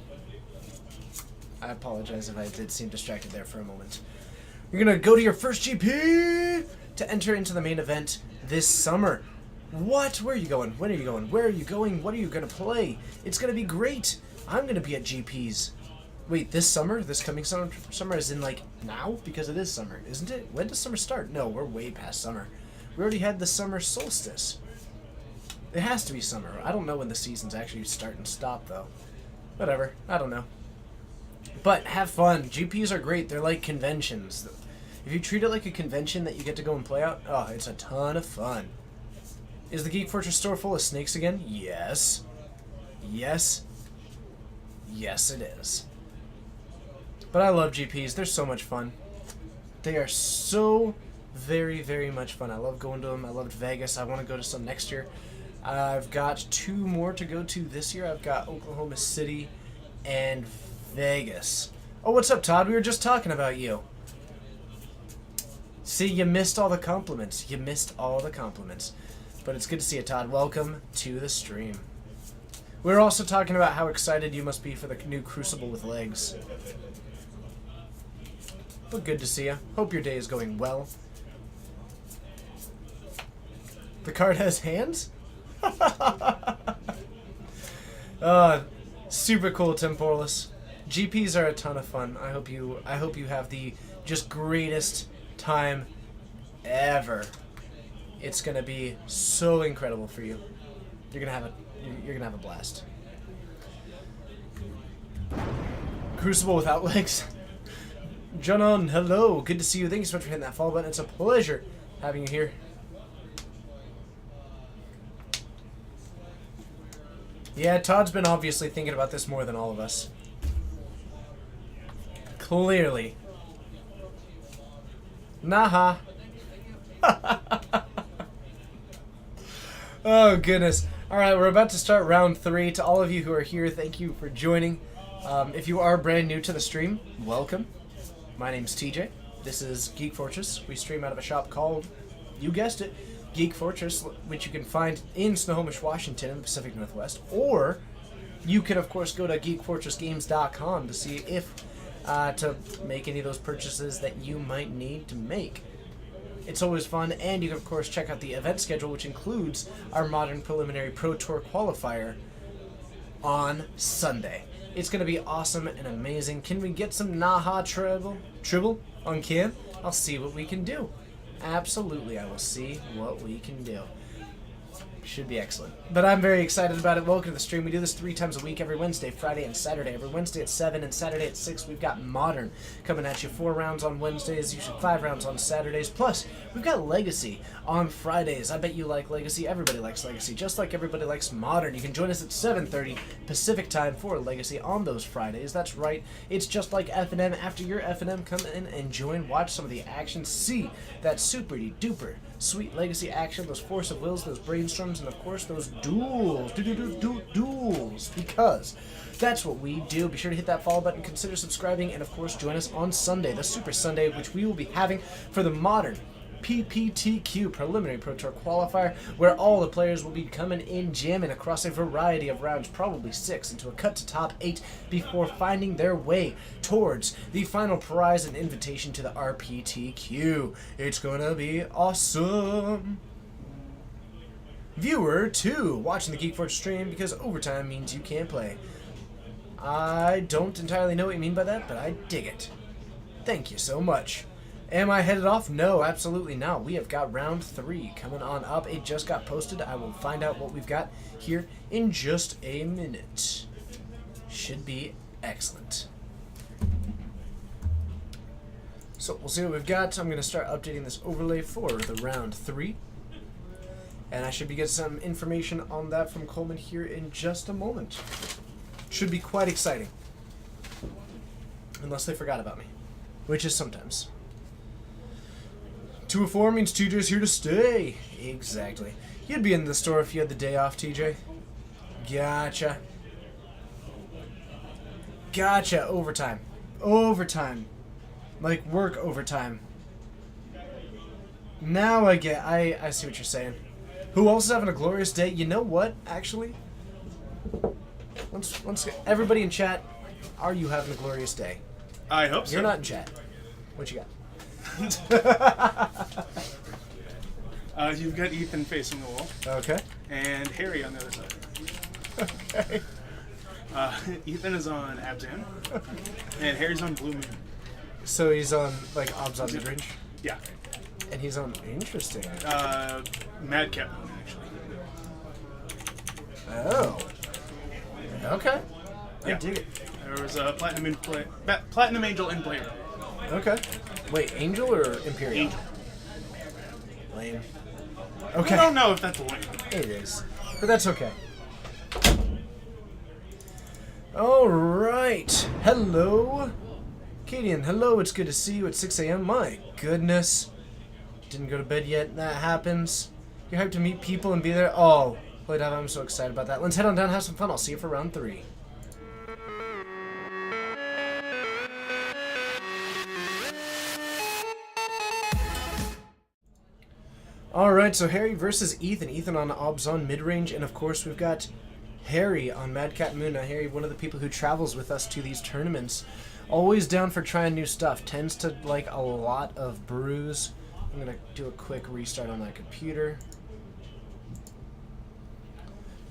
I apologize if I did seem distracted there for a moment. You're going to go to your first GP to enter into the main event this summer. What? Where are you going? When are you going? Where are you going? What are you going to play? It's going to be great. I'm going to be at GPs. Wait, this summer? This coming summer? Summer is in, like, now? Because it is summer, isn't it? When does summer start? No, we're way past summer. We already had the summer solstice. It has to be summer. I don't know when the seasons actually start and stop, though. Whatever. I don't know. But have fun. GPs are great. They're like conventions. If you treat it like a convention that you get to go and play out, oh, it's a ton of fun. Is the Geek Fortress store full of snakes again? Yes. Yes. Yes, it is. But I love GPs. They're so much fun. They are so very, very much fun. I love going to them. I loved Vegas. I want to go to some next year. I've got 2 more to go to this year. I've got Oklahoma City and Vegas. Oh, what's up, Todd? We were just talking about you. See, you missed all the compliments. You missed all the compliments. But it's good to see you, Todd. Welcome to the stream. We're also talking about how excited you must be for the new Crucible with legs. But good to see you. Hope your day is going well. The card has hands? Super cool, Temporalis. GPs are a ton of fun. I hope you have the just greatest time ever. It's gonna be so incredible for you. You're gonna have a blast. Crucible without legs. Jonon, hello. Good to see you. Thank you so much for hitting that follow button. It's a pleasure having you here. Yeah, Todd's been obviously thinking about this more than all of us. Clearly. Naha. Oh, goodness. Alright, we're about to start round 3. To all of you who are here, thank you for joining. If you are brand new to the stream, welcome. My name's TJ. This is Geek Fortress. We stream out of a shop called, you guessed it, Geek Fortress, which you can find in Snohomish, Washington in the Pacific Northwest. Or you can, of course, go to geekfortressgames.com to see if to make any of those purchases that you might need to make. It's always fun, and you can, of course, check out the event schedule, which includes our Modern Preliminary Pro Tour Qualifier on Sunday. It's going to be awesome and amazing. Can we get some Naha Tribble on cam? I'll see what we can do. Absolutely, I will see what we can do. Should be excellent. But I'm very excited about it. Welcome to the stream. We do this 3 times a week, every Wednesday, Friday, and Saturday. Every Wednesday at 7 and Saturday at 6. We've got Modern coming at you. 4 rounds on Wednesdays, usually 5 rounds on Saturdays. Plus, we've got Legacy on Fridays. I bet you like Legacy. Everybody likes Legacy, just like everybody likes Modern. You can join us at 7:30 Pacific time for Legacy on those Fridays. That's right. It's just like F&M. After your F&M, come in and join. Watch some of the action. See that super duper sweet Legacy action, those Force of Wills, those Brainstorms, and of course those duels. Duels. Because that's what we do. Be sure to hit that follow button, consider subscribing, and of course join us on Sunday, the Super Sunday, which we will be having for the Modern PPTQ Preliminary Pro Tour Qualifier, where all the players will be coming in jamming across a variety of rounds, probably 6, into a cut to top 8 before finding their way towards the final prize and invitation to the RPTQ. It's gonna be awesome. Viewer 2, watching the Geek Fortress stream because overtime means you can't play. I don't entirely know what you mean by that, but I dig it. Thank you so much. Am I headed off? No, absolutely not. We have got round 3 coming on up. It just got posted. I will find out what we've got here in just a minute. Should be excellent. So we'll see what we've got. I'm going to start updating this overlay for the round 3. And I should be getting some information on that from Coleman here in just a moment. Should be quite exciting. Unless they forgot about me. Which is sometimes. 2 of 4 means TJ's here to stay. Exactly. You'd be in the store if you had the day off, TJ. Gotcha. Gotcha. Overtime. Overtime. Like work overtime. Now I get... I see what you're saying. Who else is having a glorious day? You know what, actually? Once everybody in chat, are you having a glorious day? I hope so. You're not in chat. What you got? You've got Ethan facing the wall, Okay. and Harry on the other side. Okay. Ethan is on Abzan, and Harry's on Blue Moon. So he's on, like, Obs on midrange? Yeah. And he's on... Interesting. Madcap Moon, actually. Oh. Okay. I Yeah. dig it. There was a Platinum Angel in play. Okay. Wait, Angel or Imperial? Angel. Lame. I Okay. don't know if that's a win. It is. But that's okay. Alright. Hello. Kadian, hello. It's good to see you at 6 a.m. My goodness. Didn't go to bed yet. That happens. You're hyped to meet people and be there? Oh. Holy dive, I'm so excited about that. Let's head on down and have some fun. I'll see you for round 3. Alright, so Harry versus Ethan. Ethan on Obs on mid-range, and of course we've got Harry on Madcap Moon. Now Harry, one of the people who travels with us to these tournaments, always down for trying new stuff, tends to like a lot of brews. I'm going to do a quick restart on my computer.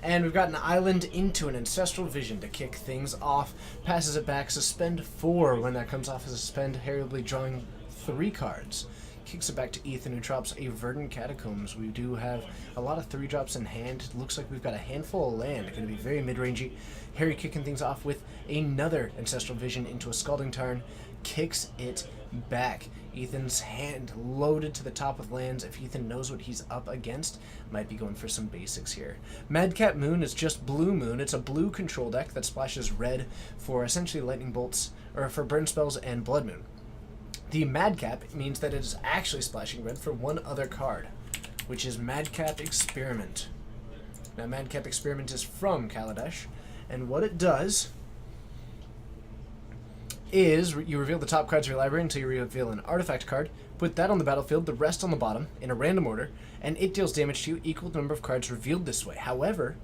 And we've got an island into an Ancestral Vision to kick things off. Passes it back, suspend 4. When that comes off as a suspend, Harry will be drawing 3 cards. Kicks it back to Ethan, who drops a Verdant Catacombs. We do have a lot of 3 drops in hand. Looks like we've got a handful of land. Going to be very mid-rangey. Harry kicking things off with another Ancestral Vision into a Scalding Tarn. Kicks it back. Ethan's hand loaded to the top with lands. If Ethan knows what he's up against, might be going for some basics here. Madcap Moon is just Blue Moon. It's a blue control deck that splashes red for essentially lightning bolts, or for burn spells and Blood Moon. The Madcap means that it is actually splashing red for one other card, which is Madcap Experiment. Now, Madcap Experiment is from Kaladesh, and what it does is you reveal the top cards of your library until you reveal an artifact card, put that on the battlefield, the rest on the bottom, in a random order, and it deals damage to you equal to the number of cards revealed this way. However,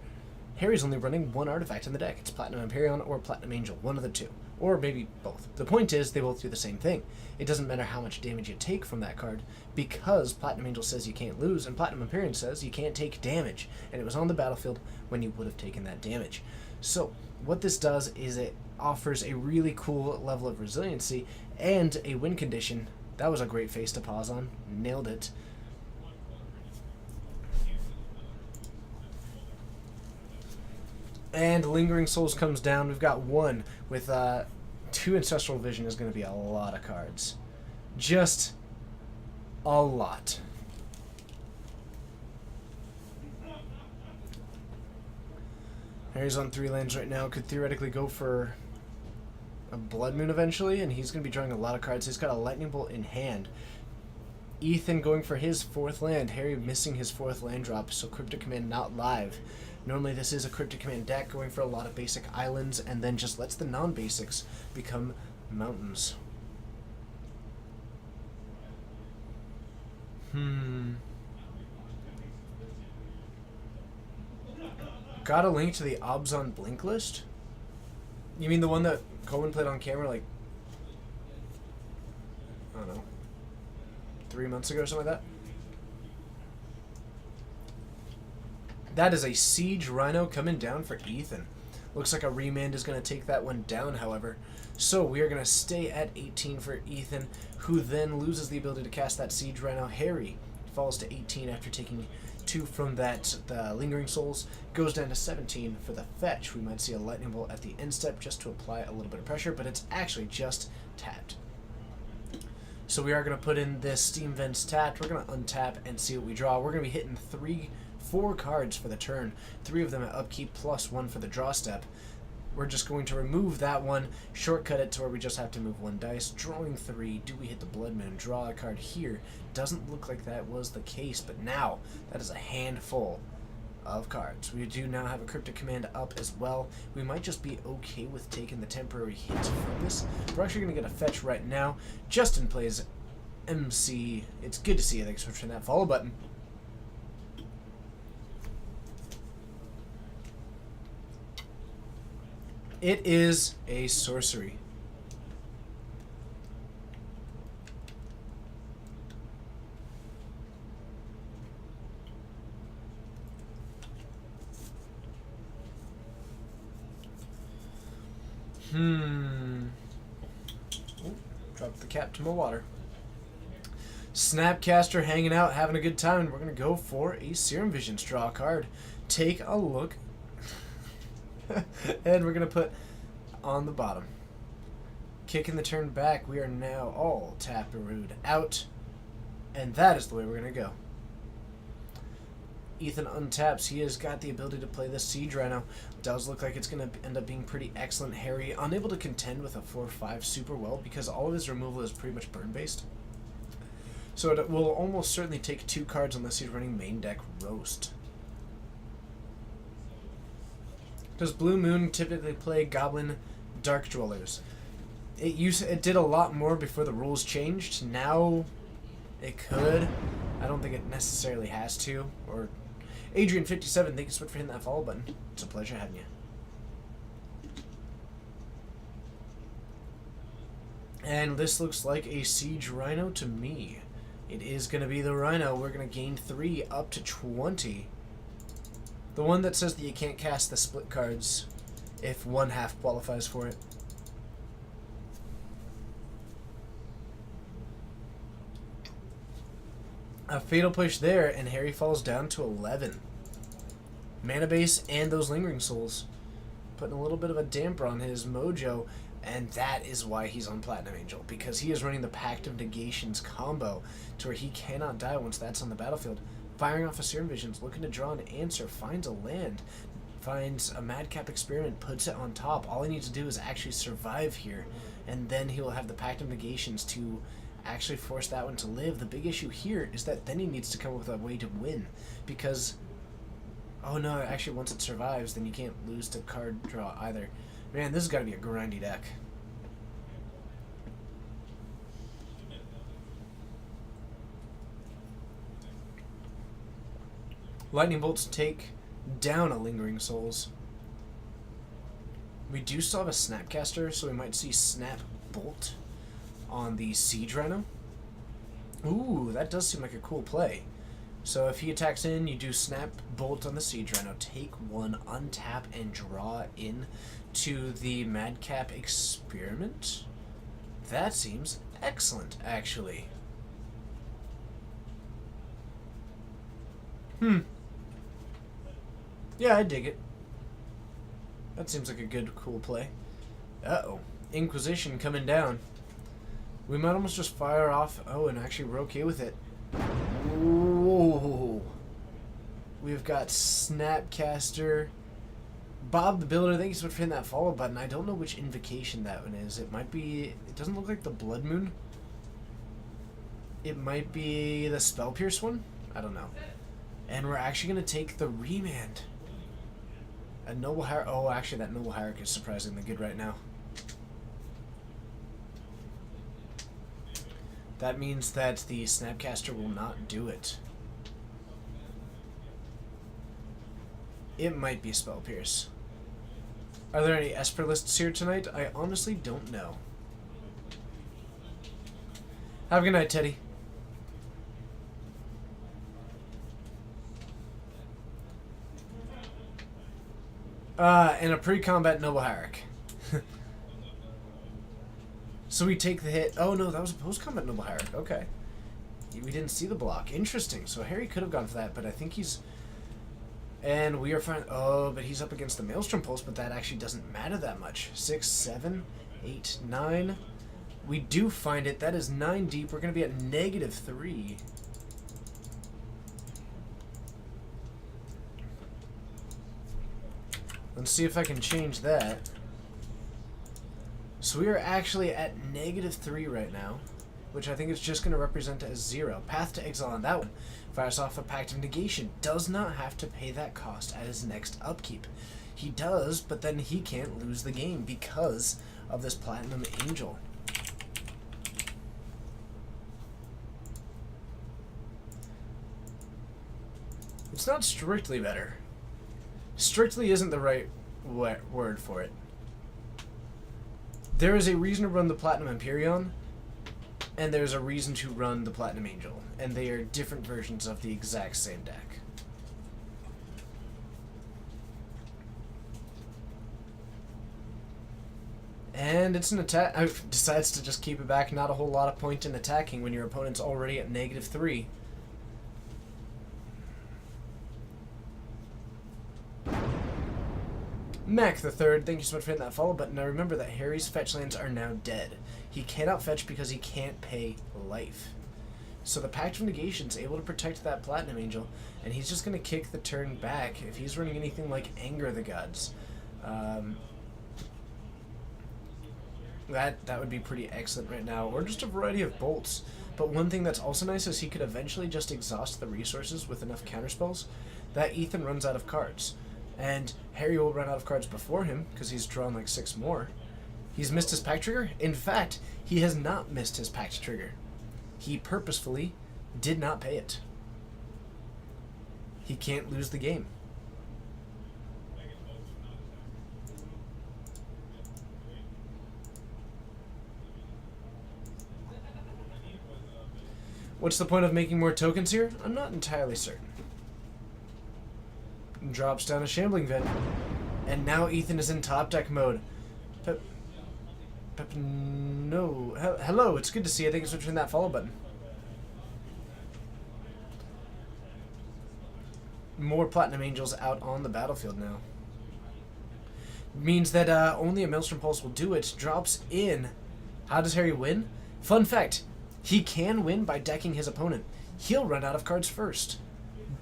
Harry's only running 1 artifact in the deck. It's Platinum Empyrean or Platinum Angel, one of the 2. Or maybe both. The point is, they both do the same thing. It doesn't matter how much damage you take from that card, because Platinum Angel says you can't lose, and Platinum Empyrean says you can't take damage. And it was on the battlefield when you would have taken that damage. So, what this does is it offers a really cool level of resiliency and a win condition. That was a great face to pause on. Nailed it. And Lingering Souls comes down. We've got 1 with 2 Ancestral Vision is going to be a lot of cards. Just a lot. Harry's on 3 lands right now. Could theoretically go for a Blood Moon eventually, and he's going to be drawing a lot of cards. He's got a Lightning Bolt in hand. Ethan going for his 4th land. Harry missing his 4th land drop, so Cryptic Command not live. Normally this is a Cryptic Command deck going for a lot of basic islands, and then just lets the non-basics become mountains. Got a link to the Obs on Blink list? You mean the one that Coleman played on camera, like, I don't know, 3 months ago or something like that? That is a Siege Rhino coming down for Ethan. Looks like a remand is going to take that one down, however. So we are going to stay at 18 for Ethan, who then loses the ability to cast that Siege Rhino. Harry falls to 18 after taking 2 from that, the Lingering Souls. Goes down to 17 for the fetch. We might see a Lightning Bolt at the end step just to apply a little bit of pressure, but it's actually just tapped. So we are going to put in this Steam Vents tapped. We're going to untap and see what we draw. We're going to be hitting 4 cards for the turn. 3 of them at upkeep plus 1 for the draw step. We're just going to remove that one, shortcut it to where we just have to move 1 dice. Drawing 3. Do we hit the Blood Moon? Draw a card here. Doesn't look like that was the case, but now that is a handful of cards. We do now have a Cryptic Command up as well. We might just be okay with taking the temporary hit from this. We're actually going to get a fetch right now. Justin plays MC. It's good to see you. Thanks for pushing that follow button. It is a sorcery. Oh, dropped the cap to my water. Snapcaster hanging out, having a good time, and we're going to go for a Serum Visions. Draw a card. Take a look. And we're going to put on the bottom. Kicking the turn back, we are now all Taproot out. And that is the way we're going to go. Ethan untaps. He has got the ability to play the Siege Rhino. Does look like it's going to end up being pretty excellent. Harry, unable to contend with a 4-5 super well because all of his removal is pretty much burn-based. So it will almost certainly take 2 cards unless he's running main deck Roast. Does Blue Moon typically play Goblin Dark Dwellers? It did a lot more before the rules changed. Now it could. I don't think it necessarily has to. Or Adrian57, thank you so much for hitting that follow button. It's a pleasure having you. And this looks like a Siege Rhino to me. It is going to be the Rhino. We're going to gain 3 up to 20. The one that says that you can't cast the split cards if 1/2 qualifies for it. A Fatal Push there, and Harry falls down to 11. Mana base and those Lingering Souls. Putting a little bit of a damper on his mojo, and that is why he's on Platinum Angel, because he is running the Pact of Negations combo to where he cannot die once that's on the battlefield. Firing off a Serum Visions, looking to draw an answer, finds a land, finds a Madcap Experiment, puts it on top. All he needs to do is actually survive here, and then he will have the Pact of Negations to actually force that one to live. The big issue here is that then he needs to come up with a way to win, because, oh no, actually once it survives, then you can't lose to card draw either. Man, this has got to be a grindy deck. Lightning Bolts take down a Lingering Souls. We do still have a Snapcaster, so we might see Snap Bolt on the Siege Rhino. Ooh, that does seem like a cool play. So if he attacks in, you do Snap Bolt on the Siege Rhino, take 1, untap, and draw in to the Madcap Experiment. That seems excellent, actually. Yeah, I dig it. That seems like a good, cool play. Uh-oh. Inquisition coming down. We might almost just fire off... Oh, and actually we're okay with it. Ooh. We've got Snapcaster. Bob the Builder, thank you so much for hitting that follow button. I don't know which invocation that one is. It might be... It doesn't look like the Blood Moon. It might be the Spell Pierce one? I don't know. And we're actually going to take the Remand. A Noble Hierarch... Oh, actually, that Noble Hierarch is surprisingly good right now. That means that the Snapcaster will not do it. It might be Spell Pierce. Are there any Esper lists here tonight? I honestly don't know. Have a good night, Teddy. And a pre-combat Noble Harak. So we take the hit. Oh no, that was a post-combat Noble Harak. Okay. We didn't see the block. Interesting. So Harry could have gone for that, but I think he's... And we are fine. Oh, but he's up against the Maelstrom Pulse, but that actually doesn't matter that much. 6, 7, 8, 9. We do find it. That is 9 deep. We're going to be at -3. Let's see if I can change that. So we are actually at -3 right now, which I think is just going to represent as 0. Path to Exile on that one. Fires off a Pact of Negation. Does not have to pay that cost at his next upkeep. He does, but then he can't lose the game because of this Platinum Angel. It's not strictly better. Strictly isn't the right word for it. There is a reason to run the Platinum Empyrean, and there's a reason to run the Platinum Angel, and they are different versions of the exact same deck. And it's an attack. Decides to just keep it back. Not a whole lot of point in attacking when your opponent's already at -3. Mac the Third, thank you so much for hitting that follow button. Now remember that Harry's fetch lands are now dead. He cannot fetch because he can't pay life. So the Pact of Negation is able to protect that Platinum Angel, and he's just going to kick the turn back if he's running anything like Anger of the Gods. That would be pretty excellent right now, or just a variety of bolts. But one thing that's also nice is he could eventually just exhaust the resources with enough counterspells that Ethan runs out of cards. And Harry will run out of cards before him, because he's drawn like 6 more. He's missed his Pact Trigger? In fact, he has not missed his Pact Trigger. He purposefully did not pay it. He can't lose the game. What's the point of making more tokens here? I'm not entirely certain. Drops down a Shambling Vet. And now Ethan is in top deck mode. No. Hello, it's good to see you. Thank you so much for hitting that follow button. More Platinum Angels out on the battlefield now. Means that only a Maelstrom Pulse will do it. Drops in. How does Harry win? Fun fact. He can win by decking his opponent. He'll run out of cards first.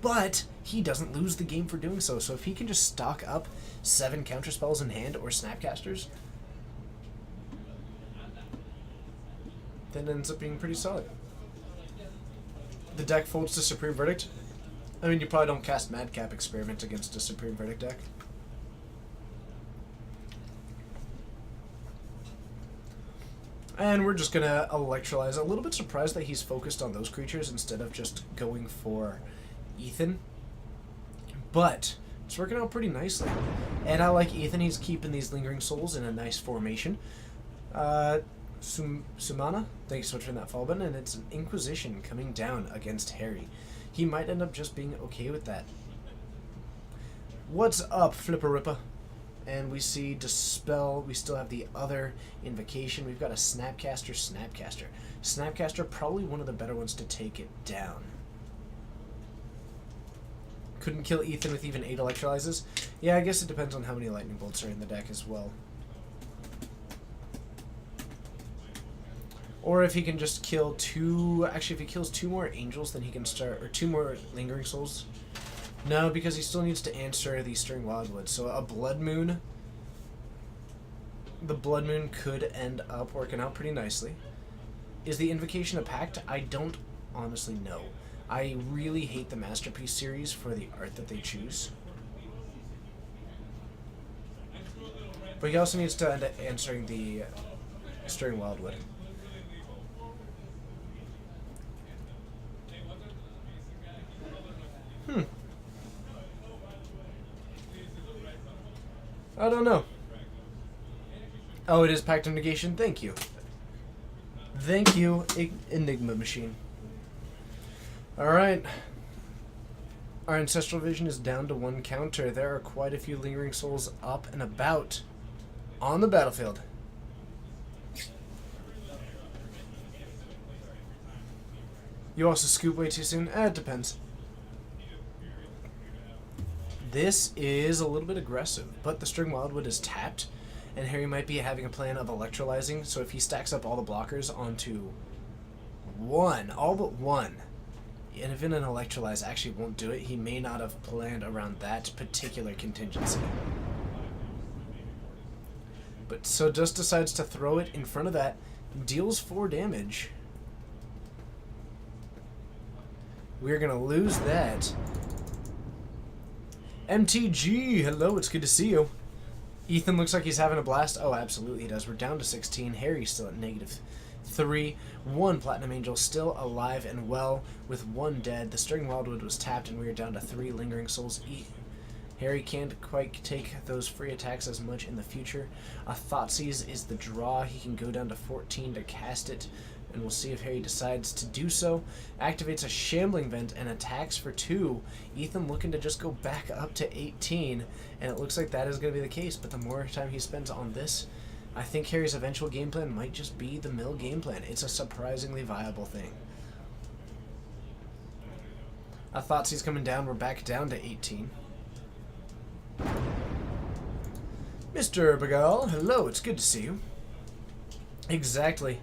But he doesn't lose the game for doing so. So if he can just stock up 7 counterspells in hand or Snapcasters, then it ends up being pretty solid. The deck folds to Supreme Verdict. I mean, you probably don't cast Madcap Experiment against a Supreme Verdict deck. And we're just going to Electrolyze. A little bit surprised that he's focused on those creatures instead of just going for Ethan. But it's working out pretty nicely. And I like Ethan. He's keeping these Lingering Souls in a nice formation. Sumana, thanks so much for that follow button. And it's an Inquisition coming down against Harry. He might end up just being okay with that. What's up, Flipper Ripper? And we see Dispel. We still have the other Invocation. We've got a Snapcaster. Snapcaster, probably one of the better ones to take it down. Couldn't kill Ethan with even 8 Electrolyzes. Yeah, I guess it depends on how many Lightning Bolts are in the deck as well. Or if he can just kill 2... Actually, if he kills 2 more Angels, then he can start... Or 2 more Lingering Souls. No, because he still needs to answer the Stirring Wildwood. So a Blood Moon... The Blood Moon could end up working out pretty nicely. Is the Invocation a Pact? I don't honestly know. I really hate the Masterpiece series for the art that they choose. But he also needs to end up answering the Stirring Wildwood. I don't know. Oh, it is Pact of Negation. Thank you. Thank you, Enigma Machine. Alright. Our Ancestral Vision is down to 1 counter. There are quite a few Lingering Souls up and about on the battlefield. You also scoop way too soon? It depends. This is a little bit aggressive, but the String Wildwood is tapped, and Harry might be having a plan of electrolyzing, so if he stacks up all the blockers onto one, all but one, and if an electrolyze actually won't do it, he may not have planned around that particular contingency. But so just decides to throw it in front of that, deals 4 damage. We're gonna lose that. MTG, hello, it's good to see you. Ethan looks like he's having a blast. Oh, absolutely he does. We're down to 16. Harry's still at -3. 1 Platinum Angel still alive and well with 1 dead. The String Wildwood was tapped and we are down to 3 Lingering Souls. Harry can't quite take those free attacks as much in the future. A Thoughtseize is the draw. He can go down to 14 to cast it, and we'll see if Harry decides to do so. Activates a Shambling Vent and attacks for 2. Ethan looking to just go back up to 18, and it looks like that is going to be the case, but the more time he spends on this, I think Harry's eventual game plan might just be the mill game plan. It's a surprisingly viable thing. A Thoughtseize coming down. We're back down to 18. Mr. Bagal, hello, it's good to see you. Exactly.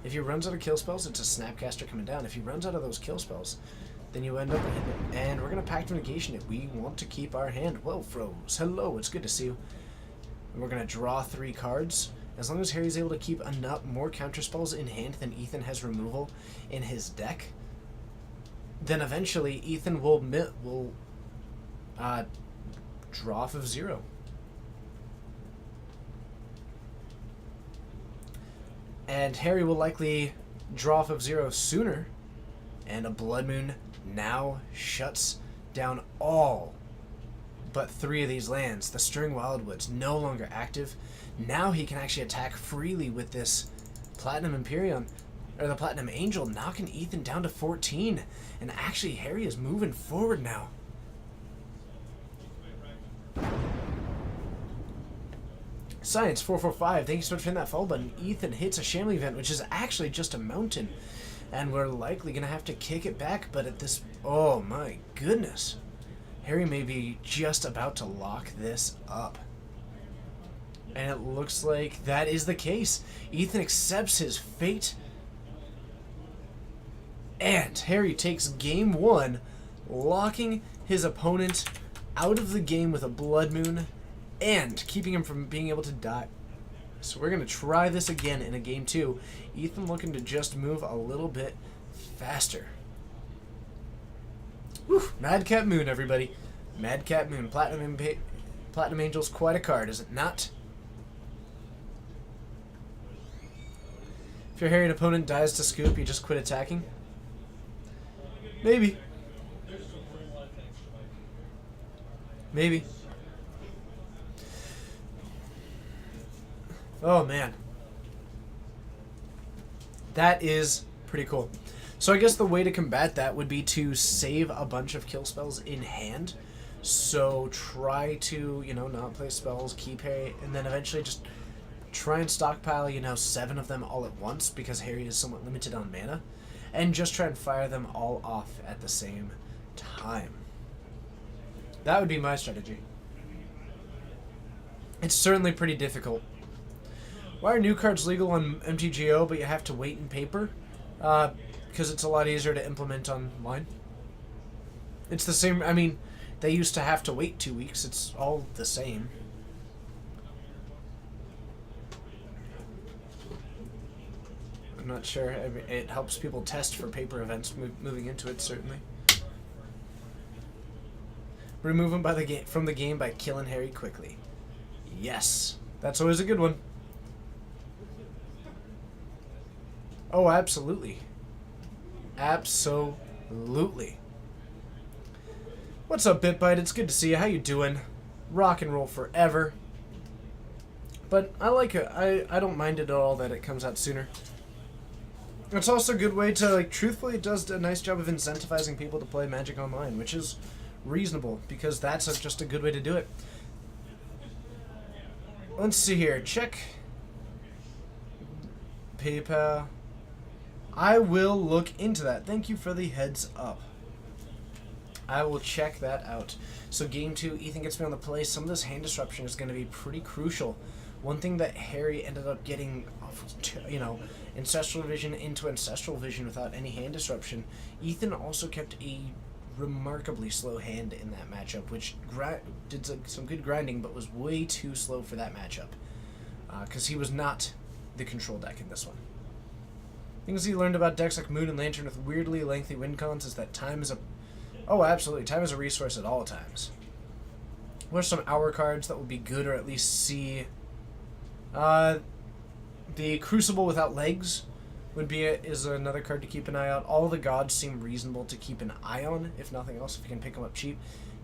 If he runs out of kill spells, it's a Snapcaster coming down. If he runs out of those kill spells, then you end up hitting it. And we're going to Pact of Negation it. We want to keep our hand. Whoa, froze. Hello, it's good to see you. And we're going to draw 3 cards. As long as Harry's able to keep enough more counter spells in hand than Ethan has removal in his deck, then eventually Ethan will draw off of 0. And Harry will likely draw off of 0 sooner, and a Blood Moon now shuts down all but 3 of these lands. The String Wildwood's no longer active. Now he can actually attack freely with this Platinum Empyrean, or the Platinum Angel, knocking Ethan down to 14. And actually, Harry is moving forward now. Science 445, thank you so much for hitting that follow button. Ethan hits a Shambling Vent, which is actually just a mountain. And we're likely going to have to kick it back, but at this... Oh my goodness. Harry may be just about to lock this up. And it looks like that is the case. Ethan accepts his fate. And Harry takes game 1, locking his opponent out of the game with a Blood Moon and keeping him from being able to die. So we're going to try this again in a game 2. Ethan looking to just move a little bit faster. Whew, Madcap Moon, everybody. Madcap Moon. Platinum Angel's quite a card, is it not? If your Harry opponent dies to scoop, you just quit attacking? Maybe. Maybe. Oh, man. That is pretty cool. So I guess the way to combat that would be to save a bunch of kill spells in hand. So try to, not play spells, keep Harry, and then eventually just try and stockpile, 7 of them all at once, because Harry is somewhat limited on mana, and just try and fire them all off at the same time. That would be my strategy. It's certainly pretty difficult. Why are new cards legal on MTGO, but you have to wait in paper? Because it's a lot easier to implement online. It's the same, they used to have to wait 2 weeks. It's all the same. I'm not sure. It helps people test for paper events moving into it, certainly. Remove him from the game by killing Harry quickly. Yes. That's always a good one. Oh, absolutely. Absolutely. What's up, BitBite? It's good to see you. How you doing? Rock and roll forever. But I like it. I don't mind it at all that it comes out sooner. It's also a good way to, truthfully, it does a nice job of incentivizing people to play Magic Online, which is reasonable, because that's just a good way to do it. Let's see here. Check PayPal. I will look into that. Thank you for the heads up. I will check that out. So game 2, Ethan gets me on the play. Some of this hand disruption is going to be pretty crucial. One thing that Harry ended up getting, Ancestral Vision into Ancestral Vision without any hand disruption. Ethan also kept a remarkably slow hand in that matchup, which did some good grinding, but was way too slow for that matchup. Because he was not the control deck in this one. Things he learned about decks like Moon and Lantern with weirdly lengthy win cons is that time is a... Oh, absolutely. Time is a resource at all times. What are some hour cards that will be good, or at least see... the Crucible without legs is another card to keep an eye out. All the gods seem reasonable to keep an eye on, if nothing else, if you can pick them up cheap.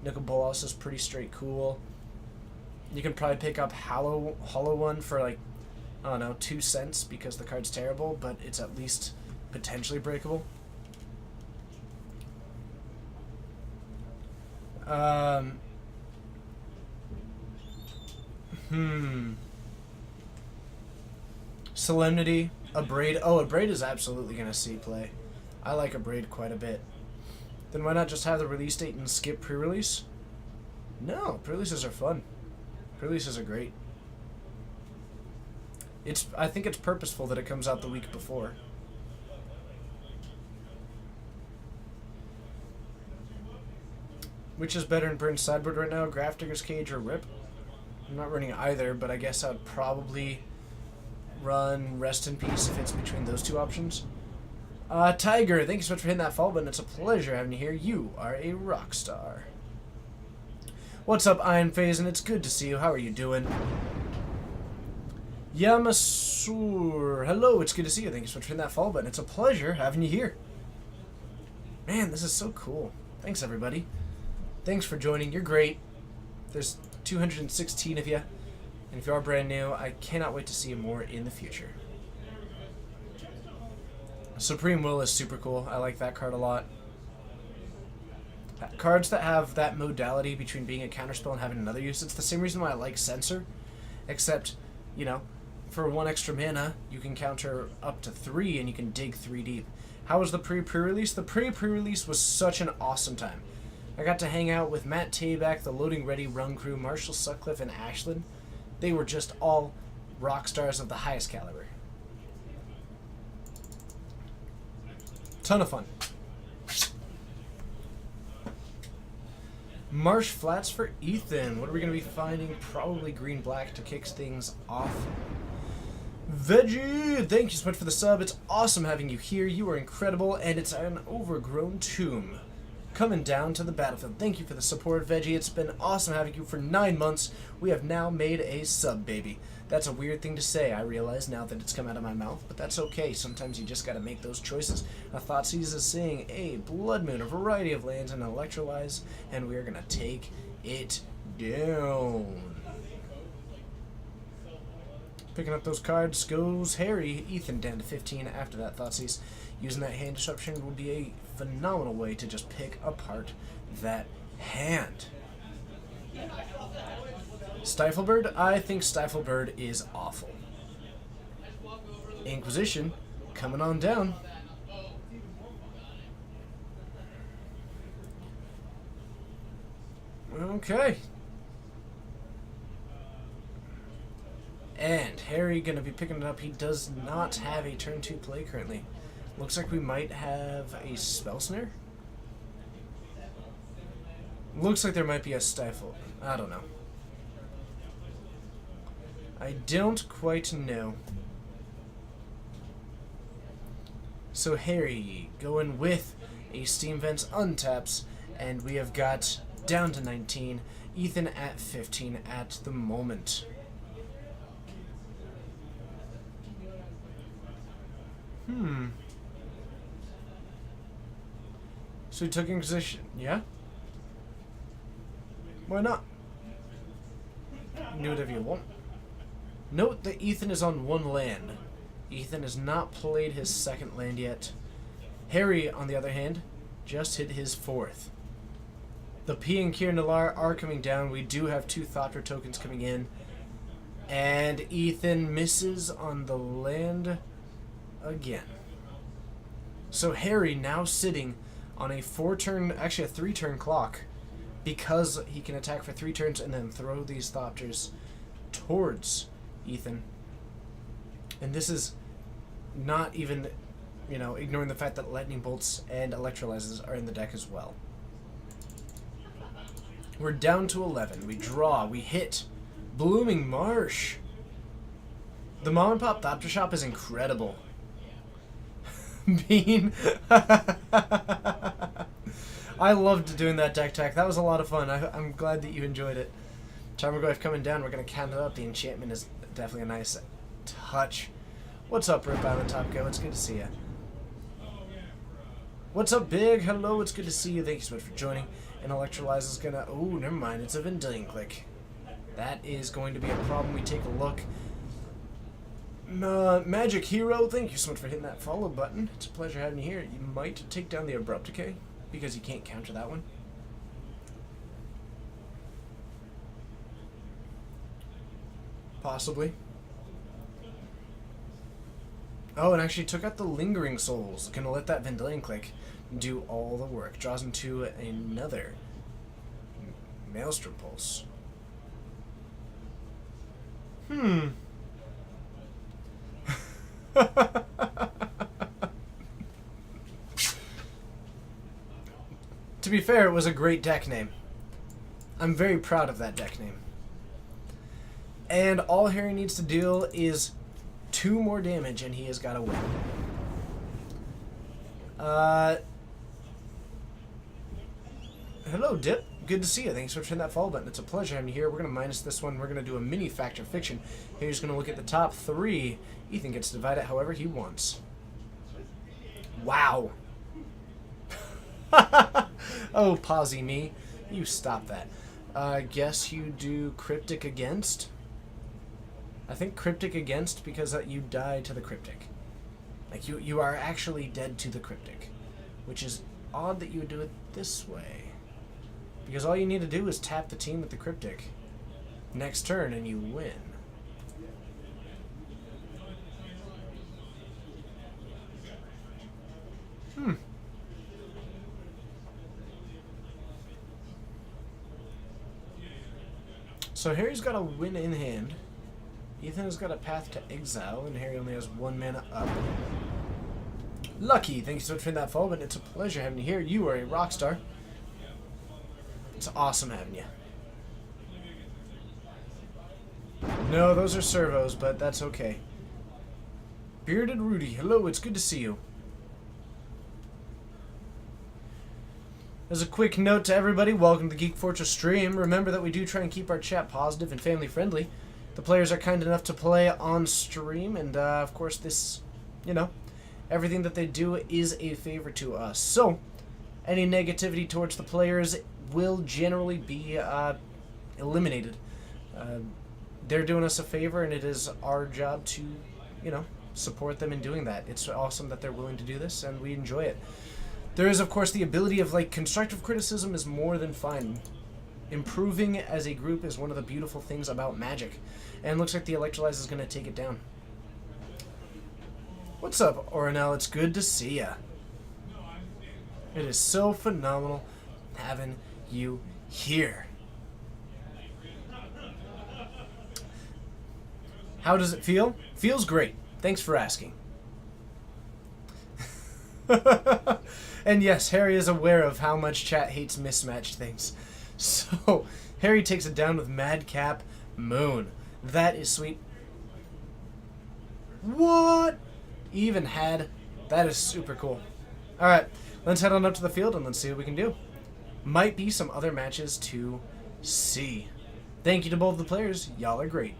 Nicol Bolas is pretty straight cool. You can probably pick up Hollow One for, like, I don't know, 2 cents, because the card's terrible, but it's at least potentially breakable. Solemnity, Abrade. Oh, Abrade is absolutely going to see play. I like Abrade quite a bit. Then why not just have the release date and skip pre-release? No, pre-releases are fun. Pre-releases are great. I think it's purposeful that it comes out the week before. Which is better in Burn sideboard right now, Grafdigger's Cage or Rip? I'm not running either, but I guess I'd probably run Rest in Peace if it's between those two options. Tiger, thank you so much for hitting that follow button. It's a pleasure having you here. You are a rock star. What's up, Iron Phase, and it's good to see you. How are you doing? Yamasur, hello, it's good to see you. Thank you so much for hitting that follow button. It's a pleasure having you here. Man, this is so cool. Thanks, everybody. Thanks for joining. You're great. There's 216 of you. And if you are brand new, I cannot wait to see you more in the future. Supreme Will is super cool. I like that card a lot. Cards that have that modality between being a counterspell and having another use. It's the same reason why I like Censor. Except, for 1 extra mana, you can counter up to 3 and you can dig 3 deep. How was the pre-release? The pre-release was such an awesome time. I got to hang out with Matt Tabak, the Loading Ready Run Crew, Marshall Sutcliffe, and Ashland. They were just all rock stars of the highest caliber. Ton of fun. Marsh Flats for Ethan. What are we going to be finding? Probably green-black to kick things off. Veggie, thank you so much for the sub. It's awesome having you here. You are incredible, and it's an overgrown tomb coming down to the battlefield. Thank you for the support, Veggie. It's been awesome having you for 9 months. We have now made a sub, baby. That's a weird thing to say, I realize now that it's come out of my mouth, but that's okay. Sometimes you just gotta make those choices. Thoughtseize is seeing a Blood Moon, a variety of lands, and Electrolyze, and we're gonna take it down. Picking up those cards goes Harry. Ethan down to 15 after that Thoughtseize. Using that hand disruption would be a phenomenal way to just pick apart that hand. Stiflebird? I think Stiflebird is awful. Inquisition, coming on down. Okay. And Harry gonna be picking it up. He does not have a turn 2 play currently. Looks like we might have a Spell Snare. Looks like there might be a Stifle. I don't know. I don't quite know. So Harry going with a Steam Vents untaps, and we have got down to 19. Ethan at 15 at the moment. So he took Inquisition, yeah? Why not? Do whatever you want. Note that Ethan is on 1 land. Ethan has not played his 2nd land yet. Harry, on the other hand, just hit his 4th. The P and Kier Nalar are coming down. We do have 2 Thopter tokens coming in. And Ethan misses on the land again. So Harry now sitting on a 4-turn, actually a 3-turn clock, because he can attack for 3 turns and then throw these Thopters towards Ethan. And this is not even, you know, ignoring the fact that Lightning Bolts and Electrolyzes are in the deck as well. We're down to 11. We draw. We hit. Blooming Marsh. The Mom and Pop Thopter Shop is incredible. Bean. I loved doing that deck tech. That was a lot of fun. I'm glad that you enjoyed it. Tarmogoyf coming down. We're going to count it up. The enchantment is definitely a nice touch. What's up, Rip Island Top Go? It's good to see you. What's up, Big? Hello, it's good to see you. Thank you so much for joining. And Electrolyze is going to... Oh, never mind. It's a Vendilion Click. That is going to be a problem. We take a look. Magic Hero, thank you so much for hitting that follow button. It's a pleasure having you here. You might take down the Abrupt Decay because you can't counter that one. Possibly. Oh, and actually took out the Lingering Souls. Gonna let that Vendilion Click do all the work. Draws into another Maelstrom Pulse. To be fair, it was a great deck name. I'm very proud of that deck name. And all Harry needs to deal is 2 more damage and he has got to win. Hello, Dip. Good to see you. Thanks for hitting that follow button. It's a pleasure having you here. We're going to minus this one. We're going to do a mini Fact or Fiction. Here's going to look at the top 3. Ethan gets to divide it however he wants. Wow. Oh, Posy me. You stop that. Guess you do Cryptic Against? I think Cryptic Against because you die to the Cryptic. Like, you are actually dead to the Cryptic. Which is odd that you would do it this way. Because all you need to do is tap the team with the Cryptic next turn and you win. So Harry's got a win in hand. Ethan has got a path to exile, and Harry only has 1 mana up. Lucky, thank you so much for that follow, but it's a pleasure having you here. You are a rock star. It's awesome having you. No, those are servos, but that's okay. Bearded Rudy, hello, it's good to see you. As a quick note to everybody, welcome to Geek Fortress stream. Remember that we do try and keep our chat positive and family friendly. The players are kind enough to play on stream, and of course this, you know, everything that they do is a favor to us. So, any negativity towards the players will generally be eliminated. They're doing us a favor, and it is our job to, you know, support them in doing that. It's awesome that they're willing to do this, and we enjoy it. There is, of course, the ability of, like, constructive criticism is more than fine. Improving as a group is one of the beautiful things about Magic. And looks like the Electrolyze is going to take it down. What's up, Oronel? It's good to see ya. It is so phenomenal having you here. How does it feel? Feels great. Thanks for asking. And yes, Harry is aware of how much chat hates mismatched things. So, Harry takes it down with Madcap Moon. That is sweet. What? Even had. That is super cool. Alright, let's head on up to the field and let's see what we can do. Might be some other matches to see. Thank you to both the players. Y'all are great.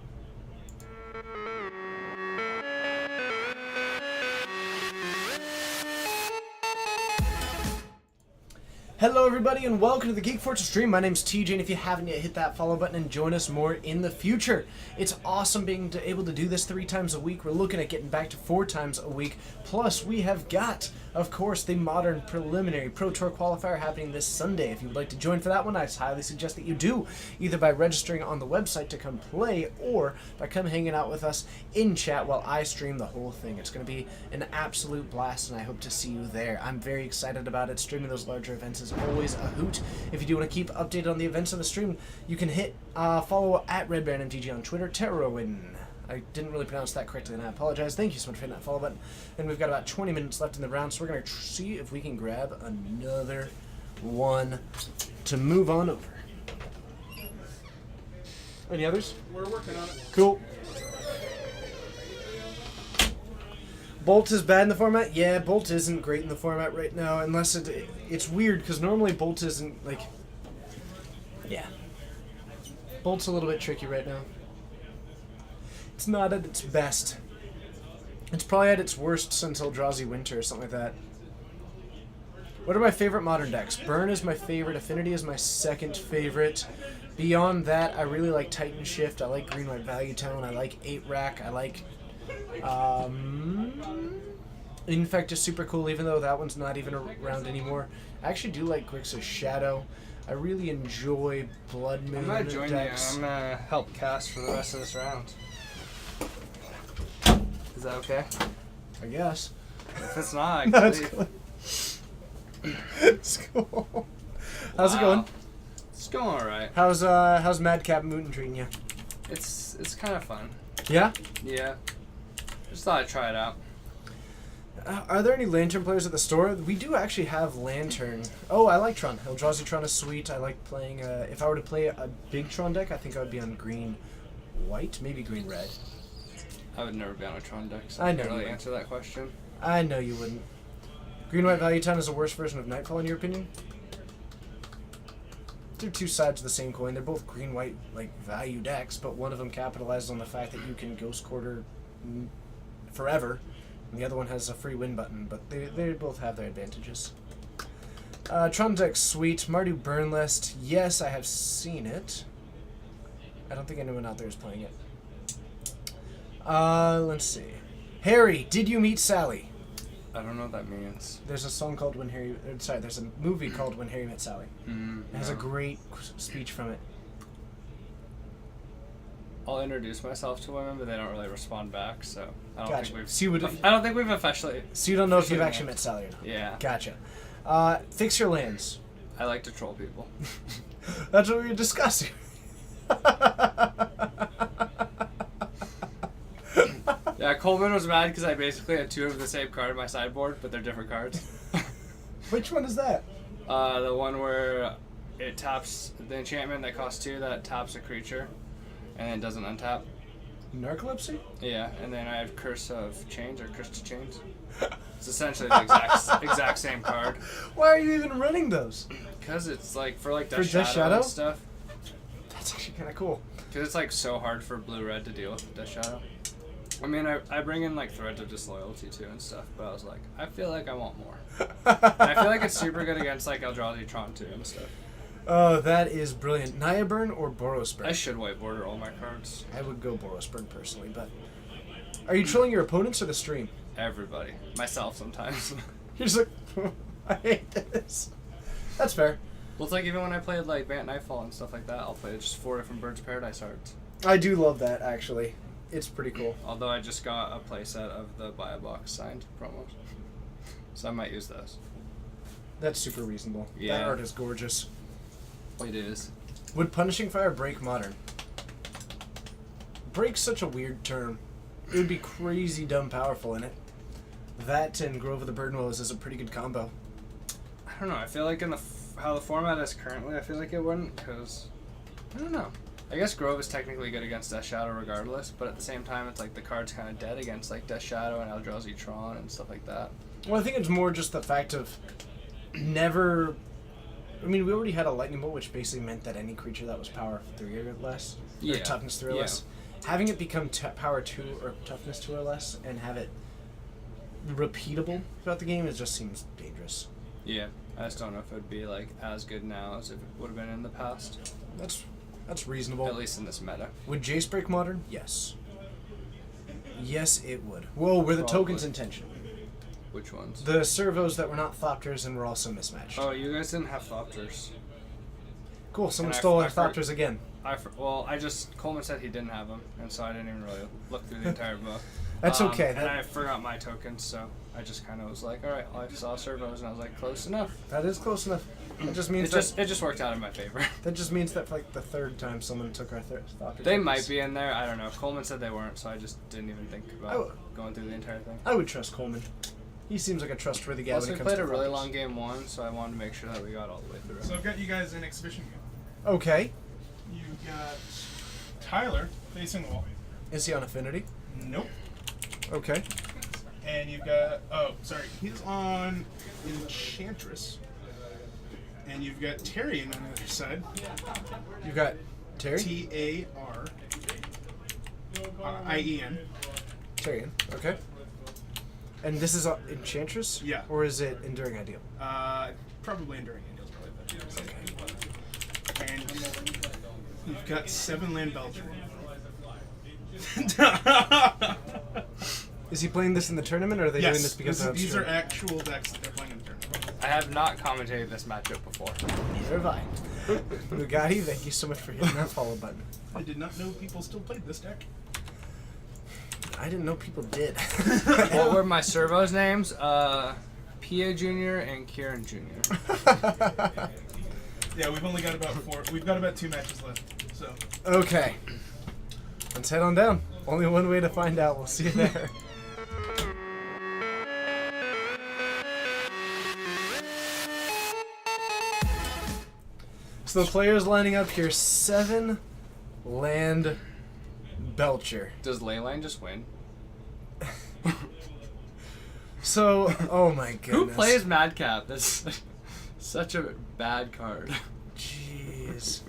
Hello everybody and welcome to the Geek Fortress stream. My name's TJ, and if you haven't yet, hit that follow button and join us more in the future. It's awesome being able to do this 3 times a week. We're looking at getting back to 4 times a week. Plus, we have got, of course, the Modern Preliminary Pro Tour Qualifier happening this Sunday. If you would like to join for that one, I highly suggest that you do, either by registering on the website to come play or by come hanging out with us in chat while I stream the whole thing. It's going to be an absolute blast, and I hope to see you there. I'm very excited about it. Streaming those larger events is always a hoot. If you do want to keep updated on the events of the stream, you can hit follow at RedBaronMTG on Twitter. Terrorwin. I didn't really pronounce that correctly, and I apologize. Thank you so much for hitting that follow button. And we've got about 20 minutes left in the round, so we're going to see if we can grab another one to move on over. Any others? We're working on it. Cool. Bolt is bad in the format? Yeah, Bolt isn't great in the format right now, unless it's weird, because normally Bolt isn't, like... Yeah. Bolt's a little bit tricky right now. It's not at its best. It's probably at its worst since Eldrazi Winter or something like that. What are my favorite modern decks? Burn is my favorite, Affinity is my second favorite. Beyond that, I really like Titan Shift, I like Green White Value Tone, I like 8-Rack, I like... Infect is super cool, even though that one's not even around anymore. I actually do like Grixis Shadow. I really enjoy Blood Moon I'm gonna join decks. you. I'm gonna help cast for the rest of this round. Is that okay? I guess. If it's not, I can No, it's leave. cool. It's cool. How's it going? Wow. It's going alright. How's Madcap Mutant treating you? It's kind of fun. Yeah? Yeah. Just thought I'd try it out. Are there any Lantern players at the store? We do actually have Lantern. Oh, I like Tron. Eldrazi Tron is sweet. I like playing... if I were to play a big Tron deck, I think I would be on green-white, maybe green-red. I would never be on a Tron deck, so I I know can't you really would. answer that question. I know you wouldn't. Green-white Value Town is the worst version of Nightfall, in your opinion? They're two sides of the same coin. They're both green-white, like, value decks, but one of them capitalizes on the fact that you can Ghost Quarter forever, and the other one has a free win button, but they both have their advantages. Tron deck's sweet. Mardu Burn List. Yes, I have seen it. I don't think anyone out there is playing it. Let's see. Harry, did you meet Sally? I don't know what that means. There's a song called When Harry... sorry, there's a movie called When Harry Met Sally. It has a No. great speech from it. I'll introduce myself to women, but they don't really respond back, so I don't Gotcha. think we've. So you would- I don't think we've officially. So you don't know if you've Officially actually met. met Sally or not? Yeah. Gotcha. Fix your lands. I like to troll people. That's what we were discussing. Yeah, Coleman was mad because I basically had 2 of the same card in my sideboard, but they're different cards. Which one is that? The one where it taps the enchantment that costs 2 that taps a creature and then doesn't untap. Narcolepsy? Yeah, and then I have Curse of Chains or Curse to Chains. It's essentially the exact same card. Why are you even running those? Because it's like for like For Death Death Shadow Shadow? and stuff. That's actually kind of cool. Because it's like so hard for blue-red to deal with Death Shadow. I mean, I bring in like Threads of Disloyalty too and stuff, but I was like, I feel like I want more. And I feel like it's super good against like Eldrazi Tron too and stuff. Oh, that is brilliant. Naya Burn or Boros Burn? I should whiteboard all my cards. I would go Boros Burn personally, but... Are you trolling your opponents or the stream? Everybody. Myself sometimes. You're just like, I hate this. That's fair. Well, it's like even when I played like Bant Nightfall and stuff like that, I'll play just 4 different Birds of Paradise cards. I do love that, actually. It's pretty cool. Although I just got a playset of the Buy a Box signed promos. So I might use those. That's super reasonable. That Yeah. art is gorgeous. It is. Would Punishing Fire break Modern? Break's such a weird term. It would be crazy dumb powerful in it. That and Grove of the Burdenwoes is a pretty good combo. I don't know. I feel like in how the format is currently, I feel like it wouldn't, because I don't know. I guess Grove is technically good against Death Shadow regardless, but at the same time, it's like the card's kind of dead against like Death Shadow and Eldrazi Tron and stuff like that. Well, I think it's more just the fact of never... I mean, we already had a Lightning Bolt, which basically meant that any creature that was power 3 or less, or Yeah. toughness 3 or Yeah. less, having it become power 2 or toughness 2 or less, and have it repeatable throughout the game, it just seems dangerous. Yeah. I just don't know if it would be like as good now as if it would have been in the past. That's reasonable. At least in this meta. Would Jace break modern? Yes. Yes, it would. Whoa, were the Probably. tokens intentional? Which ones? The servos that were not Thopters and were also mismatched. Oh, you guys didn't have Thopters. Cool, someone And I- stole our I for- Thopters again. Coleman said he didn't have them, and so I didn't even really look through the entire book. That's okay. And I forgot my tokens, so I just kind of was like, all right, well, I saw servos, and I was like, close enough. That is close enough. That just means It just worked out in my favor. that just means that for like the third time someone took our Thopter. They tokens. might be in there. I don't know. Coleman said they weren't, so I just didn't even think about Oh. going through the entire thing. I would trust Coleman. He seems like a trustworthy guy Plus, when we it comes played to a really Thopters. long game one, so I wanted to make sure that we got all the way through. So I've got you guys an exhibition game. Okay. You've got Tyler facing the wall. Is he on Affinity? Nope. Okay. And you've got, he's on Enchantress. And you've got Tyrion on the other side. You've got Terry? Tarien. Tyrion. Okay. And this is Enchantress? Yeah. Or is it Enduring Ideal? Probably Enduring Angels, probably. And you've got 7 land Belcher. Is he playing this in the tournament, or are they doing this because of these are stream? actual decks that they're playing in the tournament. I have not commentated this matchup before. Neither have I. Bugatti, thank you so much for hitting that follow button. I did not know people still played this deck. I didn't know people did. What were my servos names? Pia Jr. and Kieran Jr. Yeah, we've only got about 4. We've got about 2 matches left. So Okay. Let's head on down. Only one way to find out. We'll see you there. So the players lining up here, 7 land Belcher. Does Leyline just win? So, oh my goodness. Who plays Madcap? That's such a bad card. Jeez.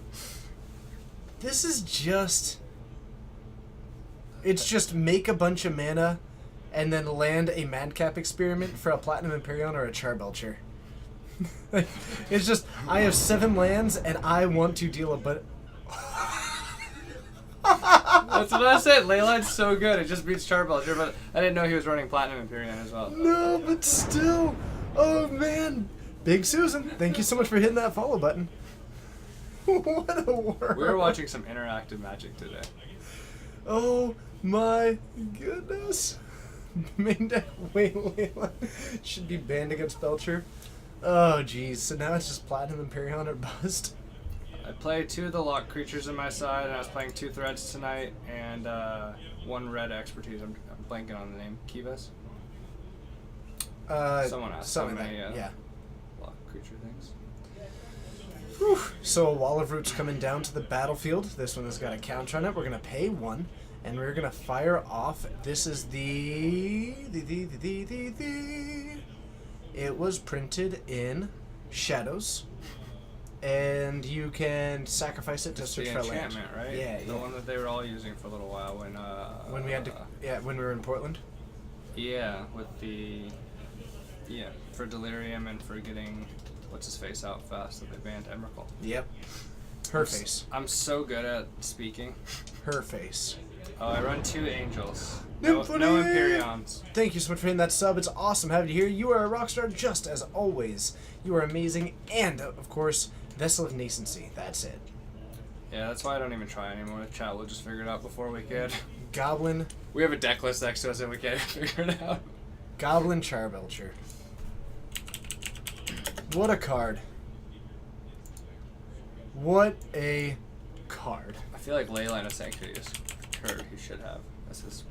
This is just... It's just make a bunch of mana and then land a Madcap experiment for a Platinum Imperion or a Charbelcher. Like, it's just, I have 7 lands and I want to deal a but. That's what I said. Leyline's so good. It just beats Charbelcher, but I didn't know he was running Platinum Imperion as well. No, but still. Oh man. Big Susan, thank you so much for hitting that follow button. What a world. We were watching some interactive Magic today. Oh my goodness. Main deck Layla should be banned against Belcher. Oh jeez. So now it's just Platinum Imperion or bust. I played 2 of the lock creatures in my side, and I was playing 2 threads tonight, and 1 red expertise. I'm blanking on the name. Kivas? Someone asked so something many like that, yeah. lock creature things. Whew. So a Wall of Roots coming down to the battlefield. This one has got a counter on it. We're gonna pay 1, and we're gonna fire off. This is the. It was printed in Shadows, and you can sacrifice it to It's search the for a land. enchantment, right? Yeah, The one that they were all using for a little while When we had to, when we were in Portland. Yeah, with the... Yeah, for Delirium and for getting... What's his face out fast that they banned Emrakul. Yep. Her face. I'm so good at speaking. Her face. Oh, I run 2 Angels. No Nymphony! Imperions. Thank you so much for hitting that sub. It's awesome having you here. You are a rock star just as always. You are amazing. And, of course, Vessel of Nascency. That's it. Yeah, that's why I don't even try anymore. The chat will just figure it out before we could. Goblin. We have a deck list next to us and we can't figure it out. Goblin Charbelcher. What a card. What a card. I feel like Leyline of Sanctity is card he should have. That's his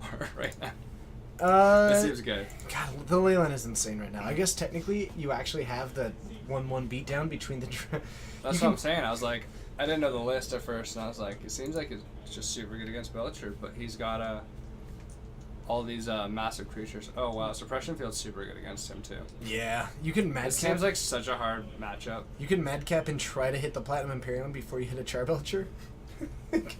art right now. This seems good. God, the Leyline is insane right now. I guess technically you actually have the 1/1 beatdown between the... That's what I'm saying. I was like, I didn't know the list at first, and I was like, it seems like it's just super good against Belcher, but he's got all these massive creatures. Oh wow, Suppression Field's super good against him too. Yeah, you can It madcap. seems like such a hard matchup. You can madcap and try to hit the Platinum Imperium before you hit a Charbelcher.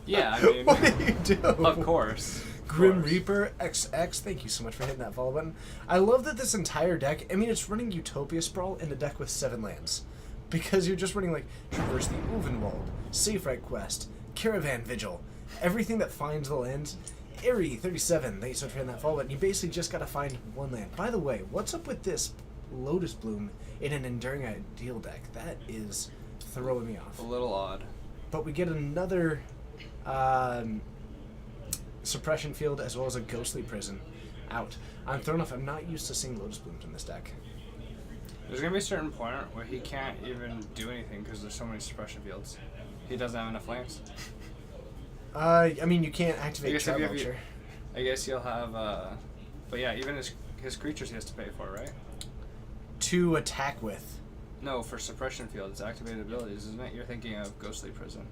Yeah, I mean, what do you do? of course. Grim course. Reaper XX, thank you so much for hitting that follow button. I love that this entire deck, I mean, it's running Utopia Sprawl in a deck with 7 lands. Because you're just running, like, Traverse the Ulvenwald, Safe Right Quest, Caravan Vigil, everything that finds the lands. Airy 37, thank you so much for hitting that follow button. You basically just gotta find 1 land. By the way, what's up with this Lotus Bloom in an Enduring Ideal deck? That is throwing me off. A little odd. But we get another Suppression Field as well as a Ghostly Prison out. I'm thrown off. I'm not used to seeing Lotus Blooms in this deck. There's gonna be a certain point where he can't even do anything because there's so many suppression fields. He doesn't have enough lands. I mean, you can't I activate guess if Char you have Vulture. I guess he'll have. But yeah, even his creatures he has to pay for, right? To attack with. No, for suppression field, it's activated abilities, isn't it? You're thinking of Ghostly Prison.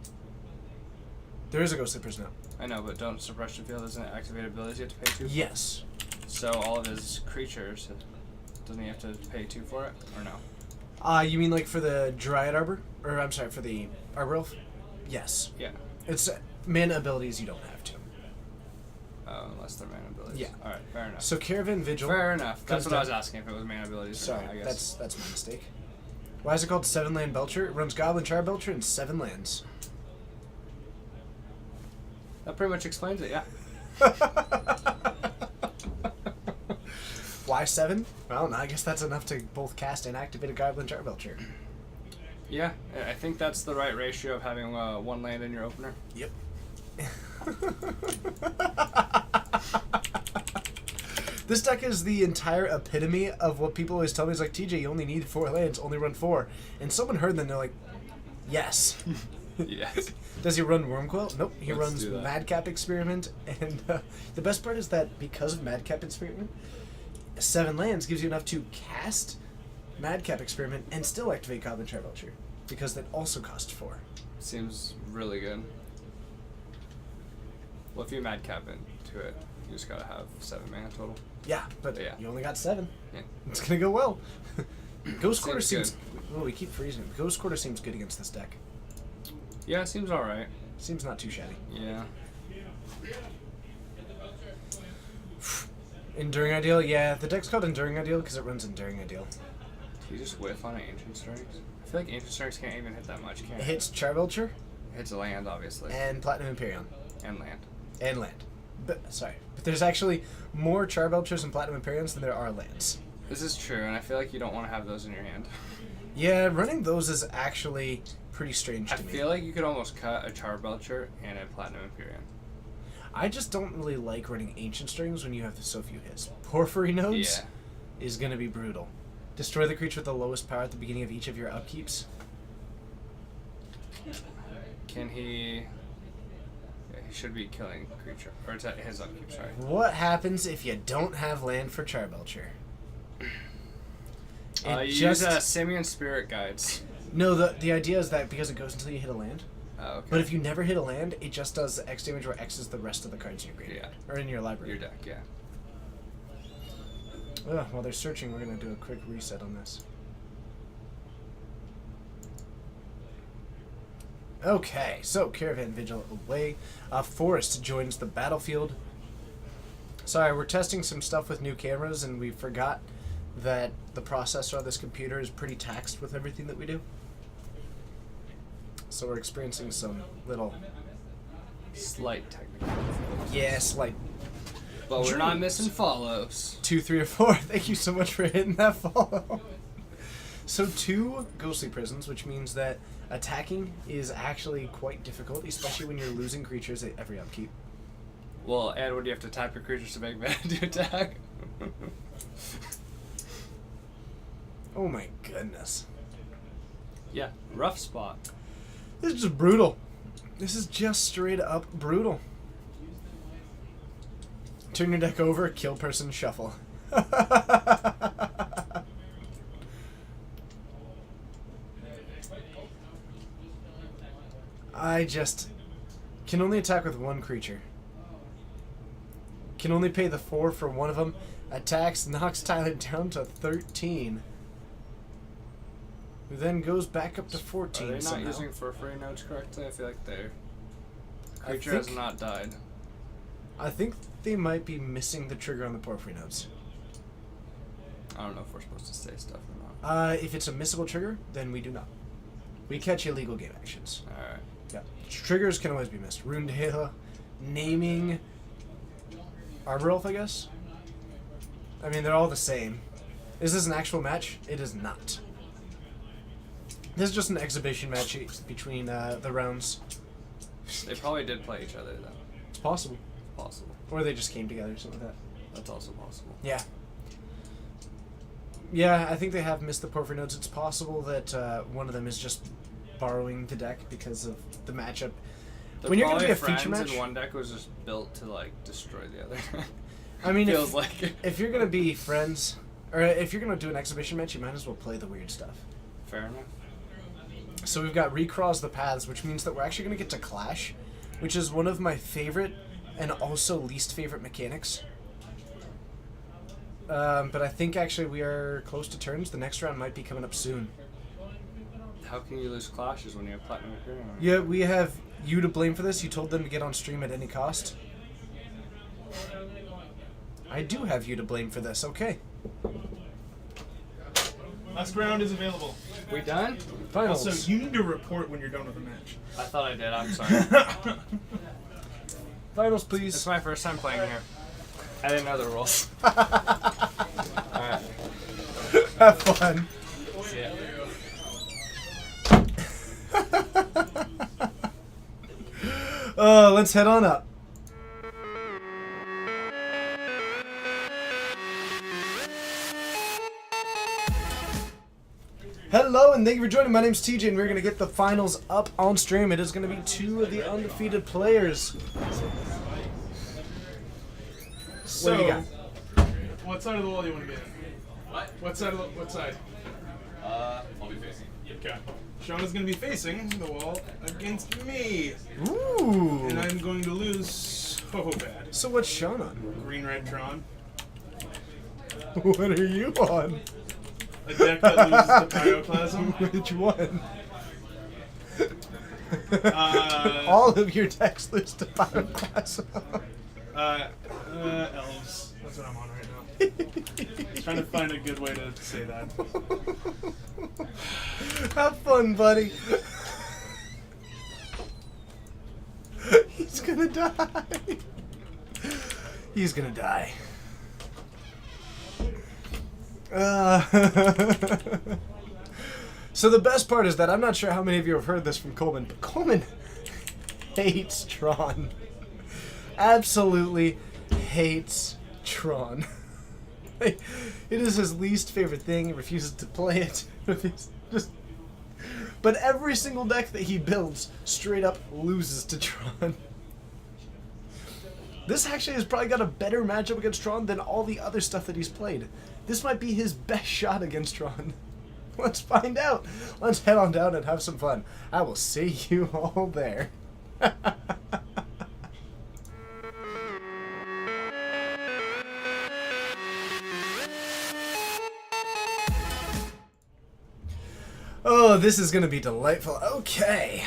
There is a Ghostly Prison now. I know, but don't suppression field isn't it activated abilities you have to pay 2? Yes. So all of his creatures, doesn't he have to pay 2 for it, or no? You mean like for the Dryad Arbor? Or, I'm sorry, for the Arbor Elf? Yes. Yeah. It's mana abilities you don't have to. Unless they're mana abilities. Yeah. All right, fair enough. So Caravan Vigil. Fair enough. comes That's what I was down- asking, if it was mana abilities. or Sorry, not, I guess. that's my mistake. Why is it called 7 Land Belcher? It runs Goblin Char Belcher and 7 lands. That pretty much explains it, yeah. Why 7? Well, no, I guess that's enough to both cast and activate a Goblin Char Belcher. Yeah, I think that's the right ratio of having 1 land in your opener. Yep. This deck is the entire epitome of what people always tell me. It's like, TJ, you only need 4 lands, only run 4. And someone heard them, and they're like, yes. Yes. Does he run Wormquill? Nope. He Let's runs do that. Madcap Experiment. And the best part is that because of Madcap Experiment, 7 lands gives you enough to cast Madcap Experiment and still activate Goblin Char Vulture. Because that also costs 4. Seems really good. Well, if you madcap into it, you just gotta have 7 mana total. Yeah, but Yeah. you only got 7. Yeah. It's gonna go well. Ghost Quarter Seems seems. Oh, we keep freezing. Ghost Quarter seems good against this deck. Yeah, it seems alright. Seems not too shabby. Yeah. Enduring Ideal, yeah. The deck's called Enduring Ideal because it runs Enduring Ideal. Do you just whiff on Ancient Strings? I feel like Ancient Strings can't even hit that much, can It it? hits Char Vulture It hits a land, obviously. and Platinum Imperion And land. and land. But there's actually more Char Vultures and Platinum Imperions than there are lands. This is true, and I feel like you don't want to have those in your hand. Yeah, running those is actually pretty strange I to me. feel like you could almost cut a Charbelcher and a Platinum Imperium. I just don't really like running Ancient Strings when you have so few hits. Porphyry Nodes Yeah. is going to be brutal. Destroy the creature with the lowest power at the beginning of each of your upkeeps. Can he... Yeah, he should be killing creature. Or it's at his upkeep, sorry. What happens if you don't have land for Charbelcher? You use Simian Spirit Guides. No, the idea is that because it goes until you hit a land. Oh, okay. But if you never hit a land, it just does X damage where X is the rest of the cards in your graveyard. Yeah. Or in your library. Your deck, yeah. Ugh, while they're searching, we're going to do a quick reset on this. Okay, so Caravan Vigil away. Forest joins the battlefield. Sorry, we're testing some stuff with new cameras, and we forgot that the processor on this computer is pretty taxed with everything that we do. So we're experiencing some little... Slight technical difficulties. Yeah, slight But we're not Dreams. missing follows. 2, 3, or 4. Thank you so much for hitting that follow. So 2 Ghostly Prisons, which means that attacking is actually quite difficult, especially when you're losing creatures at every upkeep. Well, and when you have to tap your creatures to make mana to attack. Oh my goodness. Yeah, rough spot. This is just brutal. This is just straight up brutal. Turn your deck over, kill person, shuffle. I just can only attack with 1 creature. Can only pay the 4 for one of them. Attacks, knocks Tyler down to 13. Who then goes back up to 14 Are they not somehow. using Furfree notes correctly? I feel like their I creature has think- not died. I think they might be missing the trigger on the Porphyry nodes. I don't know if we're supposed to say stuff or not. If it's a missable trigger, then we do not. We catch illegal game actions. Alright. Yeah. Triggers can always be missed. Runedale, naming, Arbor Elf, I guess? I mean, they're all the same. Is this an actual match? It is not. This is just an exhibition match between the rounds. They probably did play each other, though. It's possible. Possible. Or they just came together, something like that. That's also possible. Yeah. Yeah, I think they have missed the Porphyry nodes. It's possible that one of them is just borrowing the deck because of the matchup. They're When you're going to probably be a feature friends, match, and one deck was just built to like destroy the other. I mean, feels like if you're going to be friends, or if you're going to do an exhibition match, you might as well play the weird stuff. fair enough. So we've got Recross the Paths, which means that we're actually going to get to Clash, which is one of my favorite and also least favorite mechanics. But I think actually we are close to turns. The next round might be coming up soon. How can you lose clashes when you have Platinum Imperium? Yeah, we have you to blame for this. You told them to get on stream at any cost. I do have you to blame for this. Okay. Last round is available. We done? Finals. Also, you need to report when you're done with the match. I thought I did. I'm sorry. Finals, It's please. my first time playing here. I didn't know the rules. Alright. Have fun. See ya. Let's head on up. Hello and thank you for joining. My name's TJ and we're going to get the finals up on stream. It is going to be two of the undefeated players. So, What do you got? what side of the wall do you want to be in? What side? What side? I'll be facing. Okay. Sean is going to be facing the wall against me, Ooh. and I'm going to lose so bad. So what's Sean on? Green Red Tron, What are you on? a deck that loses to Pyroclasm. Which one? All All of your decks lose to Pyroclasm. Elves. That's what I'm on right now. Trying to find a good way to say that. Have fun, buddy. He's gonna die. He's gonna die. So the best part is that I'm not sure how many of you have heard this from Coleman, but Coleman hates Tron. Absolutely hates Tron. It is his least favorite thing. He refuses to play it. But every single deck that he builds straight up loses to Tron. This actually has probably got a better matchup against Tron than all the other stuff that he's played. This might be his best shot against Tron. Let's find out. Let's head on down and have some fun. I will see you all there. Oh, this is going to be delightful. Okay.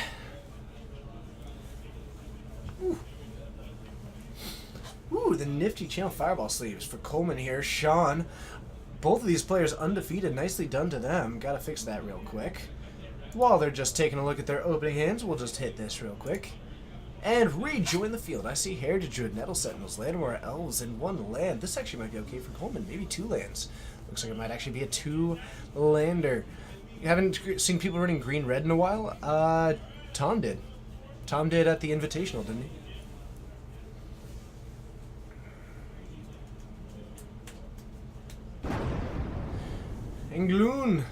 Ooh, the nifty Channel Fireball sleeves for Coleman here. Sean, both of these players undefeated. Nicely done to them. Gotta fix that real quick. While they're just taking a look at their opening hands, we'll just hit this real quick. And rejoin the field. I see Heritage Druid, Nettle Sentinels, Llanowar Elves, and one land. This actually might be okay for Coleman. Maybe two lands. Looks like it might actually be a two-lander. You haven't seen people running green-red in a while? Tom did. Tom did at the Invitational, didn't he? Engloon!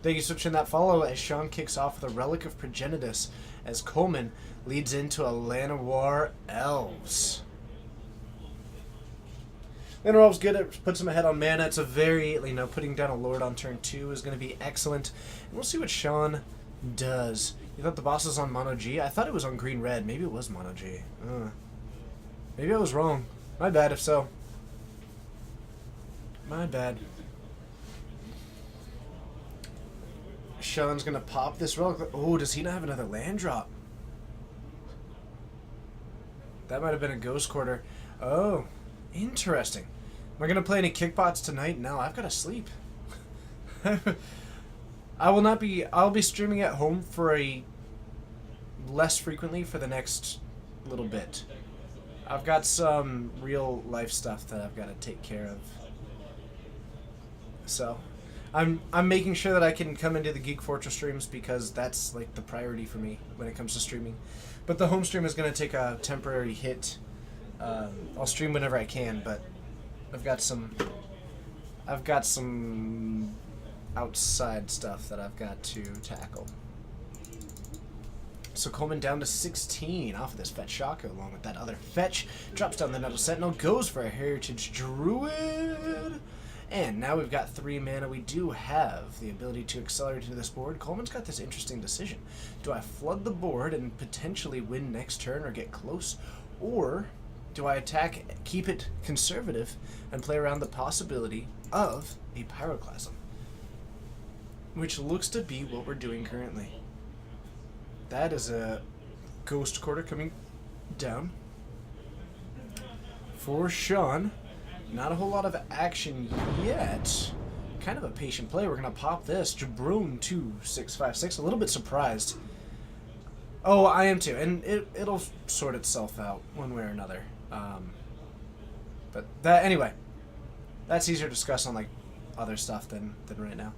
Thank you for switching that follow as Sean kicks off with a Relic of Progenitus as Coleman leads into a Llanowar Elves. Llanowar Elves good, it puts him ahead on mana. It's a very, putting down a Lord on turn 2 is going to be excellent. And we'll see what Sean does. You thought the boss was on Mono G? I thought it was on Green Red. Maybe it was Mono G. Maybe I was wrong. My bad if so. My bad. Sean's gonna pop this relic. Oh, does he not have another land drop? That might have been a Ghost Quarter. Oh, interesting. Am I going to play any kickbots tonight? No, I've got to sleep. I'll be streaming at home for less frequently for the next little bit. I've got some real life stuff that I've got to take care of. So, I'm making sure that I can come into the Geek Fortress streams because that's like the priority for me when it comes to streaming. But the home stream is going to take a temporary hit. I'll stream whenever I can, but I've got some outside stuff that I've got to tackle. So Coleman down to 16 off of this Fetch Shaka along with that other Fetch. Drops down the Nettle Sentinel, goes for a Heritage Druid. And now we've got 3 mana. We do have the ability to accelerate into this board. Coleman's got this interesting decision. Do I flood the board and potentially win next turn or get close? Or do I attack, keep it conservative, and play around the possibility of a Pyroclasm? Which looks to be what we're doing currently. That is a Ghost Quarter coming down for Sean. Not a whole lot of action yet. Kind of a patient play. We're going to pop this. Jabroon 2656. A little bit surprised. Oh, I am too. And it'll sort itself out one way or another. But that anyway. That's easier to discuss on like other stuff than right now.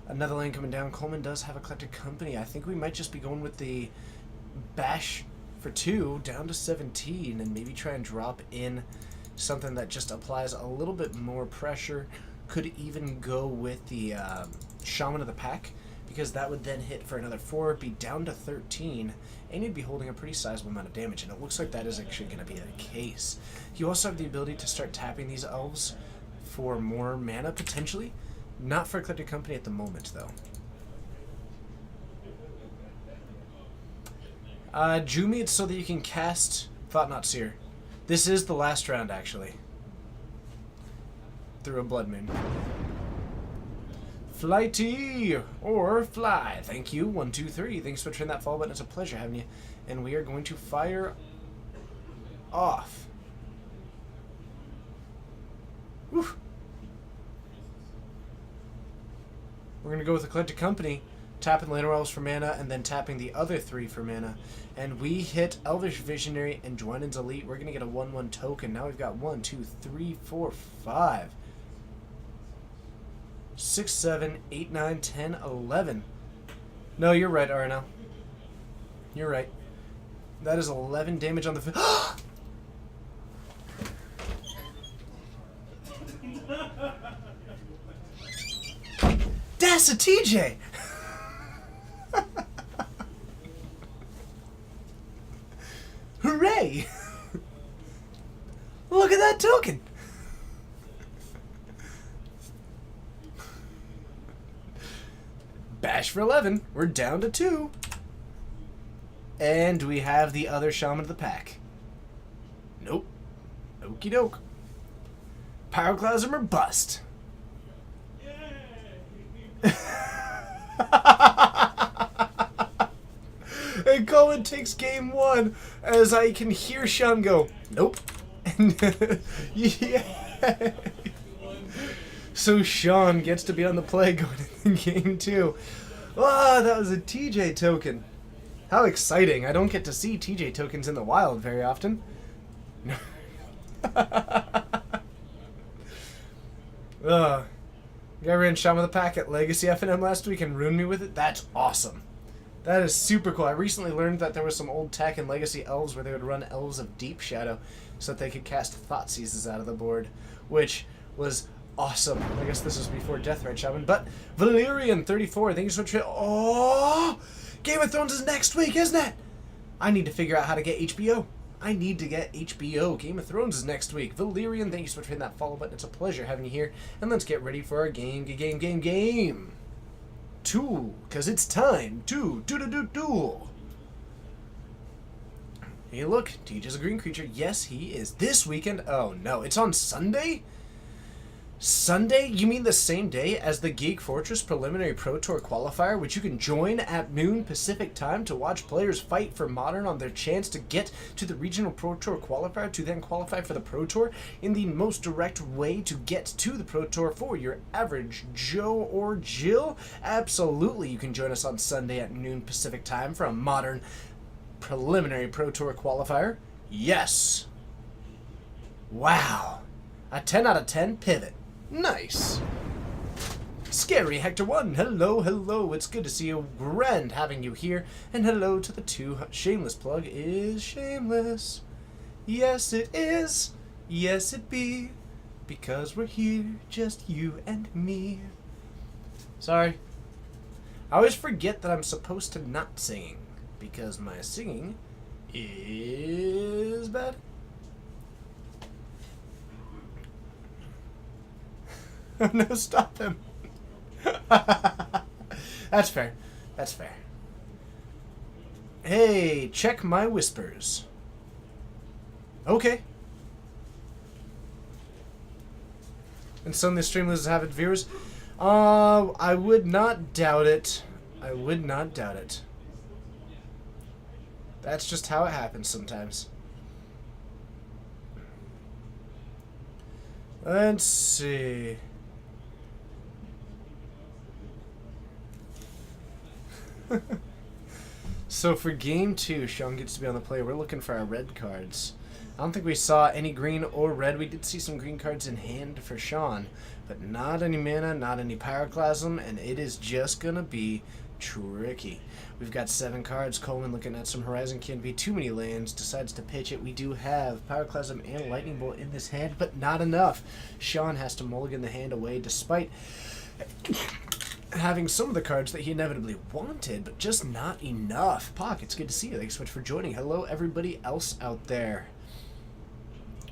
Another lane coming down. Coleman does have Eclectic Company. I think we might just be going with the Bash for 2 down to 17 and maybe try and drop in something that just applies a little bit more pressure. Could even go with the Shaman of the Pack because that would then hit for another 4, be down to 13, and you'd be holding a pretty sizable amount of damage, and it looks like that is actually going to be the case. You also have the ability to start tapping these elves for more mana, potentially. Not for Eclectic Company at the moment, though. Jumi, it's so that you can cast Thought Not Seer. This is the last round, actually. Through a Blood Moon. Flighty! Or fly. Thank you. 1, 2, 3. Thanks for turning that fall button. It's a pleasure having you. And we are going to fire off. Whew. We're going to go with Eclectic Company, tapping Later Elves for mana, and then tapping the other 3 for mana. And we hit Elvish Visionary and Dwynen's Elite. We're going to get a 1/1 token. Now we've got 1, 2, 3, 4, 5, 6, 7, 8, 9, 10, 11. No, you're right, Arno. You're right. That is 11 damage on the... That's a TJ! Hooray! Look at that token! Bash for 11. We're down to 2. And we have the other Shaman of the Pack. Nope. Okie doke. Pyroclasm or bust. And Colin takes game 1 as I can hear Sean go, nope. And yeah. So Sean gets to be on the play going into game 2. Ah, that was a TJ token. How exciting. I don't get to see TJ tokens in the wild very often. Guy ran Shaman of the Pack at Legacy FNM last week and ruined me with it. That's awesome. That is super cool. I recently learned that there was some old tech in Legacy Elves where they would run Elves of Deep Shadow so that they could cast Thoughtseizes out of the board, which was awesome. I guess this was before Deathrite Shaman. But Valerian34, thank you so much. Oh, Game of Thrones is next week, isn't it? I need to figure out how to get HBO. I need to get HBO. Game of Thrones is next week. Valerian, thank you so much for hitting that follow button. It's a pleasure having you here. And let's get ready for our game. 2, because it's time to duel. Hey, look, TJ's a green creature. Yes, he is. This weekend. Oh, no. It's on Sunday? Sunday? You mean the same day as the Geek Fortress Preliminary Pro Tour Qualifier, which you can join at noon Pacific time to watch players fight for Modern on their chance to get to the Regional Pro Tour Qualifier to then qualify for the Pro Tour in the most direct way to get to the Pro Tour for your average Joe or Jill? Absolutely, you can join us on Sunday at noon Pacific time for a Modern Preliminary Pro Tour Qualifier. Yes. Wow. A 10 out of 10 pivot. Nice. Scary Hector 1, hello, hello. It's good to see you. Grand having you here. And hello to the two. Shameless plug is shameless. Yes, it is. Yes, it be. Because we're here, just you and me. Sorry. I always forget that I'm supposed to not singing. Because my singing is bad. No, stop him. That's fair. That's fair. Hey, check my whispers. Okay. And suddenly Streamlabs have it, viewers. I would not doubt it. I would not doubt it. That's just how it happens sometimes. Let's see. So for game 2, Sean gets to be on the play. We're looking for our red cards. I don't think we saw any green or red. We did see some green cards in hand for Sean, but not any mana, not any pyroclasm, and it is just gonna be tricky. We've got 7 cards. Coleman looking at some Horizon, can't be too many lands, decides to pitch it. We do have Pyroclasm and Lightning Bolt in this hand, but not enough. Sean has to mulligan the hand away despite having some of the cards that he inevitably wanted, but just not enough. Pock, it's good to see you. Thanks so much for joining. Hello, everybody else out there.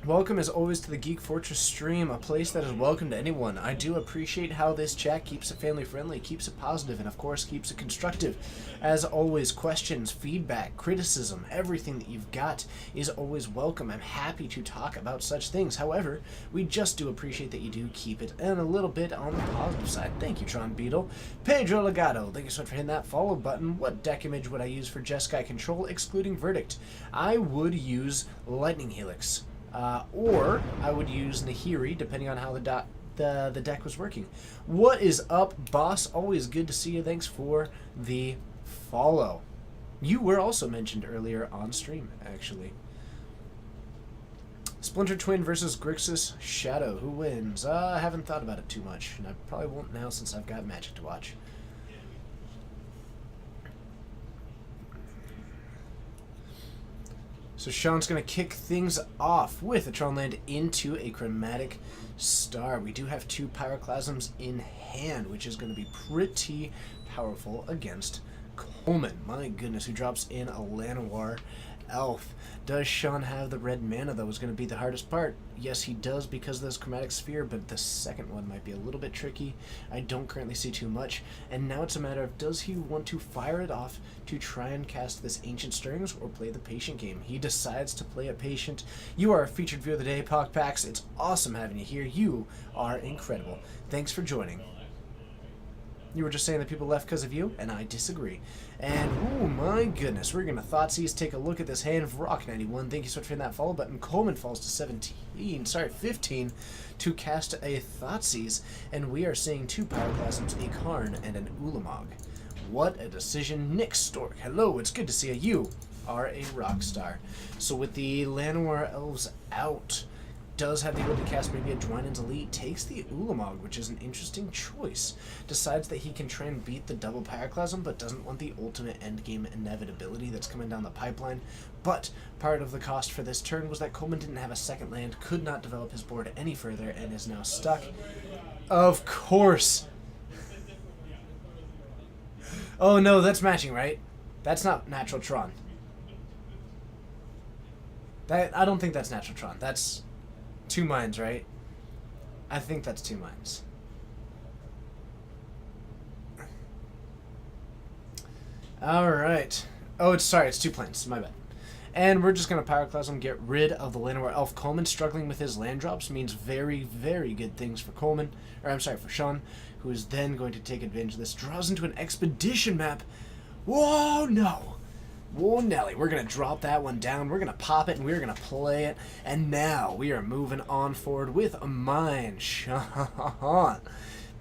Welcome, as always, to the Geek Fortress stream, a place that is welcome to anyone. I do appreciate how this chat keeps it family-friendly, keeps it positive, and, of course, keeps it constructive. As always, questions, feedback, criticism, everything that you've got is always welcome. I'm happy to talk about such things. However, we just do appreciate that you do keep it and a little bit on the positive side. Thank you, Tron Beetle. Pedro Legato, thank you so much for hitting that follow button. What deck image would I use for Jeskai Control, excluding Verdict? I would use Lightning Helix. Or I would use Nahiri, depending on how the deck was working. What is up, boss? Always good to see you. Thanks for the follow. You were also mentioned earlier on stream, actually. Splinter Twin versus Grixis Shadow. Who wins? I haven't thought about it too much, and I probably won't now since I've got Magic to watch. So Sean's going to kick things off with a Tron Land into a Chromatic Star. We do have 2 Pyroclasms in hand, which is going to be pretty powerful against Coleman. My goodness, who drops in a Llanowar Elf. Does Sean have the red mana, though, is going to be the hardest part? Yes, he does because of this Chromatic Sphere, but the second one might be a little bit tricky. I don't currently see too much. And now it's a matter of, does he want to fire it off to try and cast this Ancient Stirrings or play the Patient game? He decides to play a Patient. You are a featured viewer of the day, Pax. It's awesome having you here. You are incredible. Thanks for joining. You were just saying that people left because of you, and I disagree. And, oh my goodness, we're going to Thoughtseize, take a look at this hand of Rock91. Thank you so much for hitting that follow button. Coleman falls to 15 to cast a Thoughtseize, and we are seeing 2 Pyroclasms, a Karn, and an Ulamog. What a decision. Nick Stork, hello, it's good to see you. You are a rock star. So with the Llanowar Elves out, does have the ability to cast maybe a Dwynen's Elite, takes the Ulamog, which is an interesting choice. Decides that he can try and beat the double Pyroclasm, but doesn't want the ultimate endgame inevitability that's coming down the pipeline. But part of the cost for this turn was that Coleman didn't have a second land, could not develop his board any further, and is now stuck. Of course! Oh no, that's matching, right? That's not Natural Tron. I don't think that's Natural Tron. That's 2 mines, right? I think that's 2 mines. Alright. Oh, it's 2 planes. My bad. And we're just going to Pyroclasm, get rid of the Llanowar Elf. Coleman struggling with his land drops means very, very good things for Coleman. Or I'm sorry, for Sean, who is then going to take advantage of this. Draws into an expedition map. Whoa, no. Whoa, Nelly. We're going to drop that one down. We're going to pop it, and we're going to play it. And now we are moving on forward with a mine. Sean.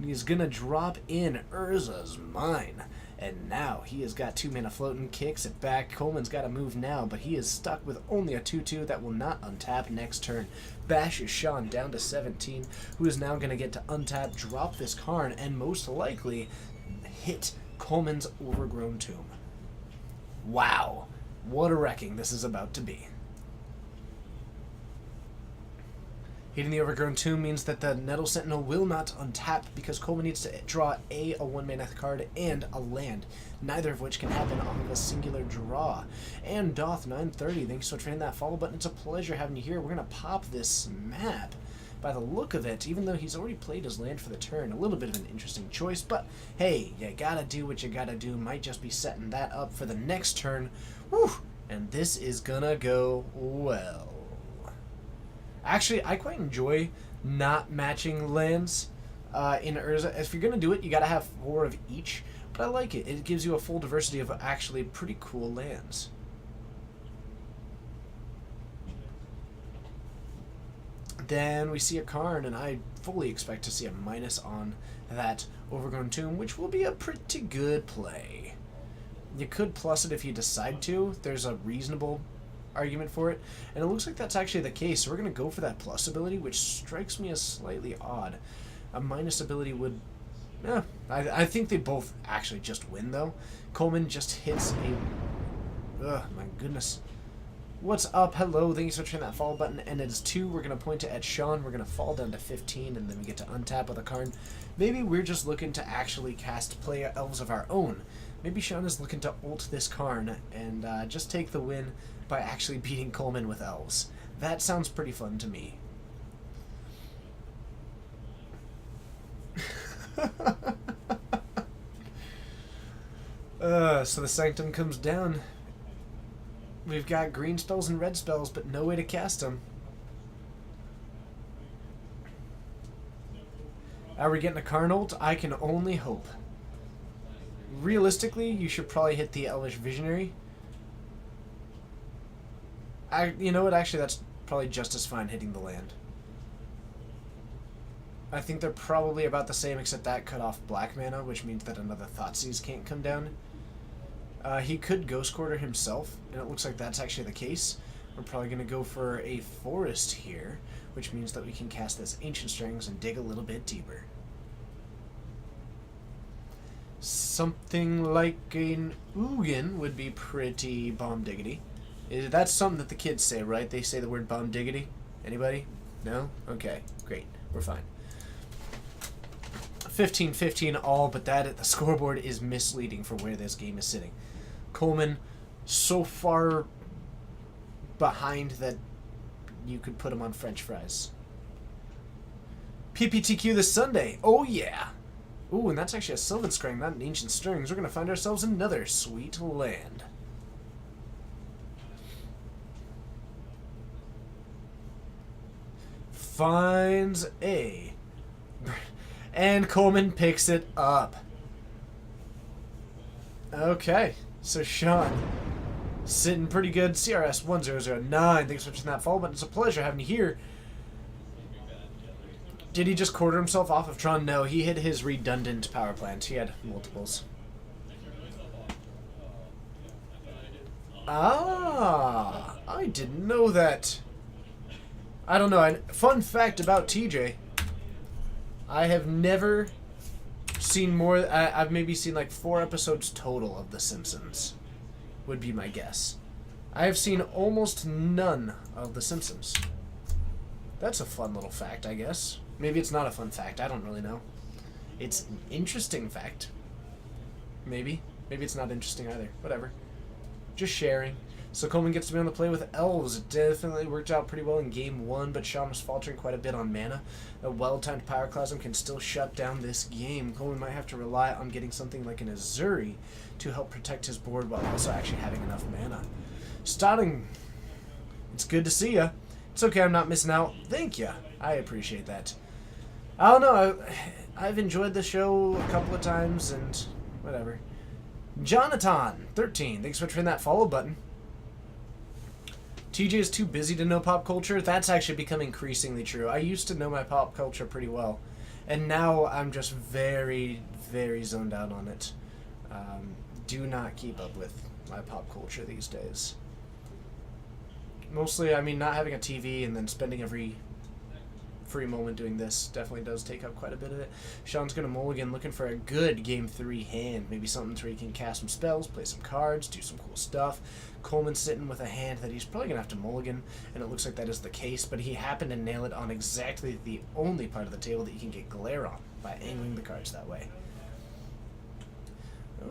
He's going to drop in Urza's Mine. And now he has got 2 mana floating, kicks it back. Coleman's got to move now, but he is stuck with only a 2/2 that will not untap next turn. Bashes Sean down to 17, who is now going to get to untap, drop this Karn, and most likely hit Coleman's Overgrown Tomb. Wow. What a wrecking this is about to be. Hitting the Overgrown Tomb means that the Nettle Sentinel will not untap because Coleman needs to draw a 1-mana card and a land, neither of which can happen off of a singular draw. And Doth 930, thanks so much for hitting that follow button. It's a pleasure having you here. We're going to pop this map. By the look of it, even though he's already played his land for the turn, a little bit of an interesting choice, but hey, you gotta do what you gotta do. Might just be setting that up for the next turn. Whew! And this is gonna go well. Actually, I quite enjoy not matching lands in Urza. If you're going to do it, you got to have 4 of each. But I like it. It gives you a full diversity of actually pretty cool lands. Then we see a Karn, and I fully expect to see a minus on that Overgrown Tomb, which will be a pretty good play. You could plus it if you decide to. There's a reasonable argument for it, and it looks like that's actually the case, so we're going to go for that plus ability, which strikes me as slightly odd. A minus ability would... I think they both actually just win, though. Coleman just hits a... Ugh, my goodness. What's up? Hello, thank you so much for hitting that follow button, and it's 2. We're going to point it at Sean. We're going to fall down to 15, and then we get to untap with a Karn. Maybe we're just looking to actually play elves of our own. Maybe Sean is looking to ult this Karn and just take the win by actually beating Coleman with elves. That sounds pretty fun to me. So the Sanctum comes down. We've got green spells and red spells, but no way to cast them. Are we getting a Karn ult? I can only hope. Realistically, you should probably hit the Elvish Visionary. You know what? Actually, that's probably just as fine hitting the land. I think they're probably about the same, except that cut off black mana, which means that another Thoughtseize can't come down. He could Ghost Quarter himself, and it looks like that's actually the case. We're probably going to go for a Forest here, which means that we can cast this Ancient Strings and dig a little bit deeper. Something like an Ugin would be pretty bomb diggity. That's something that the kids say, right? They say the word bomb diggity. Anybody? No? Okay, great. We're fine. 15-15 all, but that at the scoreboard is misleading for where this game is sitting. Coleman so far behind that you could put him on French fries. PPTQ this Sunday. Oh yeah. Ooh, and that's actually a Sylvan Scrying, not an Ancient Strings. We're going to find ourselves another sweet land. Finds a... And Coleman picks it up. Okay, so Sean, sitting pretty good. CRS 1009, thanks for watching that follow button. It's a pleasure having you here. Did he just quarter himself off of Tron? No, he hit his redundant power plant. He had multiples. Ah, I didn't know that. I don't know. Fun fact about TJ. I have never seen more... I've maybe seen like 4 episodes total of The Simpsons, would be my guess. I have seen almost none of The Simpsons. That's a fun little fact, I guess. Maybe it's not a fun fact. I don't really know. It's an interesting fact. Maybe. Maybe it's not interesting either. Whatever. Just sharing. So Coleman gets to be on the play with elves. It definitely worked out pretty well in game 1, but Sean was faltering quite a bit on mana. A well-timed Pyroclasm can still shut down this game. Coleman might have to rely on getting something like an Azuri to help protect his board while also actually having enough mana. Starting It's good to see ya. It's okay, I'm not missing out. Thank ya. I appreciate that. I don't know. I've enjoyed the show a couple of times and whatever. Jonathan, 13. Thanks for hitting that follow button. TJ is too busy to know pop culture. That's actually become increasingly true. I used to know my pop culture pretty well. And now I'm just very, very zoned out on it. Do not keep up with my pop culture these days. Mostly, I mean, not having a TV and then spending every free moment doing this definitely does take up quite a bit of it. Sean's going to mulligan looking for a good Game 3 hand. Maybe something where he can cast some spells, play some cards, do some cool stuff. Coleman's sitting with a hand that he's probably going to have to mulligan, and it looks like that is the case, but he happened to nail it on exactly the only part of the table that you can get glare on by angling the cards that way.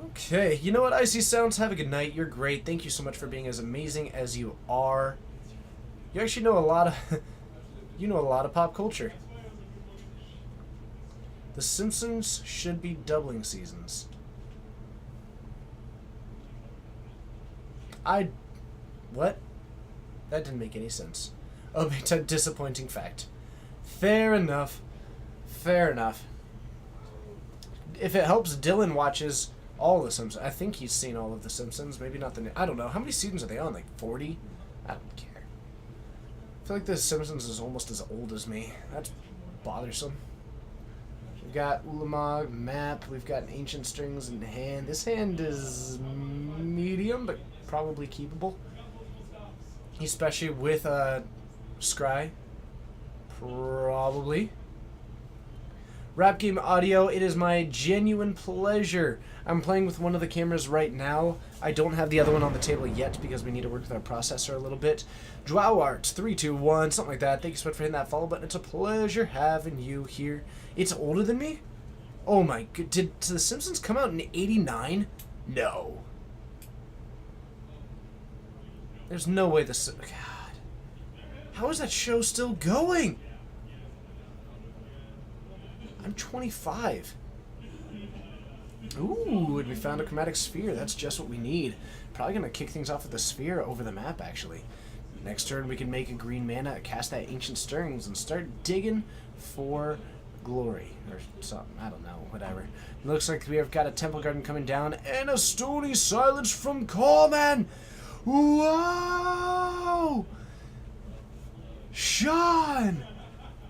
Okay, you know what, Icy Sounds? Have a good night. You're great. Thank you so much for being as amazing as you are. You actually know a lot of... you know a lot of pop culture. The Simpsons should be doubling seasons. What? That didn't make any sense. Oh, it's a disappointing fact. Fair enough. Fair enough. If it helps, Dylan watches all the Simpsons. I think he's seen all of the Simpsons. Maybe not the... I don't know. How many seasons are they on? Like 40? I don't care. I feel like The Simpsons is almost as old as me. That's bothersome. We've got Ulamog, map. We've got Ancient Strings in hand. This hand is medium, but probably keepable. Especially with Scry. Probably. Rap Game Audio, it is my genuine pleasure. I'm playing with one of the cameras right now. I don't have the other one on the table yet because we need to work with our processor a little bit. Drow Arts, 321, something like that. Thank you so much for hitting that follow button. It's a pleasure having you here. It's older than me? Oh my god. Did The Simpsons come out in 89? No. There's no way this... God. How is that show still going? I'm 25. Ooh, and we found a chromatic sphere. That's just what we need. Probably going to kick things off with the sphere over the map, actually. Next turn, we can make a green mana, cast that Ancient Stirrings, and start digging for glory. Or something. I don't know. Whatever. Looks like we have got a Temple Garden coming down, and a Stony Silence from Coleman! Wow! Sean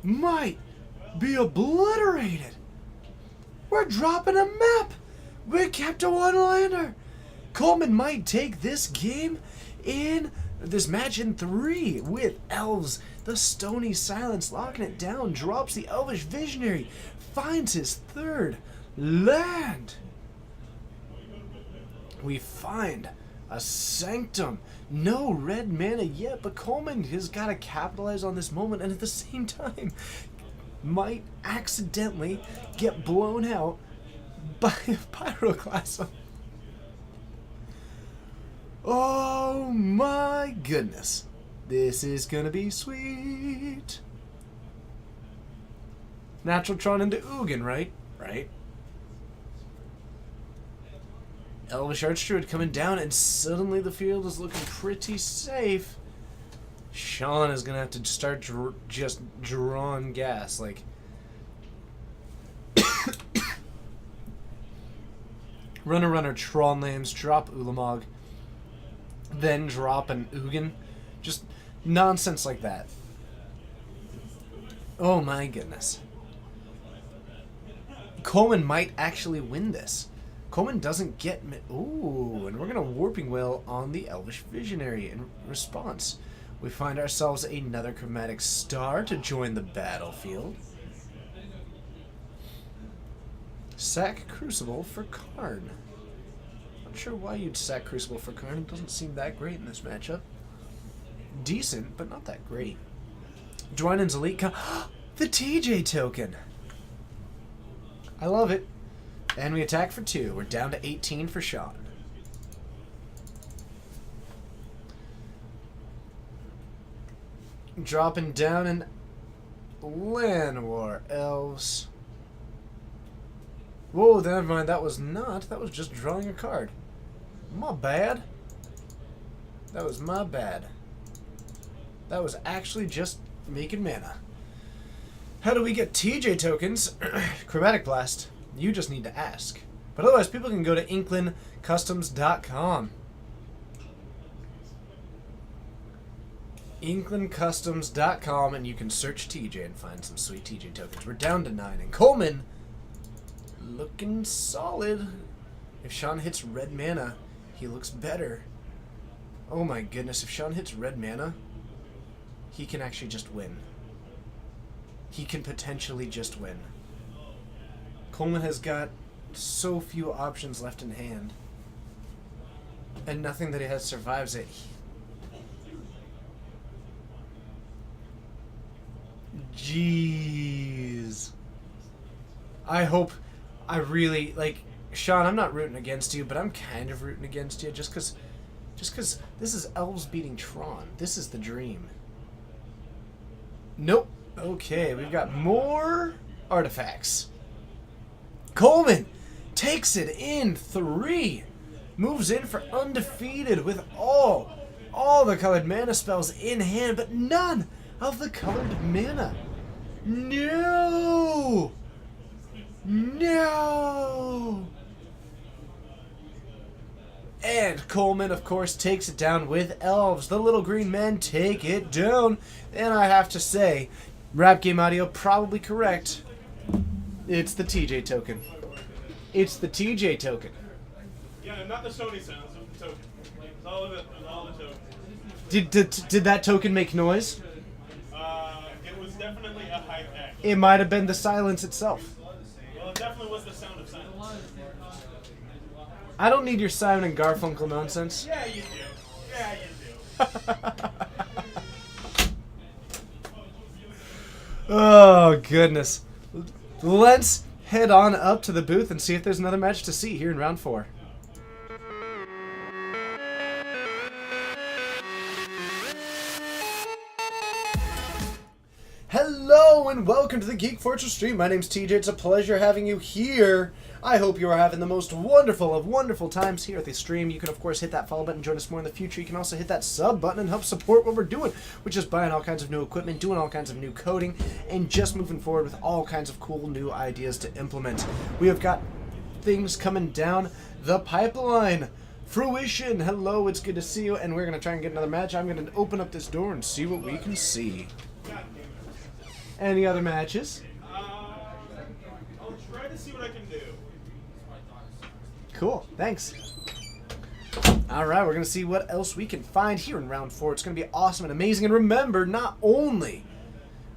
might be obliterated. We're dropping a map. We kept a one-lander. Coleman might take this game in this match in 3 with Elves. The Stony Silence locking it down. Drops the Elvish Visionary. Finds his 3rd land. We find a Sanctum. No red mana yet, but Coleman has got to capitalize on this moment, and at the same time might accidentally get blown out by a Pyroclasm. Oh my goodness. This is gonna be sweet. Natural Tron into Ugin, right? Right. Elvish Archdruid coming down, and suddenly the field is looking pretty safe. Sean is going to have to start just drawing gas. Like, Runner, Tron names, drop Ulamog, then drop an Ugin. Just nonsense like that. Oh my goodness. Coleman might actually win this. Coleman doesn't get... Ooh, and we're going to Warping Wail on the Elvish Visionary. In response, we find ourselves another Chromatic Star to join the battlefield. Sack Crucible for Karn. Not sure why you'd sack Crucible for Karn. It doesn't seem that great in this matchup. Decent, but not that great. Dwynen's Elite... The TJ token! I love it. And we attack for 2. We're down to 18 for Sean. Dropping down in Llanowar Elves. Whoa, never mind. That was not. That was just drawing a card. My bad. That was my bad. That was actually just making mana. How do we get TJ tokens? Chromatic Blast. You just need to ask. But otherwise, people can go to InklinCustoms.com. InklinCustoms.com, and you can search TJ and find some sweet TJ tokens. We're down to 9. And Coleman, looking solid. If Sean hits red mana, he looks better. Oh my goodness, if Sean hits red mana, he can actually just win. He can potentially just win. Coleman has got so few options left in hand. And nothing that he has survives it. Jeez. I hope, I really, like, Sean, I'm not rooting against you, but I'm kind of rooting against you just because this is Elves beating Tron. This is the dream. Nope. Okay, we've got more artifacts. Coleman takes it in 3. Moves in for undefeated with all the colored mana spells in hand, but none of the colored mana. No! No! And Coleman, of course, takes it down with Elves. The little green men take it down. And I have to say, Rap Game Audio probably correct. It's the TJ token. It's the TJ token. Yeah, not the Sony sounds of the token. It's all of it, all the tokens. Did that token make noise? It was definitely a hype act. It might have been the silence itself. Well, it definitely was the sound of silence. I don't need your Simon and Garfunkel nonsense. Yeah, you do. Yeah, you do. Oh, goodness. Let's head on up to the booth and see if there's another match to see here in round 4. Hello and welcome to the Geek Fortress stream. My name's TJ. It's a pleasure having you here. I hope you are having the most wonderful of wonderful times here at the stream. You can, of course, hit that follow button, join us more in the future. You can also hit that sub button and help support what we're doing, which is buying all kinds of new equipment, doing all kinds of new coding, and just moving forward with all kinds of cool new ideas to implement. We have got things coming down the pipeline. Fruition, hello, it's good to see you, and we're going to try and get another match. I'm going to open up this door and see what we can see. Any other matches? I'll try to see what I can do. Cool, thanks. Alright, we're going to see what else we can find here in round 4. It's going to be awesome and amazing. And remember, not only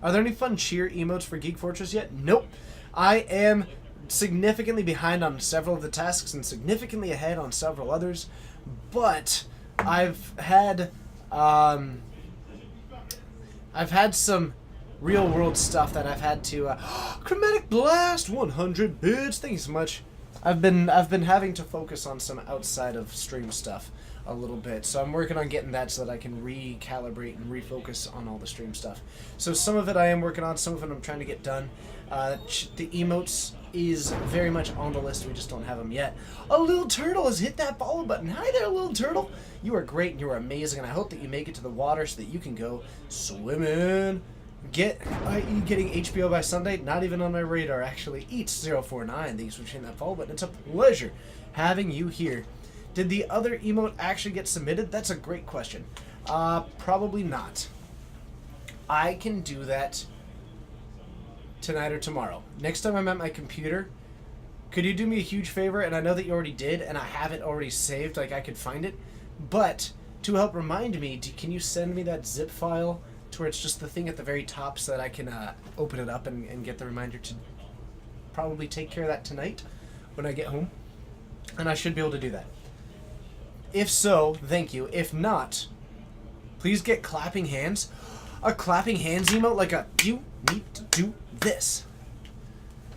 are there any fun cheer emotes for Geek Fortress yet? Nope. I am significantly behind on several of the tasks and significantly ahead on several others. But I've had some real world stuff that I've had to Chromatic Blast 100 bits. Thank you so much. I've been having to focus on some outside of stream stuff a little bit, so I'm working on getting that so that I can recalibrate and refocus on all the stream stuff. So some of it I am working on, some of it I'm trying to get done. The emotes is very much on the list, we just don't have them yet. A little turtle has hit that follow button. Hi there, little turtle. You are great and you are amazing, and I hope that you make it to the water so that you can go swimming. Getting HBO by Sunday, not even on my radar, actually. Eats049, thanks for hitting that follow button. It's a pleasure having you here. Did the other emote actually get submitted? That's a great question. Probably not. I can do that tonight or tomorrow. Next time I'm at my computer, could you do me a huge favor? And I know that you already did, and I have it already saved, like I could find it. But to help remind me, can you send me that zip file to where it's just the thing at the very top so that I can open it up and get the reminder to probably take care of that tonight when I get home? And I should be able to do that. If so, thank you. If not, please get clapping hands. A clapping hands emote, like a, you need to do this.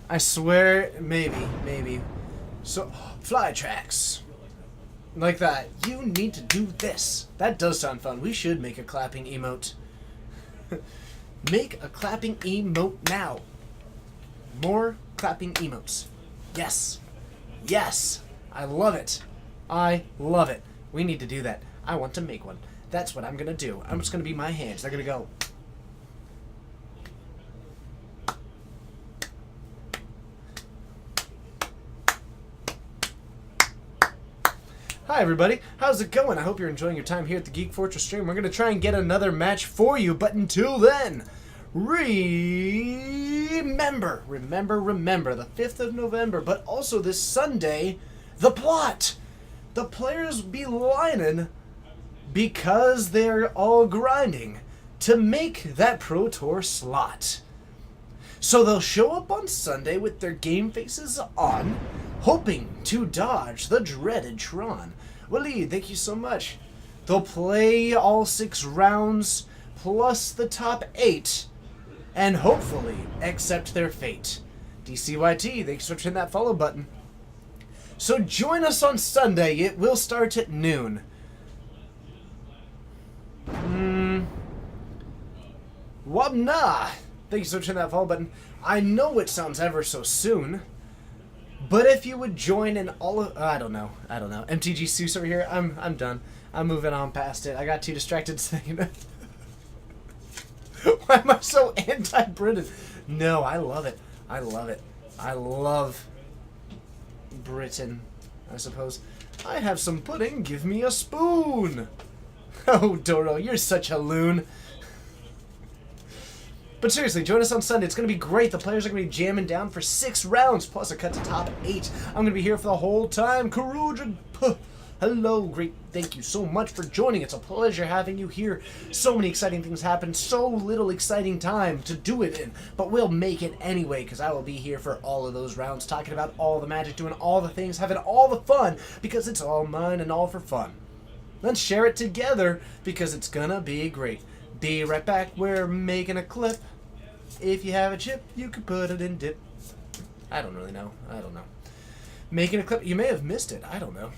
I swear, maybe. So, fly tracks. Like that. You need to do this. That does sound fun. We should make a clapping emote. Make a clapping emote now. More clapping emotes. Yes. Yes. I love it. I love it. We need to do that. I want to make one. That's what I'm gonna do. I'm just gonna be my hands. They're gonna go. Hi everybody, how's it going? I hope you're enjoying your time here at the Geek Fortress stream. We're going to try and get another match for you, but until then, remember, the 5th of November, but also this Sunday, the plot. The players be lining because they're all grinding to make that Pro Tour slot. So they'll show up on Sunday with their game faces on, hoping to dodge the dreaded Tron. Waleed, thank you so much. They'll play all 6 rounds plus the top 8 and hopefully accept their fate. DCYT, thanks for hitting that follow button. So join us on Sunday. It will start at noon. Wabna, thanks for hitting that follow button. I know it sounds ever so soon. But if you would join in all of... I don't know. MTG Seuss over here. I'm done. I'm moving on past it. I got too distracted saying it. Why am I so anti-Britain? No, I love it. I love Britain, I suppose. I have some pudding. Give me a spoon. Oh, Doro, you're such a loon. But seriously, join us on Sunday. It's going to be great. The players are going to be jamming down for 6 rounds, plus a cut to top 8. I'm going to be here for the whole time. Karuja, hello, great. Thank you so much for joining. It's a pleasure having you here. So many exciting things happen. So little exciting time to do it in. But we'll make it anyway, because I will be here for all of those rounds, talking about all the magic, doing all the things, having all the fun, because it's all mine and all for fun. Let's share it together, because it's going to be great. Be right back. We're making a clip. If you have a chip, you can put it in dip. I don't really know. Making a clip. You may have missed it. I don't know.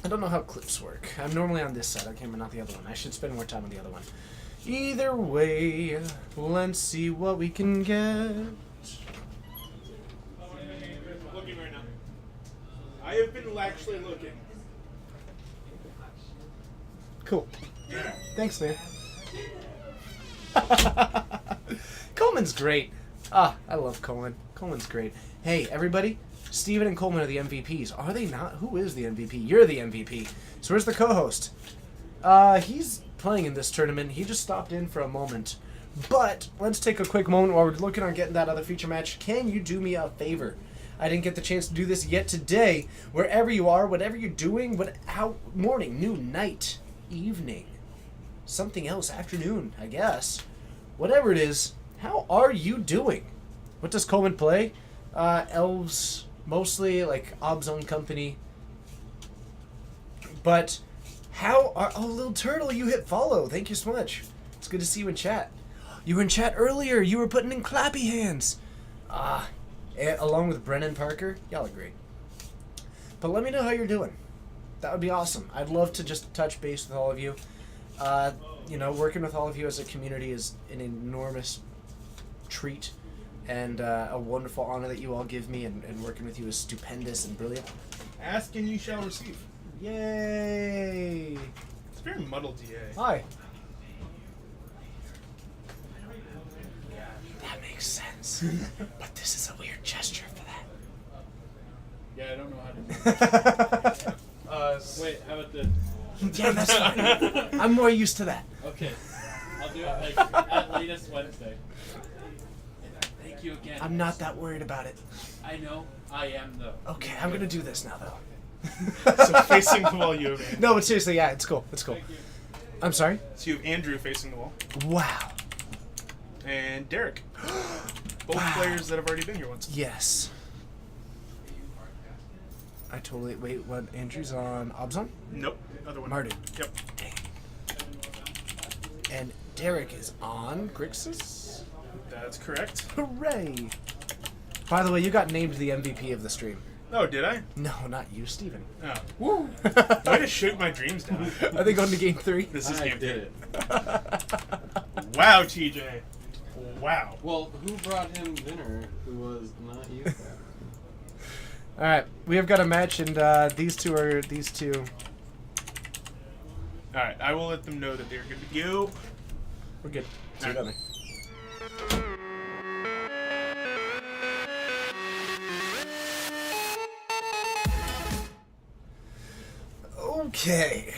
I don't know how clips work. I'm normally on this side. Okay, but not the other one. I should spend more time on the other one. Either way, let's see what we can get. Looking right now. I have been actually looking. Cool. Thanks, man. Coleman's great. I love Coleman. Coleman's great. Hey, everybody, Steven and Coleman are the MVPs. Are they not? Who is the MVP? You're the MVP. So where's the co-host? He's playing in this tournament. He just stopped in for a moment. But let's take a quick moment while we're looking on getting that other feature match. Can you do me a favor? I didn't get the chance to do this yet today. Wherever you are, whatever you're doing, morning, noon, night, evening, something else, afternoon, I guess. Whatever it is, how are you doing? What does Coleman play? Elves, mostly, like Obzone Company. But how are... Oh, Little Turtle, you hit follow. Thank you so much. It's good to see you in chat. You were in chat earlier. You were putting in clappy hands. Along with Brennan Parker. Y'all are great. But let me know how you're doing. That would be awesome. I'd love to just touch base with all of you. Working with all of you as a community is an enormous treat and a wonderful honor that you all give me, and working with you is stupendous and brilliant. Ask and you shall receive. Yay! It's very muddled, DA. Hi. That makes sense. But this is a weird gesture for that. Yeah, I don't know how to do it. Wait, how about the... Yeah, that's fine. I'm more used to that. Okay. I'll do it like at latest Wednesday. Thank you again. I'm not that worried about it. I know. I am though. Okay, I'm gonna do this now, though. So facing the wall, you have Andrew. No, but seriously, yeah, it's cool. It's cool. Thank you. I'm sorry? So you have Andrew facing the wall. Wow. And Derek. Both Wow. players that have already been here once. Yes. I totally... Wait, what? Andrew's on Obzon? Nope. Other one. Marduk. Yep. Dang. And Derek is on Grixis? That's correct. Hooray! By the way, you got named the MVP of the stream. Oh, did I? No, not you, Steven. Oh. Woo! Way to shoot my dreams down. Are they going to game 3? This is I game did it. Wow, TJ. Wow. Well, who brought him dinner who was not you? Alright, we have got a match, and these two... All right, I will let them know that they're good to go. We're good. See you down there. Okay.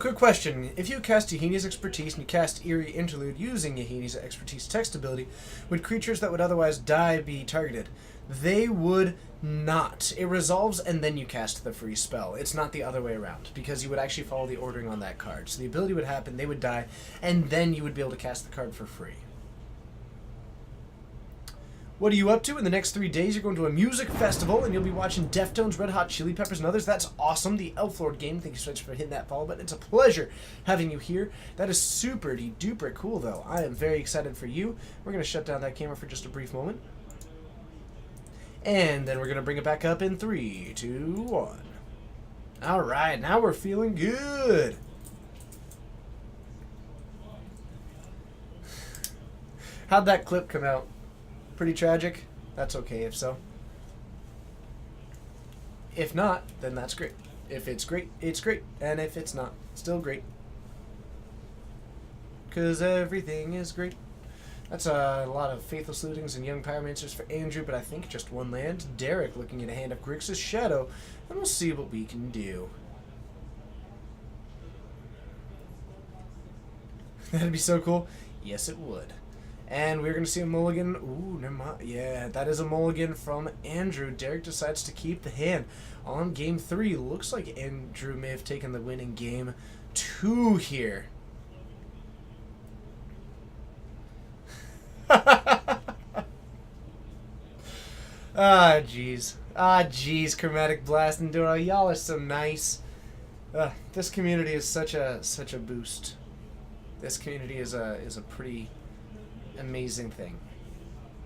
Quick question. If you cast Yahini's Expertise and you cast Eerie Interlude using Yahini's Expertise text ability, would creatures that would otherwise die be targeted? They would not. It resolves and then you cast the free spell. It's not the other way around, because you would actually follow the ordering on that card. So the ability would happen, they would die, and then you would be able to cast the card for free. What are you up to? In the next 3 days, you're going to a music festival, and you'll be watching Deftones, Red Hot Chili Peppers, and others. That's awesome. The Elf Lord game. Thank you so much for hitting that follow button. It's a pleasure having you here. That is super duper cool, though. I am very excited for you. We're going to shut down that camera for just a brief moment. And then we're going to bring it back up in 3, 2, 1. All right, now we're feeling good. How'd that clip come out? Pretty tragic? That's okay if so. If not, then that's great. If it's great, it's great. And if it's not, still great. 'Cause everything is great. That's a lot of Faithless Lootings and Young Pyromancers for Andrew, but I think just one land. Derek looking at a hand of Grixis Shadow, and we'll see what we can do. That'd be so cool. Yes, it would. And we're going to see a mulligan. Ooh, never mind. Yeah, that is a mulligan from Andrew. Derek decides to keep the hand on game 3. Looks like Andrew may have taken the win in game 2 here. Jeez. Jeez, Chromatic Blast and Dora. Y'all are so nice. This community is such a boost. This community is a pretty amazing thing.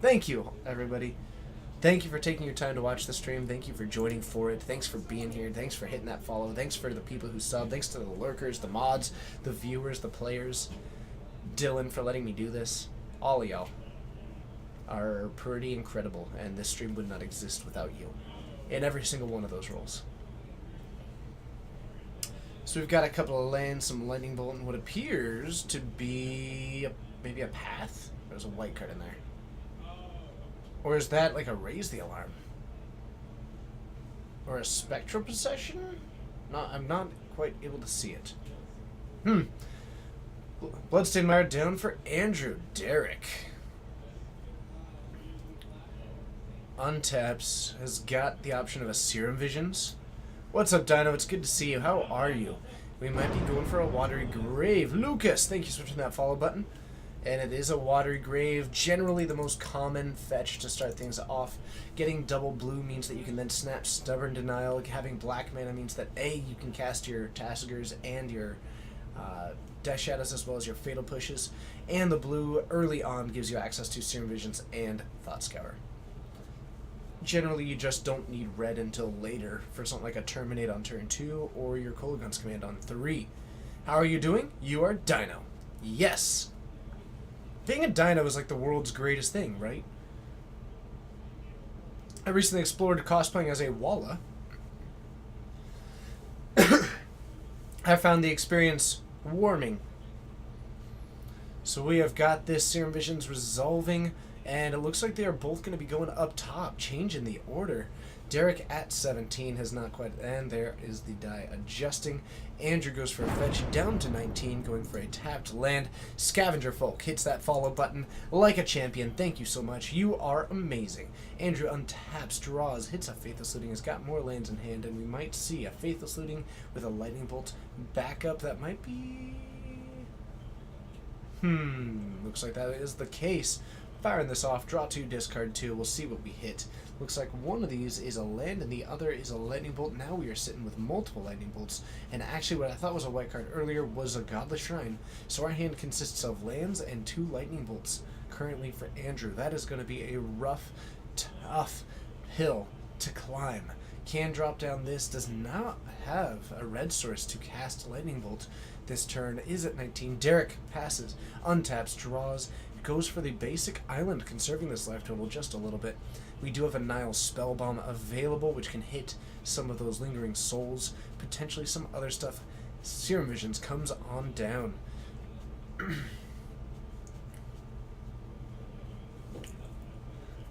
Thank you, everybody. Thank you for taking your time to watch the stream. Thank you for joining for it. Thanks for being here. Thanks for hitting that follow. Thanks for the people who sub. Thanks to the lurkers, the mods, the viewers, the players. Dylan for letting me do this. All of y'all are pretty incredible, and this stream would not exist without you in every single one of those roles. So we've got a couple of lands, some Lightning Bolt, and what appears to be maybe a path. There's a white card in there. Or is that like a Raise the Alarm? Or a Spectral Possession? No, I'm not quite able to see it. Bloodstained Mire down for Andrew. Derek untaps, has got the option of a Serum Visions. What's up, Dino? It's good to see you. How are you? We might be going for a Watery Grave. Lucas, thank you for hitting that follow button. And it is a Watery Grave, generally the most common fetch to start things off. Getting double blue means that you can then snap Stubborn Denial. Having black mana means that A, you can cast your Tassigers and your Death Shadows as well as your Fatal Pushes. And the blue early on gives you access to Serum Visions and Thought Scour. Generally, you just don't need red until later for something like a Terminate on turn 2 or your Kolaghan's Command on 3. How are you doing? You are Dino. Yes! Being a Dino is like the world's greatest thing, right? I recently explored cosplaying as a Walla. I found the experience warming. So we have got this Serum Visions resolving, and it looks like they are both going to be going up top, changing the order. Derek at 17 has not quite, and there is the die adjusting. Andrew goes for a fetch down to 19, going for a tapped land. Scavenger Folk hits that follow button like a champion. Thank you so much. You are amazing. Andrew untaps, draws, hits a Faithless Looting, has got more lands in hand, and we might see a Faithless Looting with a Lightning Bolt backup. That might be... looks like that is the case. Firing this off, draw 2, discard 2. We'll see what we hit. Looks like one of these is a land and the other is a Lightning Bolt. Now we are sitting with multiple Lightning Bolts. And actually what I thought was a white card earlier was a Godless Shrine. So our hand consists of lands and 2 Lightning Bolts currently for Andrew. That is going to be a rough, tough hill to climb. Can drop down this. Does not have a red source to cast Lightning Bolt this turn. Is at 19. Derek passes, untaps, draws, goes for the basic island, conserving this life total just a little bit. We do have a Nile Spellbomb available, which can hit some of those Lingering Souls, potentially some other stuff. Serum Visions comes on down.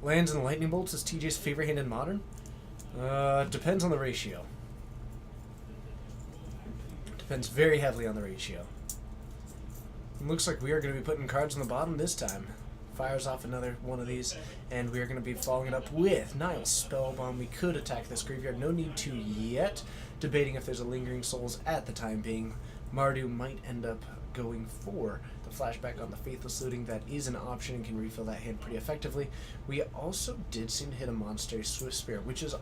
Lands and Lightning Bolts is TJ's favorite hand in Modern? Depends on the ratio. Depends very heavily on the ratio. It looks like we are going to be putting cards on the bottom this time. Fires off another one of these, and we are going to be following it up with Nile's Spellbomb. We could attack this graveyard. No need to yet. Debating if there's a Lingering Souls at the time being. Mardu might end up going for the flashback on the Faithless Looting. That is an option and can refill that hand pretty effectively. We also did seem to hit a Monastery Swiftspear, which is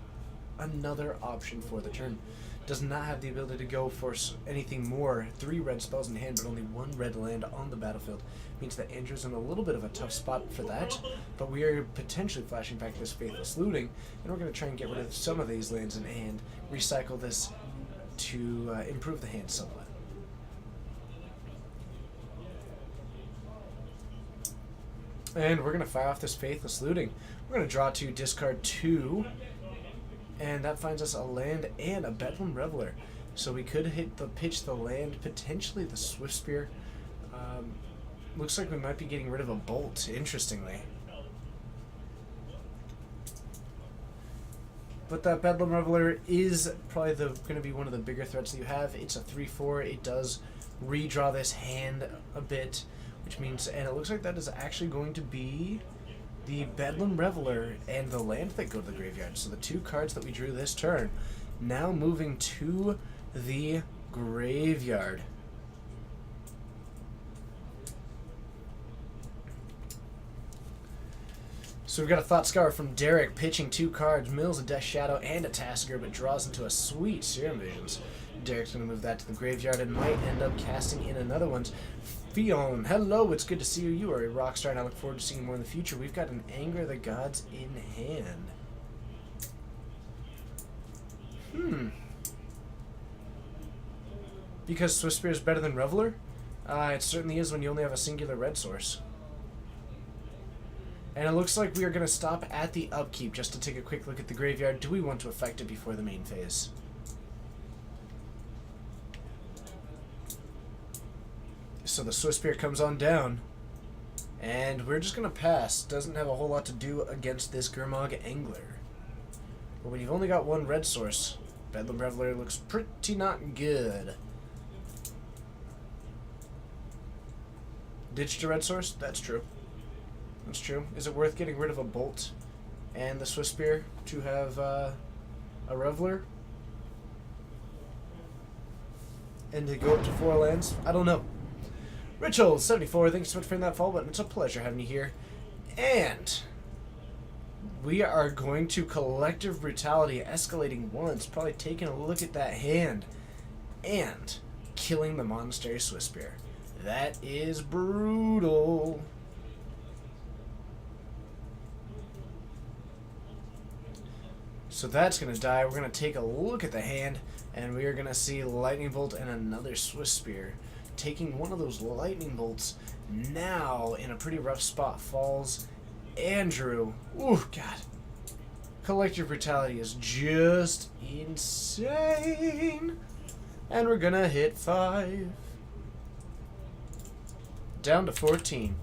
another option for the turn. Does not have the ability to go for anything more. 3 red spells in hand, but only 1 red land on the battlefield. Means that Andrew's in a little bit of a tough spot for that, but we are potentially flashing back this Faithless Looting, and we're going to try and get rid of some of these lands in hand, recycle this to improve the hand somewhat. And we're going to fire off this Faithless Looting. We're going to draw 2, discard 2, and that finds us a land and a Bedlam Reveler. So we could pitch the land, potentially the Swiftspear. Looks like we might be getting rid of a Bolt, interestingly. But that Bedlam Reveler is probably going to be one of the bigger threats that you have. It's a 3/4. It does redraw this hand a bit, which means, and it looks like that is actually going to be the Bedlam Reveler and the land that go to the graveyard. So the 2 cards that we drew this turn, now moving to the graveyard. So we've got a Thought Scour from Derek, pitching 2 cards, mills a Death Shadow and a Tasigur, but draws into a sweet Serum Visions. Derek's going to move that to the graveyard and might end up casting in another one. Fion, hello, it's good to see you. You are a rock star, and I look forward to seeing you more in the future. We've got an Anger of the Gods in hand. Because Swiftspear is better than Reveler? It certainly is when you only have a singular red source. And it looks like we are going to stop at the upkeep just to take a quick look at the graveyard. Do we want to affect it before the main phase? So the Swiftspear comes on down, and we're just going to pass. Doesn't have a whole lot to do against this Gurmag Angler. But when you've only got 1 red source, Bedlam Reveler looks pretty not good. Ditched a red source? That's true. That's true. Is it worth getting rid of a Bolt and the Swiftspear to have a Reveler? And to go up to 4 lands? I don't know. Ritual74, thanks so much for hitting that follow button. It's a pleasure having you here. And we are going to Collective Brutality, escalating once, probably taking a look at that hand, and killing the Monastery Swiftspear. That is brutal. So that's going to die. We're going to take a look at the hand, and we are going to see Lightning Bolt and another Swiftspear. Taking one of those Lightning Bolts now in a pretty rough spot falls Andrew. Ooh, God. Collective Brutality is just insane. And we're going to hit 5. Down to 14.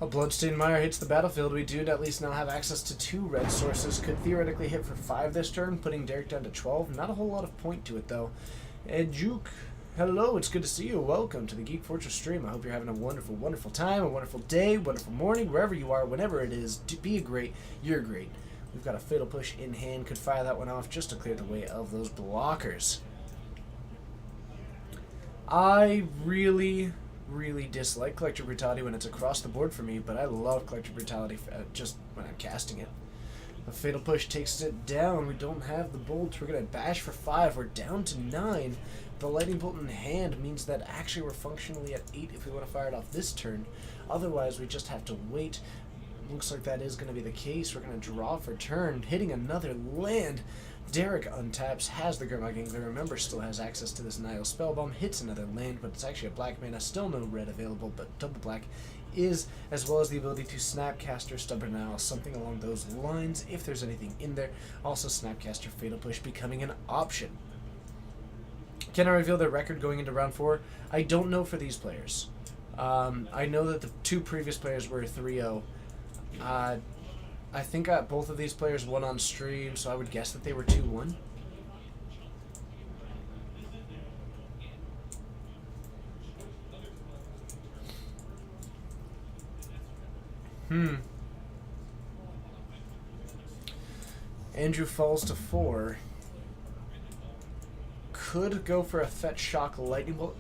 A Bloodstained Mire hits the battlefield. We do at least now have access to 2 red sources. Could theoretically hit for 5 this turn, putting Derek down to 12. Not a whole lot of point to it, though. Juke, hello, it's good to see you. Welcome to the Geek Fortress stream. I hope you're having a wonderful, wonderful time, a wonderful day, wonderful morning, wherever you are, whenever it is. Be great. You're great. We've got a Fatal Push in hand. Could fire that one off just to clear the way of those blockers. I really dislike Collective Brutality when it's across the board for me, but I love Collective Brutality just when I'm casting it. A Fatal Push takes it down. We don't have the Bolt. We're going to bash for 5. We're down to 9. The Lightning Bolt in hand means that actually we're functionally at 8 if we want to fire it off this turn. Otherwise, we just have to wait. Looks like that is going to be the case. We're going to draw for turn, hitting another land. Derek untaps, has the Grimlock Angler. Remember, still has access to this Nile Spellbomb. Hits another land, but it's actually a black mana. Still no red available, but double black is, as well as the ability to Snapcaster Stubborn Nile, something along those lines, if there's anything in there. Also, Snapcaster Fatal Push becoming an option. Can I reveal their record going into round 4? I don't know for these players. I know that the 2 previous players were 3-0. I think both of these players won on stream, so I would guess that they were 2-1. Andrew falls to 4. Could go for a Fetch Shock Lightning Bolt.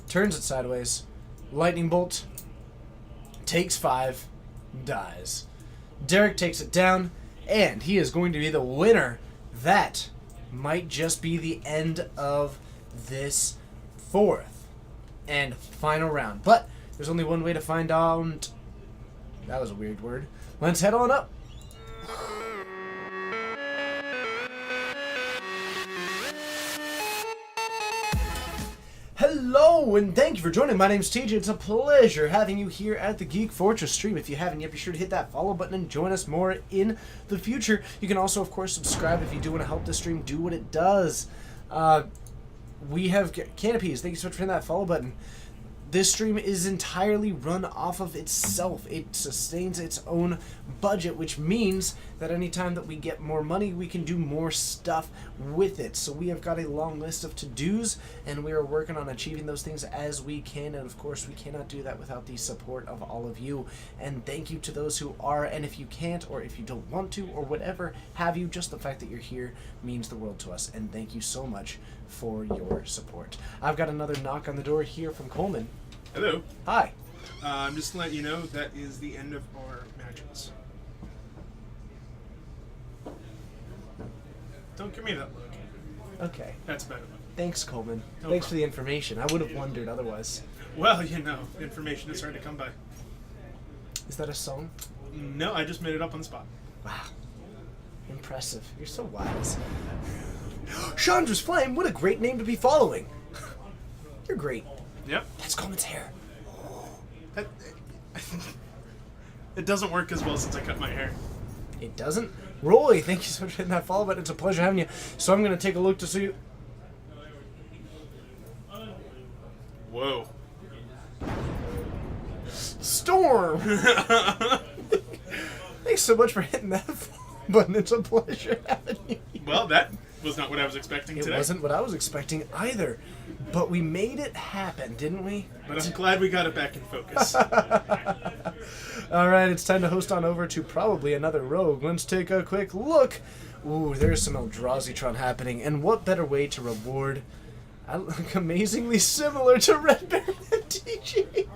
Turns it sideways. Lightning Bolt. Takes 5. Dies. Derek takes it down, and he is going to be the winner. That might just be the end of this 4th and final round. But there's only one way to find out. That was a weird word. Let's head on up. Hello, and thank you for joining. My name's TJ. It's a pleasure having you here at the Geek Fortress stream. If you haven't yet, be sure to hit that follow button and join us more in the future. You can also, of course, subscribe if you do want to help the stream do what it does. We have Canopies. Thank you so much for hitting that follow button. This stream is entirely run off of itself. It sustains its own budget, which means that anytime that we get more money, we can do more stuff with it. So we have got a long list of to-dos, and we are working on achieving those things as we can. And of course, we cannot do that without the support of all of you. And thank you to those who are, and if you can't, or if you don't want to, or whatever have you, just the fact that you're here means the world to us. And thank you so much for your support. I've got another knock on the door here from Coleman. Hello. Hi. I'm just to let you know that is the end of our matches. Don't give me that look. Okay. That's better. Thanks, Coleman. No Thanks for problem. the information. I would have wondered otherwise. Well, information is hard to come by. Is that a song? No, I just made it up on the spot. Wow. Impressive. You're so wise. Chandra's Flame, what a great name to be following. You're great. Yep. That's Coleman's hair. That, it doesn't work as well since I cut my hair. It doesn't? Roy, thank you so much for hitting that follow button. It's a pleasure having you. So I'm going to take a look to see... Whoa. Storm! Thanks so much for hitting that follow button. It's a pleasure having you. Well, that was not what I was expecting It today. wasn't what I was expecting either. But we made it happen, didn't we? But I'm glad we got it back in focus. Alright, it's time to host on over to probably another rogue. Let's take a quick look. Ooh, there's some Eldrazi-tron happening. And what better way to reward... I look amazingly similar to Red Baron MTG.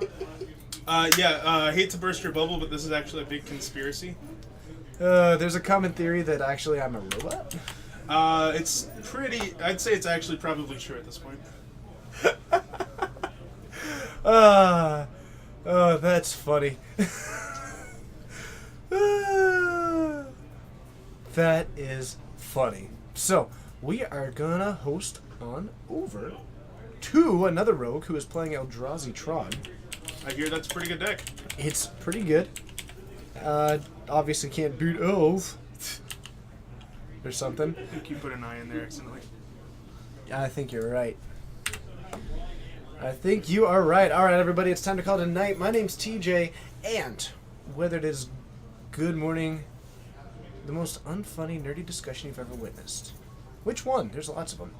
I hate to burst your bubble, but this is actually a big conspiracy. There's a common theory that actually I'm a robot. It's pretty... I'd say it's actually probably true at this point. Oh, that's funny. That is funny. So, we are gonna host on over to another rogue who is playing Eldrazi Tron. I hear that's a pretty good deck. It's pretty good. Obviously can't beat elves. Or something. I think you put an eye in there accidentally. I think you're right. I think you are right. Alright, everybody, it's time to call it a night. My name's TJ, and whether it is good morning, the most unfunny, nerdy discussion you've ever witnessed. Which one? There's lots of them.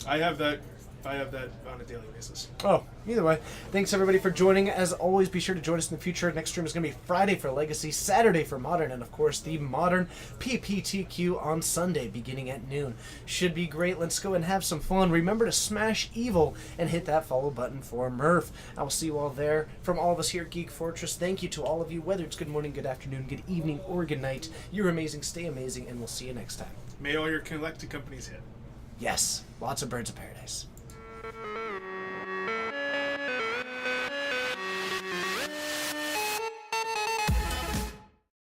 I have that on a daily basis. Oh, either way. Thanks, everybody, for joining. As always, be sure to join us in the future. Next stream is going to be Friday for Legacy, Saturday for Modern, and, of course, the Modern PPTQ on Sunday, beginning at noon. Should be great. Let's go and have some fun. Remember to smash evil and hit that follow button for Murph. I will see you all there. From all of us here at Geek Fortress, thank you to all of you, whether it's good morning, good afternoon, good evening, or good night. You're amazing. Stay amazing, and we'll see you next time. May all your collected companies hit. Yes, lots of birds of paradise.